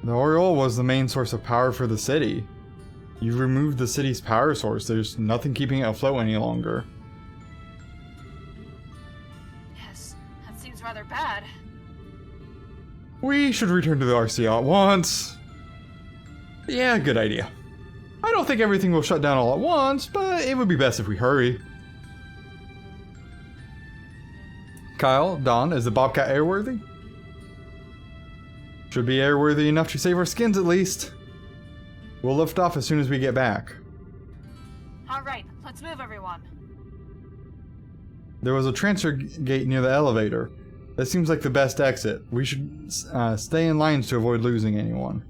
The Oriole was the main source of power for the city. You removed the city's power source, there's nothing keeping it afloat any longer.
Yes, that seems rather bad.
We should return to the RCL at once. Yeah, good idea. I don't think everything will shut down all at once, but it would be best if we hurry. Kyle, Don, is the Bobcat airworthy? Should be airworthy enough to save our skins at least. We'll lift off as soon as we get back.
Alright, let's move everyone.
There was a transfer gate near the elevator. That seems like the best exit. We should stay in lines to avoid losing anyone.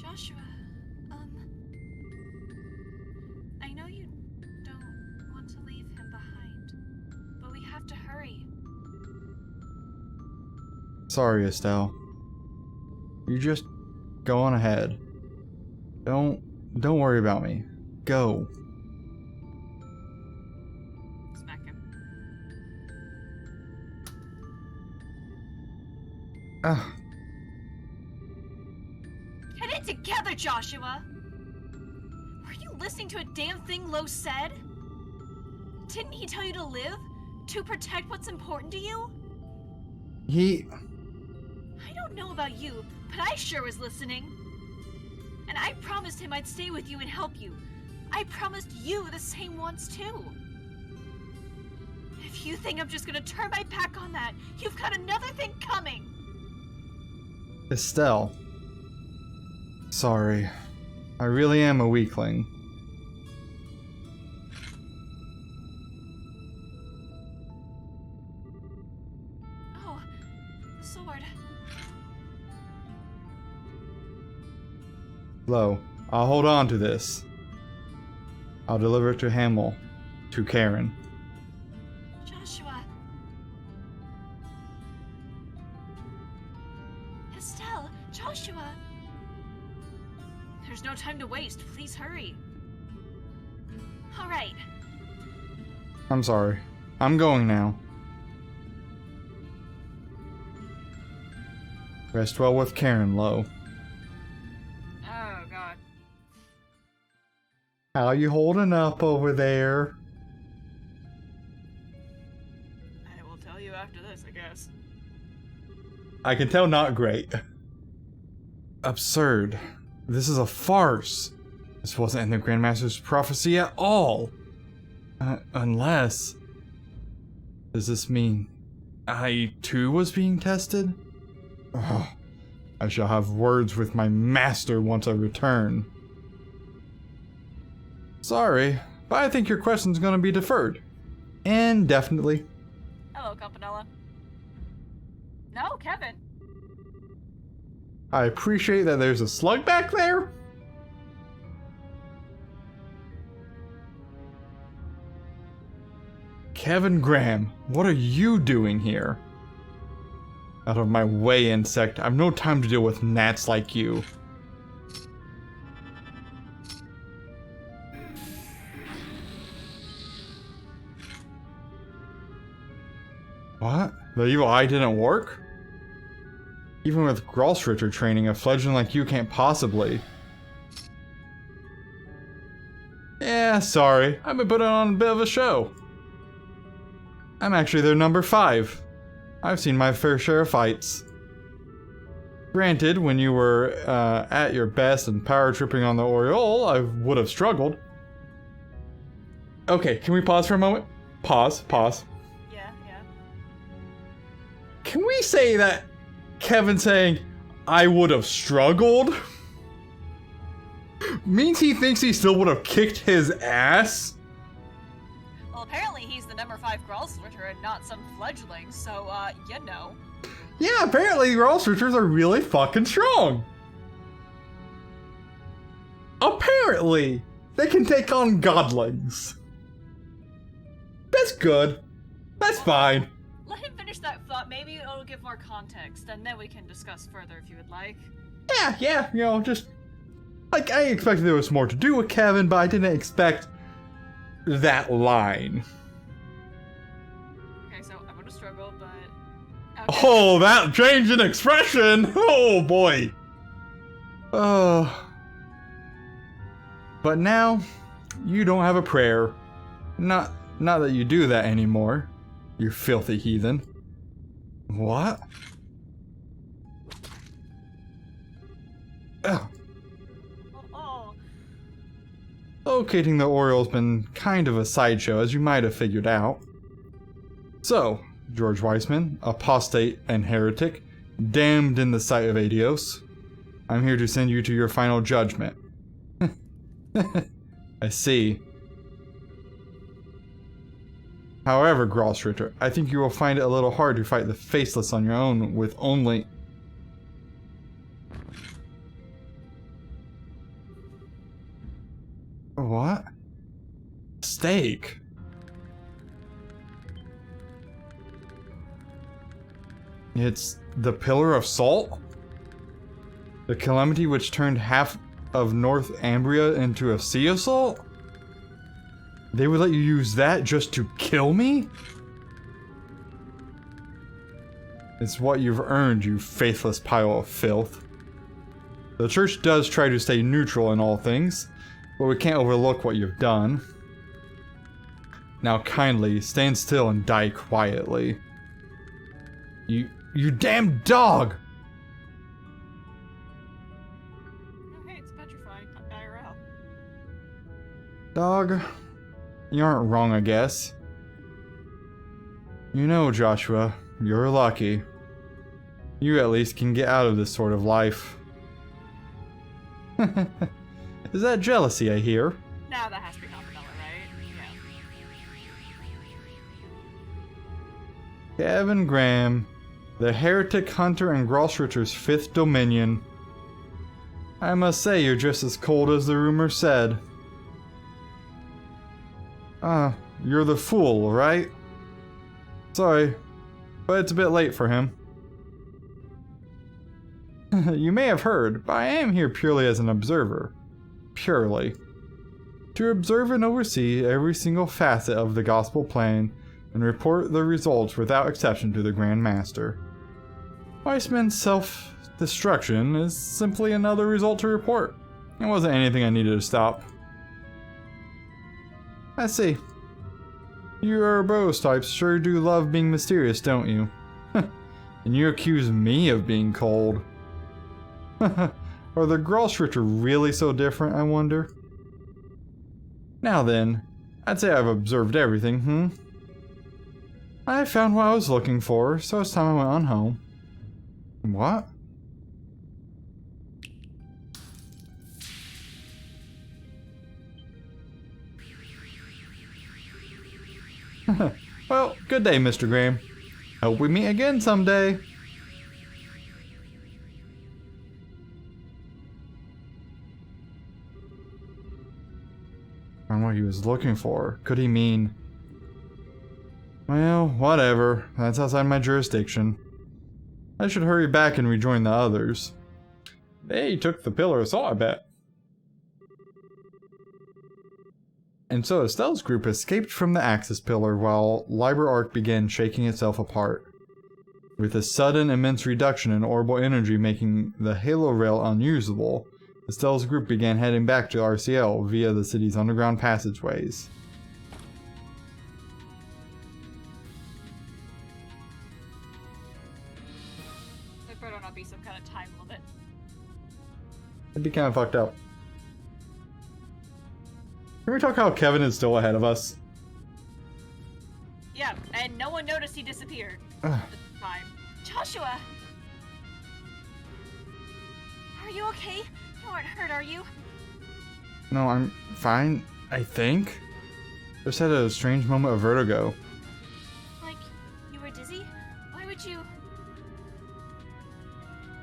Joshua, I know you don't want to leave him behind, but we have to hurry.
Sorry, Estelle. You just go on ahead. Don't worry about me. Go.
Smack him.
Ugh.
Get it together, Joshua! Were you listening to a damn thing Lo said? Didn't he tell you to live? To protect what's important to you? I don't know about you, but I sure was listening. And I promised him I'd stay with you and help you. I promised you the same once too. If you think I'm just gonna turn my back on that, you've got another thing coming.
Estelle. Sorry. I really am a weakling.
Oh, the sword.
Lo, I'll hold on to this. I'll deliver it to Hamel, to Karen.
Joshua. Estelle, Joshua. There's no time to waste. Please hurry. All right.
I'm sorry. I'm going now. Rest well with Karen, Lo.
Oh god.
How you holding up over there?
I will tell you after this, I guess.
I can tell not great. Absurd. This is a farce. This wasn't in the Grandmaster's prophecy at all. Unless... Does this mean I too was being tested? Ugh. I shall have words with my master once I return. Sorry, but I think your question's gonna be deferred. Indefinitely.
Hello, Campanella. No, Kevin.
I appreciate that there's a slug back there. Kevin Graham, what are you doing here? Out of my way, insect. I've no time to deal with gnats like you. What? The evil eye didn't work? Even with Gralsritter training, a fledgling like you can't possibly. Yeah, sorry. I've been putting on a bit of a show. I'm actually their number 5. I've seen my fair share of fights. Granted, when you were at your best and power tripping on the Oriole, I would have struggled. Okay, can we pause for a moment? Pause.
Yeah.
Can we say that Kevin saying, I would have struggled, means he thinks he still would have kicked his ass?
Well, apparently he's the number 5 Gralsritter and not some fledgling, so, you know.
Yeah, apparently Gralsritters are really fucking strong. Apparently, they can take on godlings. That's good. That's fine.
Let him finish that thought. Maybe it'll give more context, and then we can discuss further if you would like.
Yeah, you know, just... Like, I expected there was more to do with Kevin, but I didn't expect that line.
Okay, so I'm gonna struggle, but... Okay.
Oh, that change in expression! Oh, boy! But now, you don't have a prayer. Not that you do that anymore, you filthy heathen. What? Ugh.
Oh.
Locating the Oriole's been kind of a sideshow, as you might have figured out. So, George Weissman, apostate and heretic, damned in the sight of Adios, I'm here to send you to your final judgment. I see. However, Gralsritter, I think you will find it a little hard to fight the Faceless on your own with only... What? Steak? It's the Pillar of Salt? The calamity which turned half of North Ambria into a sea of salt? They would let you use that just to kill me? It's what you've earned, you faithless pile of filth. The church does try to stay neutral in all things, but we can't overlook what you've done. Now kindly, stand still and die quietly. You damn dog!
Okay, it's petrifying, not IRL.
Dog, you aren't wrong, I guess. You know, Joshua, you're lucky. You at least can get out of this sort of life. Is that jealousy I hear?
Now that has to be Confidella, right? Yeah.
Kevin Graham, the heretic hunter and Grosritter's fifth dominion. I must say you're just as cold as the rumor said. You're the fool, right? Sorry, but it's a bit late for him. You may have heard, but I am here purely as an observer. Purely. To observe and oversee every single facet of the gospel plan and report the results without exception to the Grand Master. Weissman's self-destruction is simply another result to report. It wasn't anything I needed to stop. I see. You Ouroboros types sure do love being mysterious, don't you? And you accuse me of being cold. Are the Grosritter really so different, I wonder? Now then, I'd say I've observed everything, I found what I was looking for, so it's time I went on home. What? Well, good day, Mr. Graham. Hope we meet again someday. Found what he was looking for. Could he mean... Well, whatever. That's outside my jurisdiction. I should hurry back and rejoin the others. They took the Pillar of Salt, I bet. And so Estelle's group escaped from the Axis Pillar while Liber Arc began shaking itself apart. With a sudden immense reduction in orbital energy making the Halo Rail unusable, Estelle's group began heading back to RCL via the city's underground passageways.
There better not be some kind of time limit.
It'd be kind of fucked up. Can we talk how Kevin is still ahead of us?
Yeah, and no one noticed he disappeared
Ugh.
at the time.
Joshua! Are you okay? You aren't hurt, are you?
No, I'm fine, I think. Just had a strange moment of vertigo.
Like, you were dizzy? Why would you...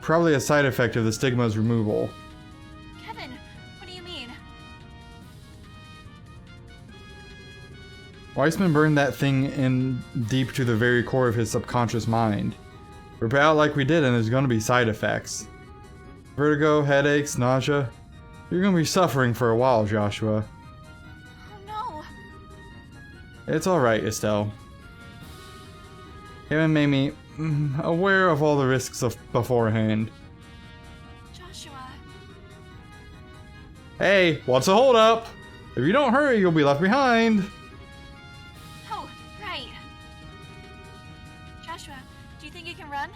Probably a side effect of the stigma's removal.
Kevin, what do you mean?
Weissman burned that thing in deep to the very core of his subconscious mind. Rip it out like we did and there's gonna be side effects. Vertigo, headaches, nausea. You're gonna be suffering for a while, Joshua.
Oh no!
It's alright, Estelle. Kevin made me aware of all the risks of beforehand.
Joshua...
Hey, what's the holdup? If you don't hurry, you'll be left behind.
Oh, right. Joshua, do you think you can run?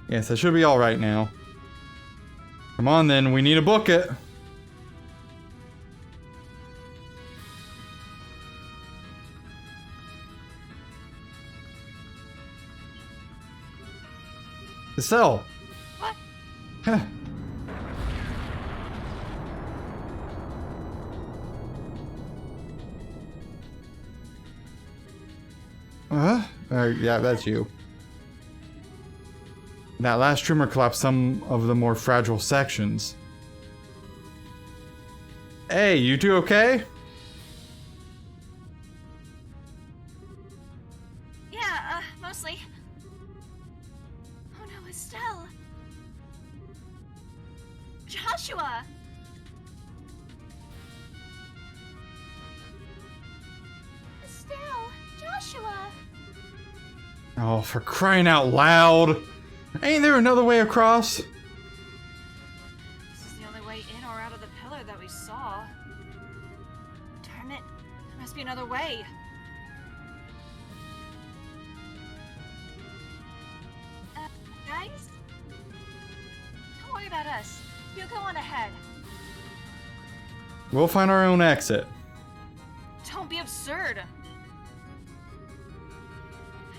Yes, I should be alright now. Come on then, we need to book it. Estelle!
What?
Huh. Yeah, that's you. That last tremor collapsed some of the more fragile sections. Hey, you two okay?
Yeah, mostly. Oh no, Estelle. Joshua! Estelle! Joshua!
Oh, for crying out loud! Ain't there another way across?
This is the only way in or out of the pillar that we saw. Darn it, there must be another way.
Guys? Don't worry about us. You go on ahead.
We'll find our own exit.
Don't be absurd.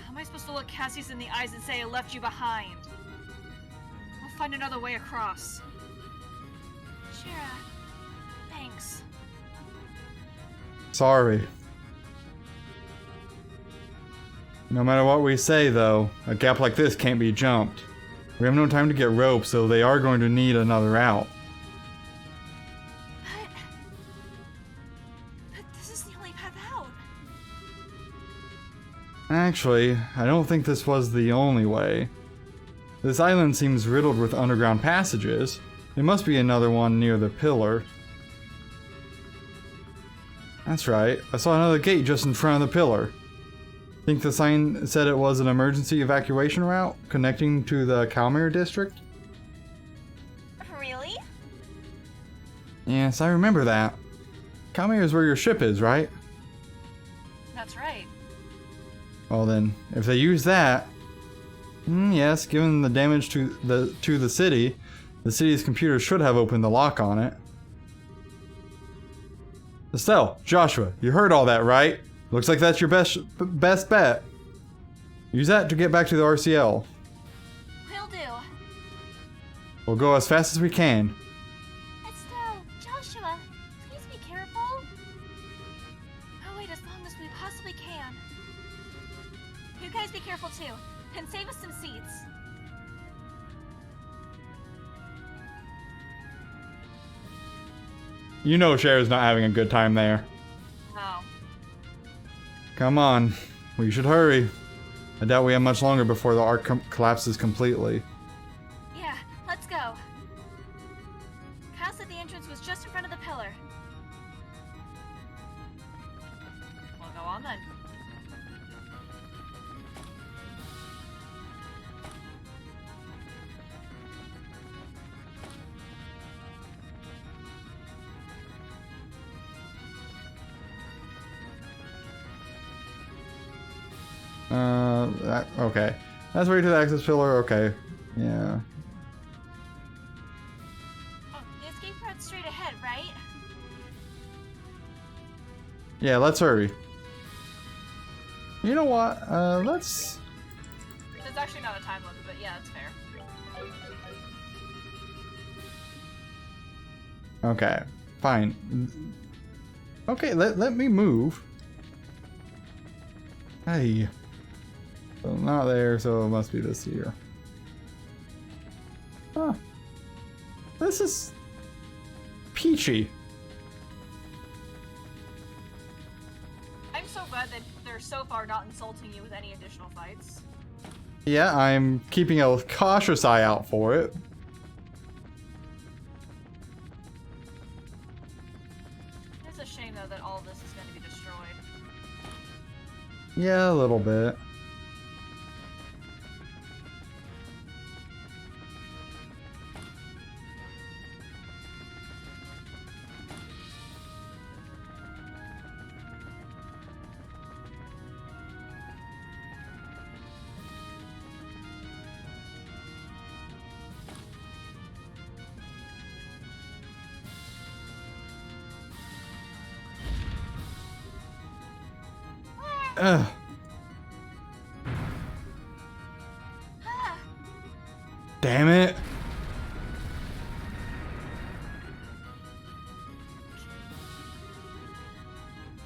How am I supposed to look Cassius in the eyes and say I left you behind? We'll find another way across.
Shira, thanks.
Sorry. No matter what we say, though, a gap like this can't be jumped. We have no time to get rope, so they are going to need another out.
But this is the only path out.
Actually, I don't think this was the only way. This island seems riddled with underground passages. There must be another one near the pillar. That's right, I saw another gate just in front of the pillar. Think the sign said it was an emergency evacuation route connecting to the Kalmir district?
Really?
Yes, I remember that. Kalmir is where your ship is, right?
That's right.
Well then, if they use that... yes, given the damage to the city's computers should have opened the lock on it. Estelle, Joshua, you heard all that, right? Looks like that's your best bet. Use that to get back to the RCL.
Will do.
We'll go as fast as we can.
Estelle, Joshua, please be careful. Oh, wait, as long as we possibly can. You guys be careful too, and save us some seats.
You know Cher's not having a good time there.
No.
Come on, we should hurry. I doubt we have much longer before the arc collapses completely.
Yeah, let's go. Kyle said the entrance was just in front of the pillar.
We'll go on then.
Okay. That's way to the access pillar, okay. Yeah.
Oh, the escape route straight ahead, right?
Yeah, let's hurry. You know what? Let's...
There's actually not a time limit, but yeah, it's fair.
Okay, fine. Okay, let me move. Hey. So not there, so it must be this here. Huh. This is peachy.
I'm so glad that they're so far not insulting you with any additional fights.
Yeah, I'm keeping a cautious eye out for it.
It's a shame though that all of this is going to be destroyed.
Yeah, a little bit. Ugh. Damn it.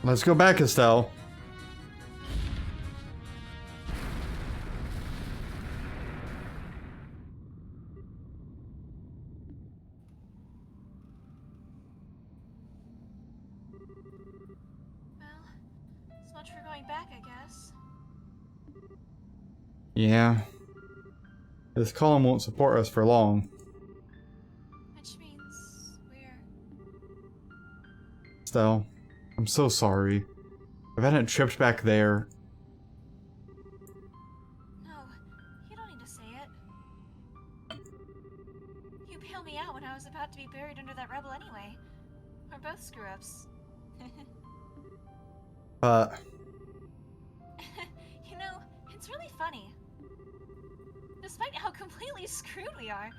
Let's go back, Estelle.
Well, so much for going back, I guess.
Yeah. This column won't support us for long.
Which means we're...
Estelle, I'm so sorry. If I hadn't tripped back there...
No, you don't need to say it. You bailed me out when I was about to be buried under that rubble anyway. We're both screw-ups. You know, it's really funny. Despite how completely screwed we are,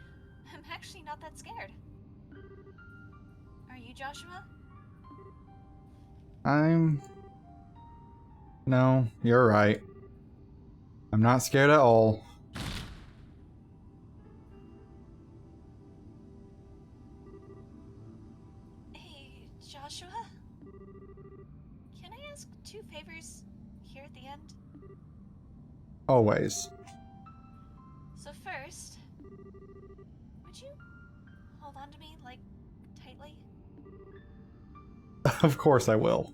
I'm actually not that scared. Are you, Joshua?
No, you're right. I'm not scared at all.
Hey, Joshua? Can I ask 2 favors here at the end?
Always.
So first, would you hold on to me, like, tightly?
Of course I will.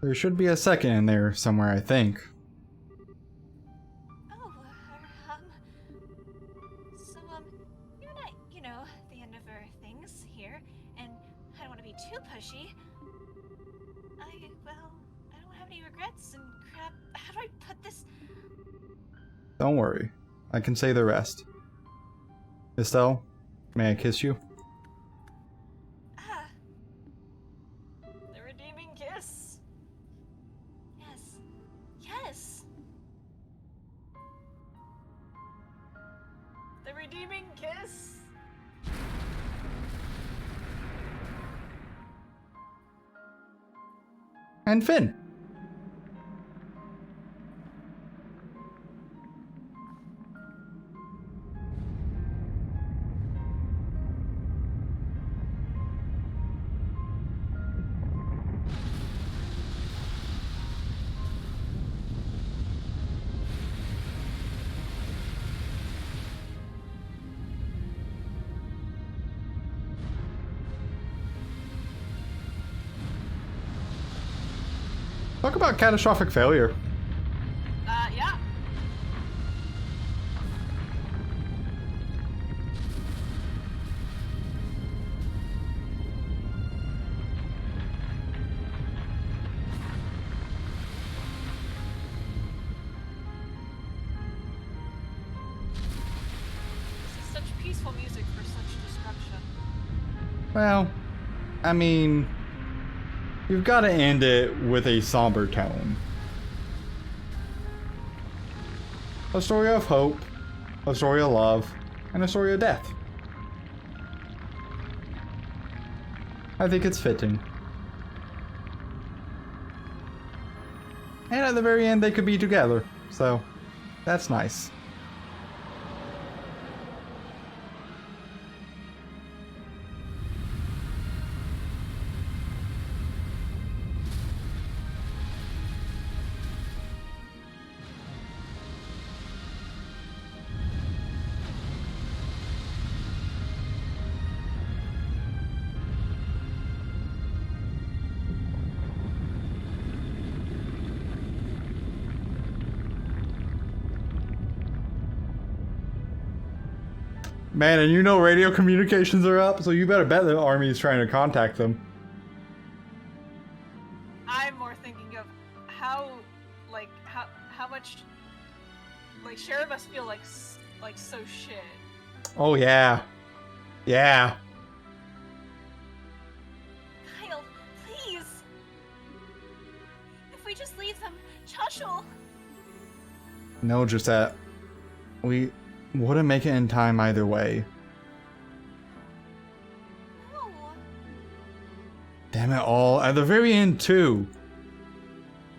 There should be a second in there somewhere, I think.
Oh, so, you're not, the end of our things here, and I don't want to be too pushy. I don't have any regrets and crap. How do I put this?
Don't worry. I can say the rest. Estelle, may I kiss you?
Ah. The redeeming kiss. Yes. Yes.
The redeeming kiss.
And Finn. Talk about catastrophic failure.
Yeah. This is such peaceful music for such destruction.
Well, I mean, you've got to end it with a somber tone. A story of hope, a story of love, and a story of death. I think it's fitting. And at the very end, they could be together, so that's nice. Man, and you know radio communications are up, so you better bet the army is trying to contact them.
I'm more thinking of how much, like, Shara must feel like so shit.
Oh yeah. Yeah.
Kyle, please. If we just leave them, Josh will.
No, Gisette. We wouldn't make it in time either way.
No.
Damn it all. At the very end, too.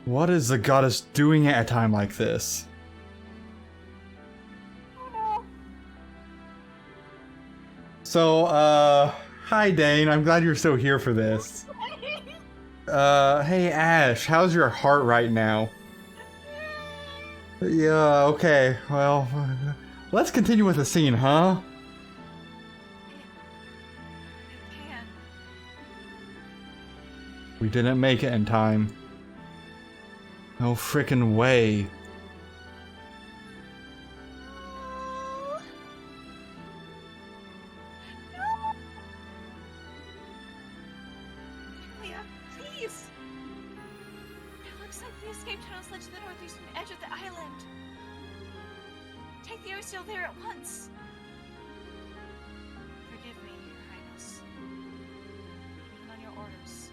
What is the goddess doing at a time like this?
Oh no.
So, hi Dane. I'm glad you're still here for this. Hey Ash, how's your heart right now? Yeah, okay. Well, let's continue with the scene, huh?
It can.
We didn't make it in time. No frickin' way.
No. Julia, please. It looks like the escape tunnels led to the northeastern edge of the island. Take the Oceal there at once.
Forgive me, Your Highness. Even on your orders,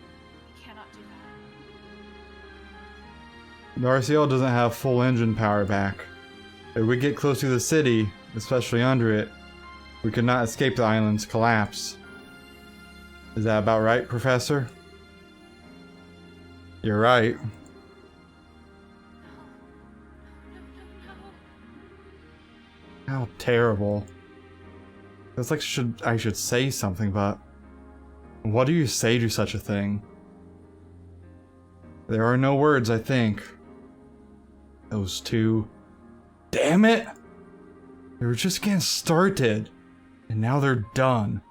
we cannot do that.
The RCL doesn't have full engine power back. If we get close to the city, especially under it, we could not escape the island's collapse. Is that about right, Professor? You're right.
No.
How terrible. It's like I should say something, but what do you say to such a thing? There are no words, I think. Those two. Damn it! They were just getting started, and now they're done.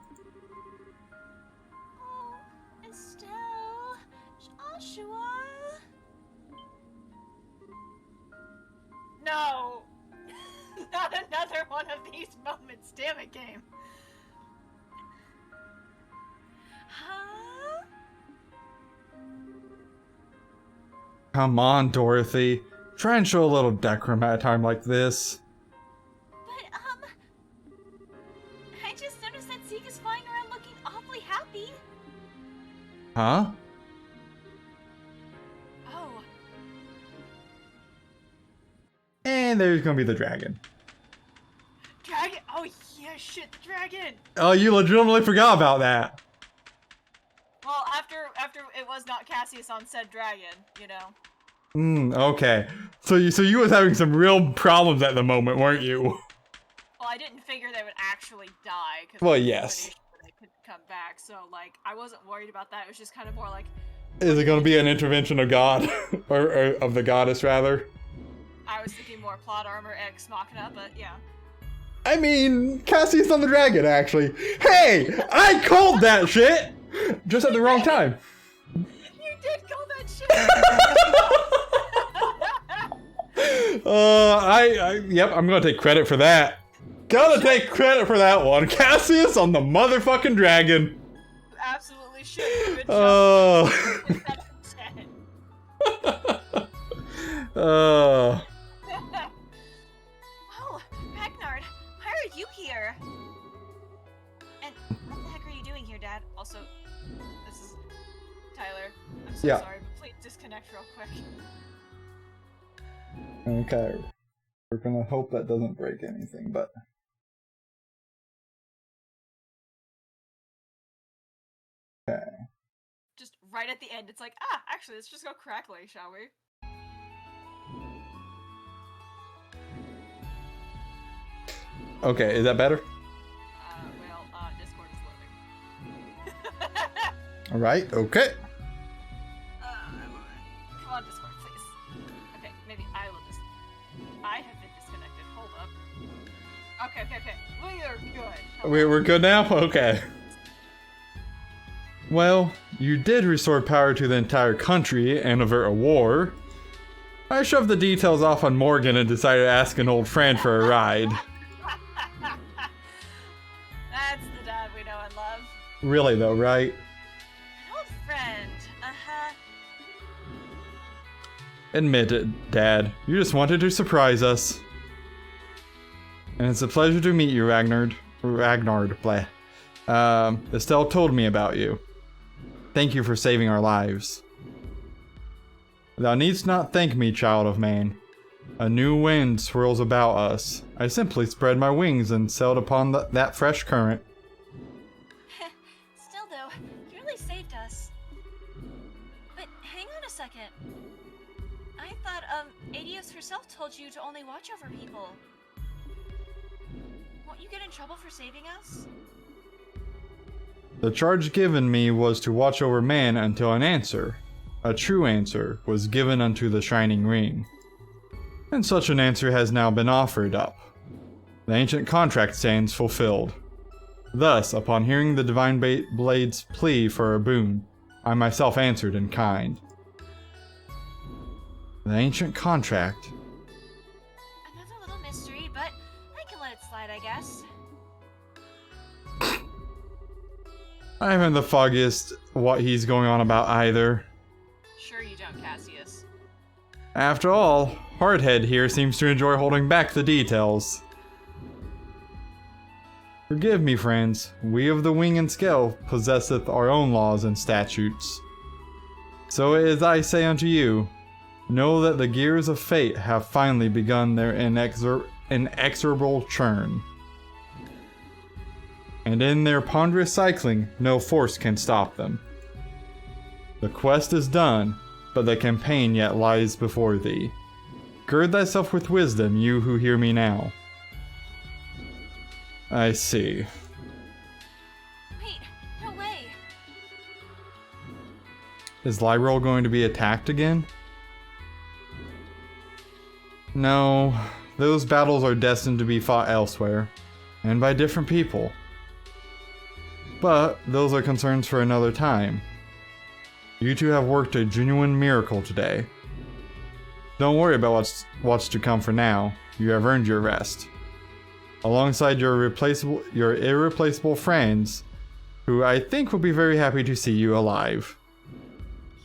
Oh, Estelle, Joshua.
No! Not another one of these moments, damn it, game.
Huh?
Come on, Dorothy. Try and show a little decorum at a time like this.
But, I just noticed that Zeke is flying around looking awfully happy.
Huh?
Oh,
And there's gonna be the dragon.
Dragon? Oh yeah, shit, the dragon!
Oh, you legitimately forgot about that.
Well, after it was not Cassius on said dragon, you know.
Okay. So you was having some real problems at the moment, weren't you?
Well, I didn't figure they would actually die. Cause
Well,
there was
yes.
an issue where they couldn't come back, so like I wasn't worried about that. It was just kind of more like
Is it gonna be an intervention of God? or of the goddess, rather?
I was thinking more plot armor Ex Machina, but yeah.
I mean, Cassius on the dragon, actually. Hey! I called that shit! Just at the wrong time.
You did call that shit.
Yep, I'm gonna take credit for that. Gotta take credit for that one. Cassius on the motherfucking dragon.
Absolutely should. Good job. 10 out of 10.
oh, Ragnar, why are you here? And what the heck are you doing here, Dad?
Also, this is Tyler. I'm so
Yeah.
sorry, but please disconnect real quick.
Okay. We're gonna hope that doesn't break anything, but... Okay.
Just right at the end, it's like, actually, let's just go crackly, shall we?
Okay, is that better?
Discord is loading.
Alright, okay.
Come on, Discord, please. Okay, maybe I will just... I have been disconnected. Hold up. Okay. We are good.
We're good now? Okay. Well, you did restore power to the entire country and avert a war. I shoved the details off on Morgan and decided to ask an old friend for a ride.
That's the dad we know and love.
Really though, right?
An old friend. Uh-huh.
Admit it, Dad. You just wanted to surprise us. And it's a pleasure to meet you, Ragnard, bleh. Estelle told me about you. Thank you for saving our lives. Thou needst not thank me, child of man. A new wind swirls about us. I simply spread my wings and sailed upon that fresh current.
Still, though, you really saved us. But hang on a second. I thought, Adios herself told you to only watch over people. Won't you get in trouble for saving us?
The charge given me was to watch over man until an answer, a true answer, was given unto the Shining Ring. And such an answer has now been offered up. The ancient contract stands fulfilled. Thus, upon hearing the Divine Blade's plea for a boon, I myself answered in kind. The ancient contract?
Another little mystery, but I can let it slide, I guess.
I haven't the foggiest what he's going on about either.
Sure you don't, Cassius.
After all, Hardhead here seems to enjoy holding back the details. Forgive me, friends. We of the Wing and Scale possesseth our own laws and statutes. So as I say unto you, know that the gears of fate have finally begun their inexorable churn. And in their ponderous cycling, no force can stop them. The quest is done, but the campaign yet lies before thee. Gird thyself with wisdom, you who hear me now. I see.
Wait, no way.
Is Lyrol going to be attacked again? No, those battles are destined to be fought elsewhere, and by different people. But those are concerns for another time. You two have worked a genuine miracle today. Don't worry about what's to come for now. You have earned your rest. Alongside your irreplaceable friends, who I think will be very happy to see you alive.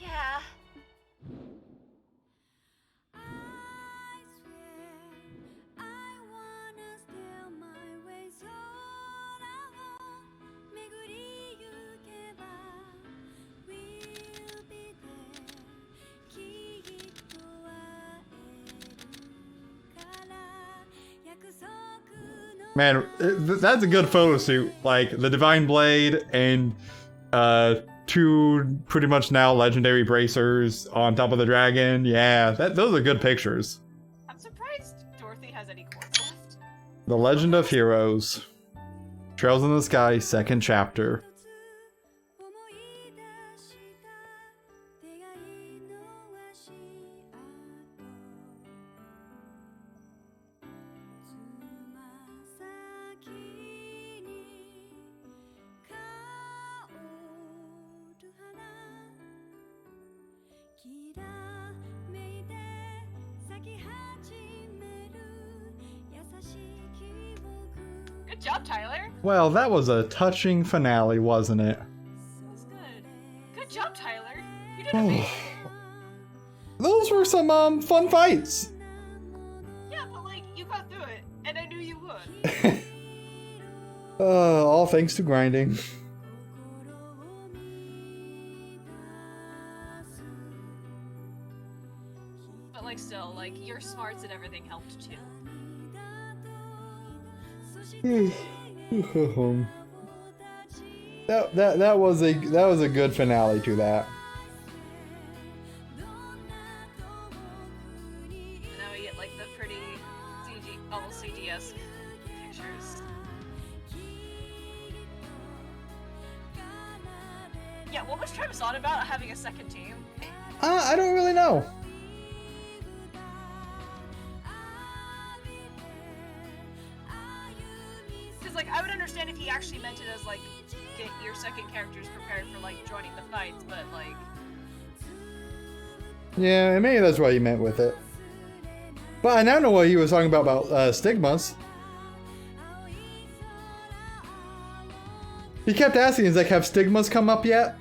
Yeah.
Man, that's a good photo shoot. Like, the Divine Blade and two pretty much now legendary bracers on top of the dragon. Yeah, those are good pictures.
I'm surprised Dorothy has any cords left.
The Legend of Heroes. Trails in the Sky, 2nd chapter.
Good job, Tyler.
Well, that was a touching finale, wasn't it?
That was good. Good job, Tyler. You did amazing.
Those were some fun fights.
Yeah, but like, you got through it, and I knew you would.
All thanks to grinding.
But like, still, like, your smarts and everything helped too.
that was a good finale to that.
And now we get like the pretty CG, almost CG-esque pictures. Yeah, what was Travis on about having a second team?
I don't really know.
Because like, I would understand if he actually meant it as like, get your second characters prepared for like joining the fights, but like,
Yeah, maybe that's what he meant with it. But I now know what he was talking about stigmas. He kept asking, he's like, have stigmas come up yet?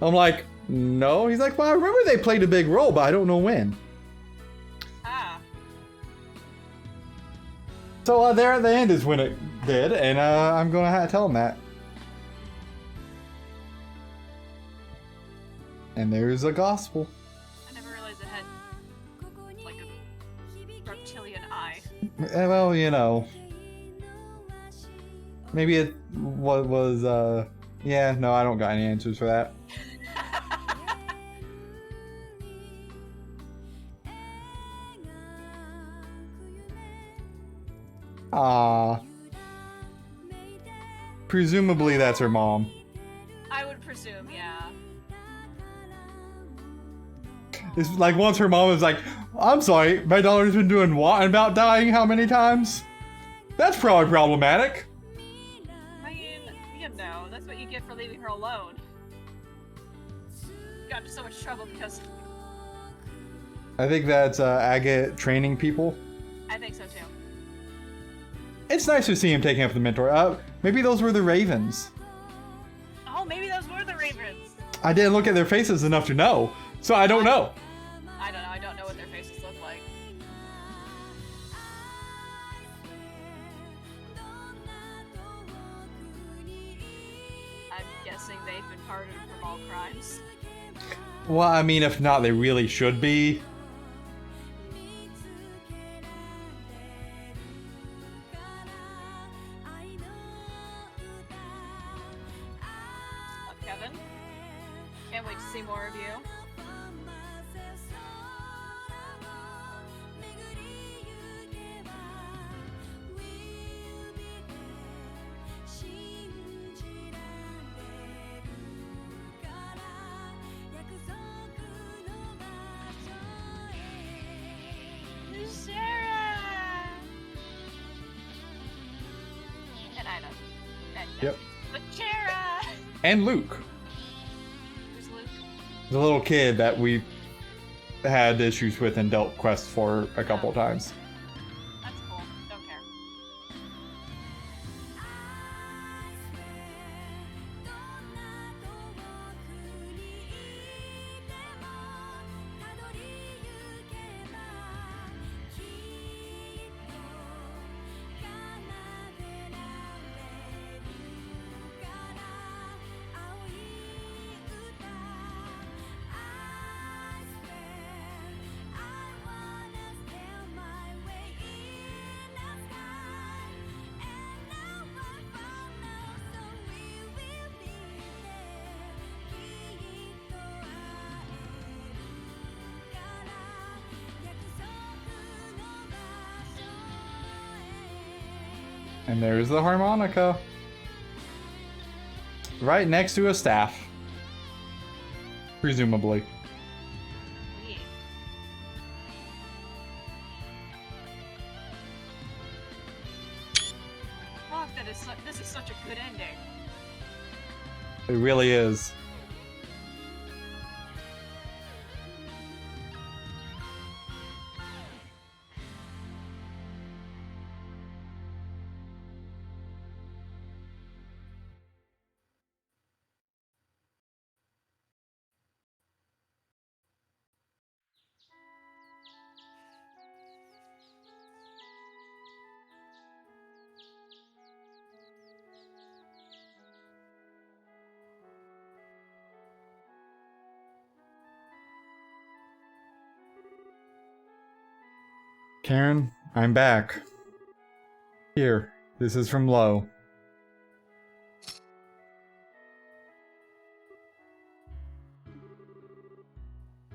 I'm like, no. He's like, well, I remember they played a big role, but I don't know when.
ah,
So there at the end is when it did, and I'm gonna tell him that. And there's a gospel.
I never realized it had like a reptilian eye.
Well, you know. Maybe it was, yeah, no, I don't got any answers for that. Ah. Presumably that's her mom.
I would presume, yeah.
It's like once her mom is like, I'm sorry, my daughter's been doing what and about dying how many times? That's probably problematic.
I mean, you know, that's what you get for leaving her alone. Got into so much trouble because
I think that's Agate training people.
I think so too.
It's nice to see him taking up the mentor. Maybe those were the Ravens.
Oh, maybe those were the Ravens.
I didn't look at their faces enough to know, so I don't know.
I don't know. I don't know what their faces look like. I'm guessing they've been pardoned from all crimes.
Well, I mean, if not, they really should be.
Kevin. Can't wait to see more of you.
Sarah!
And Ida. And
Yep.
But Chera!
And Luke,
Who's Luke?
the little kid that we had issues with and dealt quests for a couple times.
That's cool. Don't care.
And there's the harmonica. Right next to a staff. Presumably.
Yeah. Fuck, this is such a good ending.
It really is. Karen, I'm back. Here, this is from Lo.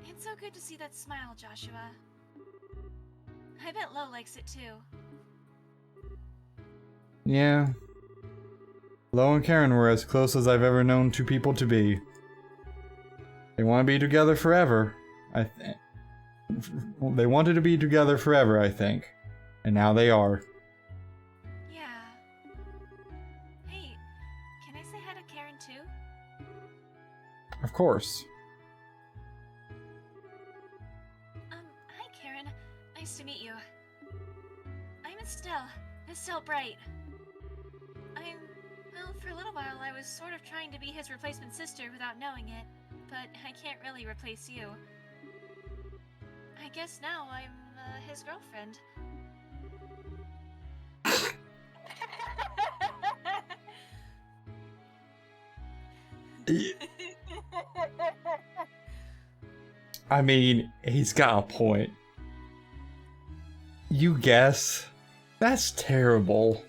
It's so good to see that smile, Joshua. I bet Lo likes it too.
Yeah. Lo and Karen were as close as I've ever known two people to be. They want to be together forever. They wanted to be together forever, I think. And now they are.
Yeah. Hey, can I say hi to Karen too?
Of course.
Hi Karen. Nice to meet you. I'm Estelle Bright. Well, for a little while I was sort of trying to be his replacement sister without knowing it, but I can't really replace you. I guess now I'm, his girlfriend.
I mean, he's got a point. You guess? That's terrible.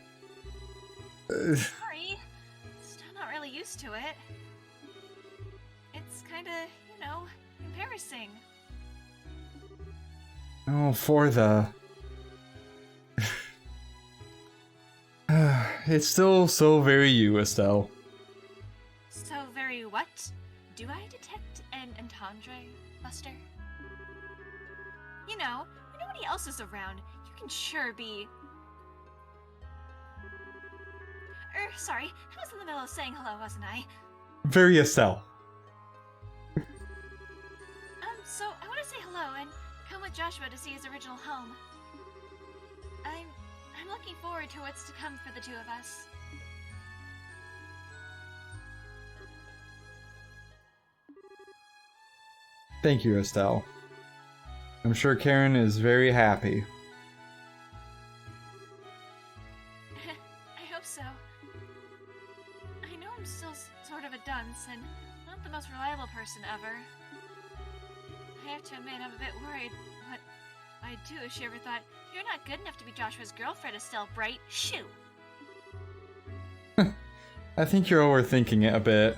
Sorry. Still not really used to it. It's kinda, embarrassing.
Oh, for the... It's still so very you, Estelle.
So very what? Do I detect an entendre, Buster? When nobody else is around, you can sure be... sorry, I was in the middle of saying hello, wasn't I?
Very Estelle.
So I want to say hello and come with Joshua to see his original home. I'm looking forward to what's to come for the two of us.
Thank you, Estelle. I'm sure Karen is very happy.
I hope so. I know I'm still sort of a dunce and not the most reliable person ever. I have to admit, I'm a bit worried what I'd do if she ever thought, you're not good enough to be Joshua's girlfriend, Estelle Bright. Shoo!
I think you're overthinking it a bit.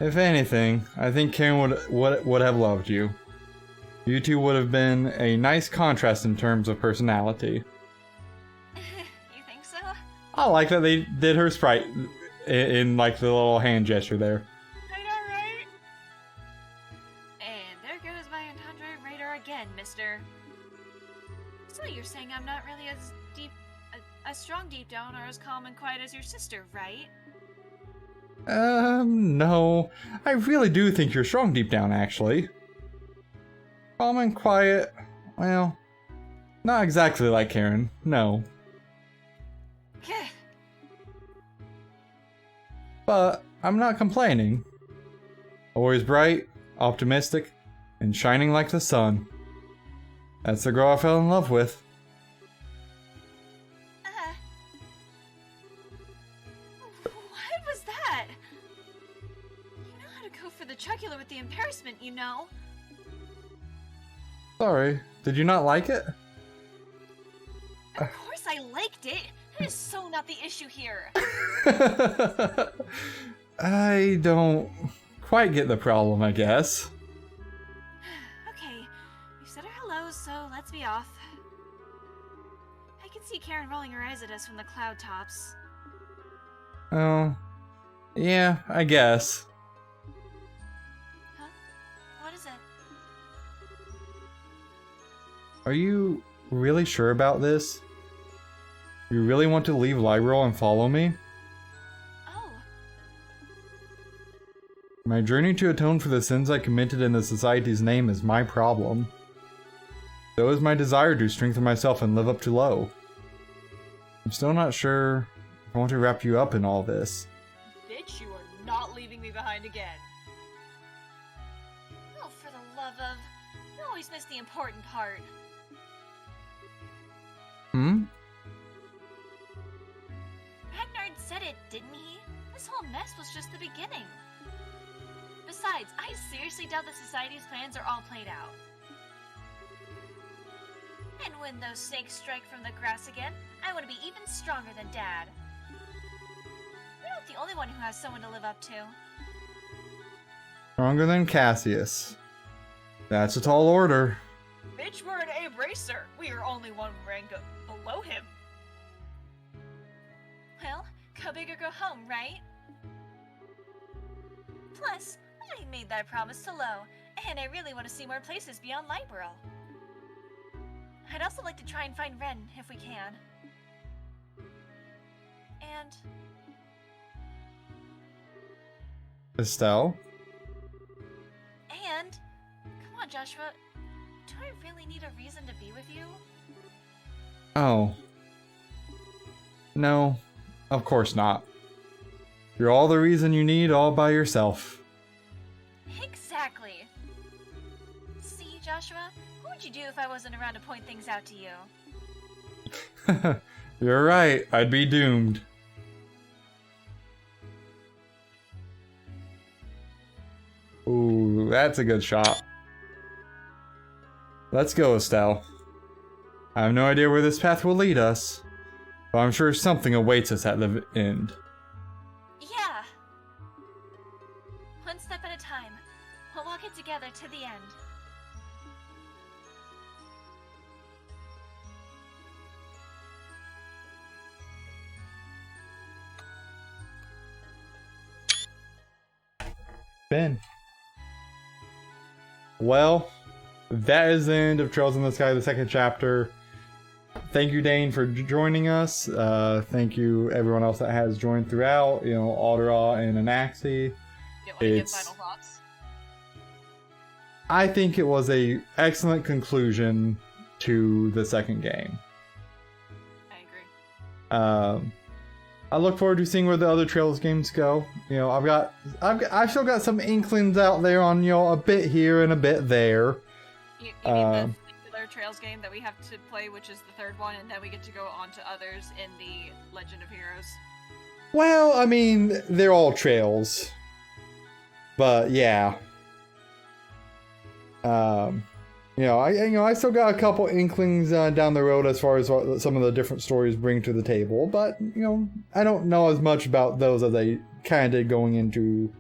If anything, I think Karen would have loved you. You two would have been a nice contrast in terms of personality.
You think so?
I like that they did her sprite in like the little hand gesture there.
I know, right? And there goes my entendre radar again, mister. So you're saying I'm not really as strong deep down or as calm and quiet as your sister, right?
No. I really do think you're strong deep down, actually. Calm and quiet, well, not exactly like Karen, no. But I'm not complaining. Always bright, optimistic, and shining like the sun. That's the girl I fell in love with.
What was that? You know how to go for the jugular with the embarrassment, you know?
Sorry, did you not like it?
Of course I liked it. That is so not the issue here.
I don't quite get the problem, I guess.
Okay, you said our hellos, so let's be off. I can see Karen rolling her eyes at us from the cloud tops.
Oh, yeah, I guess.
Huh? What is it?
Are you really sure about this? You really want to leave Liberal and follow me?
Oh,
My journey to atone for the sins I committed in the Society's name is my problem. So is my desire to strengthen myself and live up to Lo. I'm still not sure if I want to wrap you up in all this.
Bitch, you are not leaving me behind again.
oh, for the love of... You always miss the important part.
Hmm?
Ragnard said it, didn't he? This whole mess was just the beginning. Besides, I seriously doubt the Society's plans are all played out. And when those snakes strike from the grass again, I want to be even stronger than Dad. You're not the only one who has someone to live up to.
Stronger than Cassius. That's a tall order.
Bitch, we're an Abe Racer. We are only one rank below him.
Well, go big or go home, right? Plus, I made that promise to Lo, and I really want to see more places beyond Liberal. I'd also like to try and find Ren, if we can. And...
Estelle?
And... Come on, Joshua. Do I really need a reason to be with you?
Oh. No, of course not. You're all the reason you need all by yourself.
Exactly. See, Joshua? What would you do if I wasn't around to point things out to you?
You're right, I'd be doomed. Ooh, that's a good shot. Let's go, Estelle. I have no idea where this path will lead us, but I'm sure something awaits us at the end.
Yeah. One step at a time. We'll walk it together to the end.
Ben. Well, that is the end of Trails in the Sky, the second chapter. Thank you, Dane, for joining us. Thank you, everyone else that has joined throughout. You know, Aldera and Anaxi.
You want to give
It's-
final thoughts?
I think it was a excellent conclusion to the second game.
I agree.
I look forward to seeing where the other Trails games go. You know, I've still got some inklings out there on, you know, a bit here and a bit there.
You mean the singular Trails game that we have to play, which is the third one, and then we get to go on to others in the Legend of Heroes?
Well, I mean, they're all Trails. But yeah. I still got a couple inklings down the road as far as what some of the different stories bring to the table, but I don't know as much about those as I kind of did going into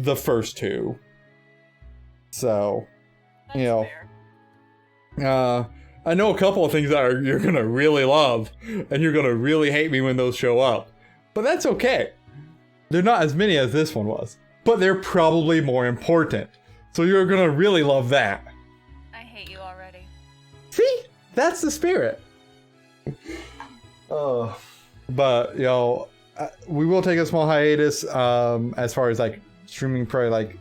the first two. So,
That's
you know,
fair.
I know a couple of things that you're gonna really love, and you're gonna really hate me when those show up. But that's okay. They're not as many as this one was, but they're probably more important. So you're gonna really love that.
I hate you already.
See? That's the spirit. Oh. But, we will take a small hiatus as far as, like, streaming probably, like,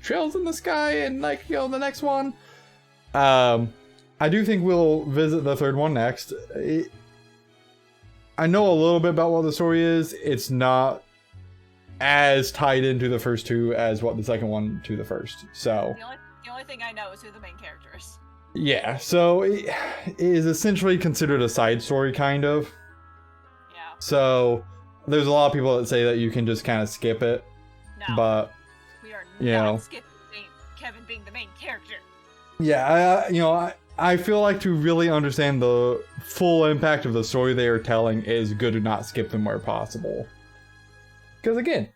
Trails in the Sky and, like, the next one. I do think we'll visit the third one next. I know a little bit about what the story is. It's not as tied into the first two as what the second one to the first. So
The only thing I know is who the main character is.
yeah, so it is essentially considered a side story, kind of.
Yeah.
So there's a lot of people that say that you can just kind of skip it,
No.
but
We are
you
not
know.
skipping Kevin being the main character.
yeah, I feel like to really understand the full impact of the story they are telling is good to not skip them where possible. Because again,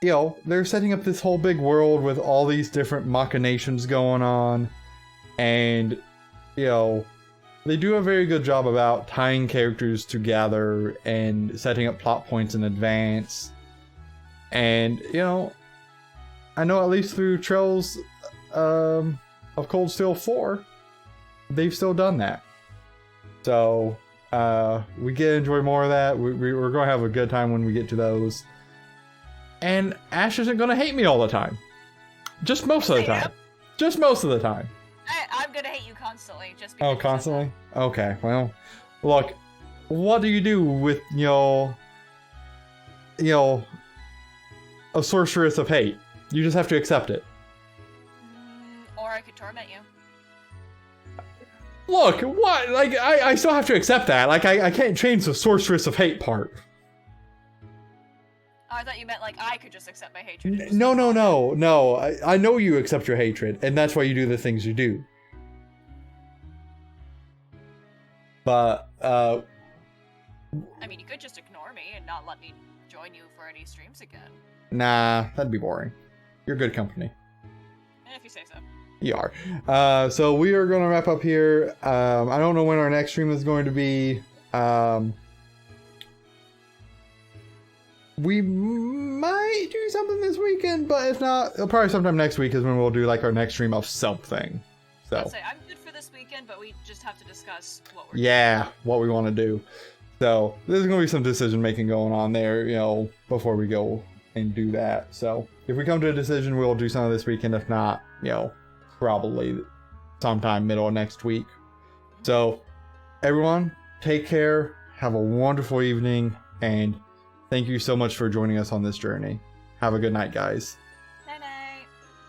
they're setting up this whole big world with all these different machinations going on, and they do a very good job about tying characters together and setting up plot points in advance. And I know at least through Trails of Cold Steel 4, they've still done that. So we get to enjoy more of that. We're going to have a good time when we get to those. And Ash isn't going to hate me all the time. Just most of the
I am.
time. Just most of the time.
I'm gonna hate you constantly. Just
Oh,
because of
constantly? Okay, well, look, what do you do with, a sorceress of hate? You just have to accept it.
that. Or I could torment you.
Look, what? Like, I still have to accept that. Like, I can't change the sorceress of hate part.
Oh, I thought you meant like I could just accept my hatred. and just
No.
move on.
I know you accept your hatred, and that's why you do the things you do. But,
I mean, you could just ignore me and not let me join you for any streams again.
nah, that'd be boring. You're good company.
If you say so.
You are. So we are going to wrap up here. I don't know when our next stream is going to be. We might do something this weekend, but if not, probably sometime next week is when we'll do like our next stream of something.
I'd
So
say I'm good for this weekend, but we just have to discuss what we're
yeah, what we want to do. So there's going to be some decision making going on there, before we go and do that. So if we come to a decision, we'll do something this weekend. If not, probably sometime middle of next week. So everyone, take care, have a wonderful evening, and thank you so much for joining us on this journey. Have a good night, guys.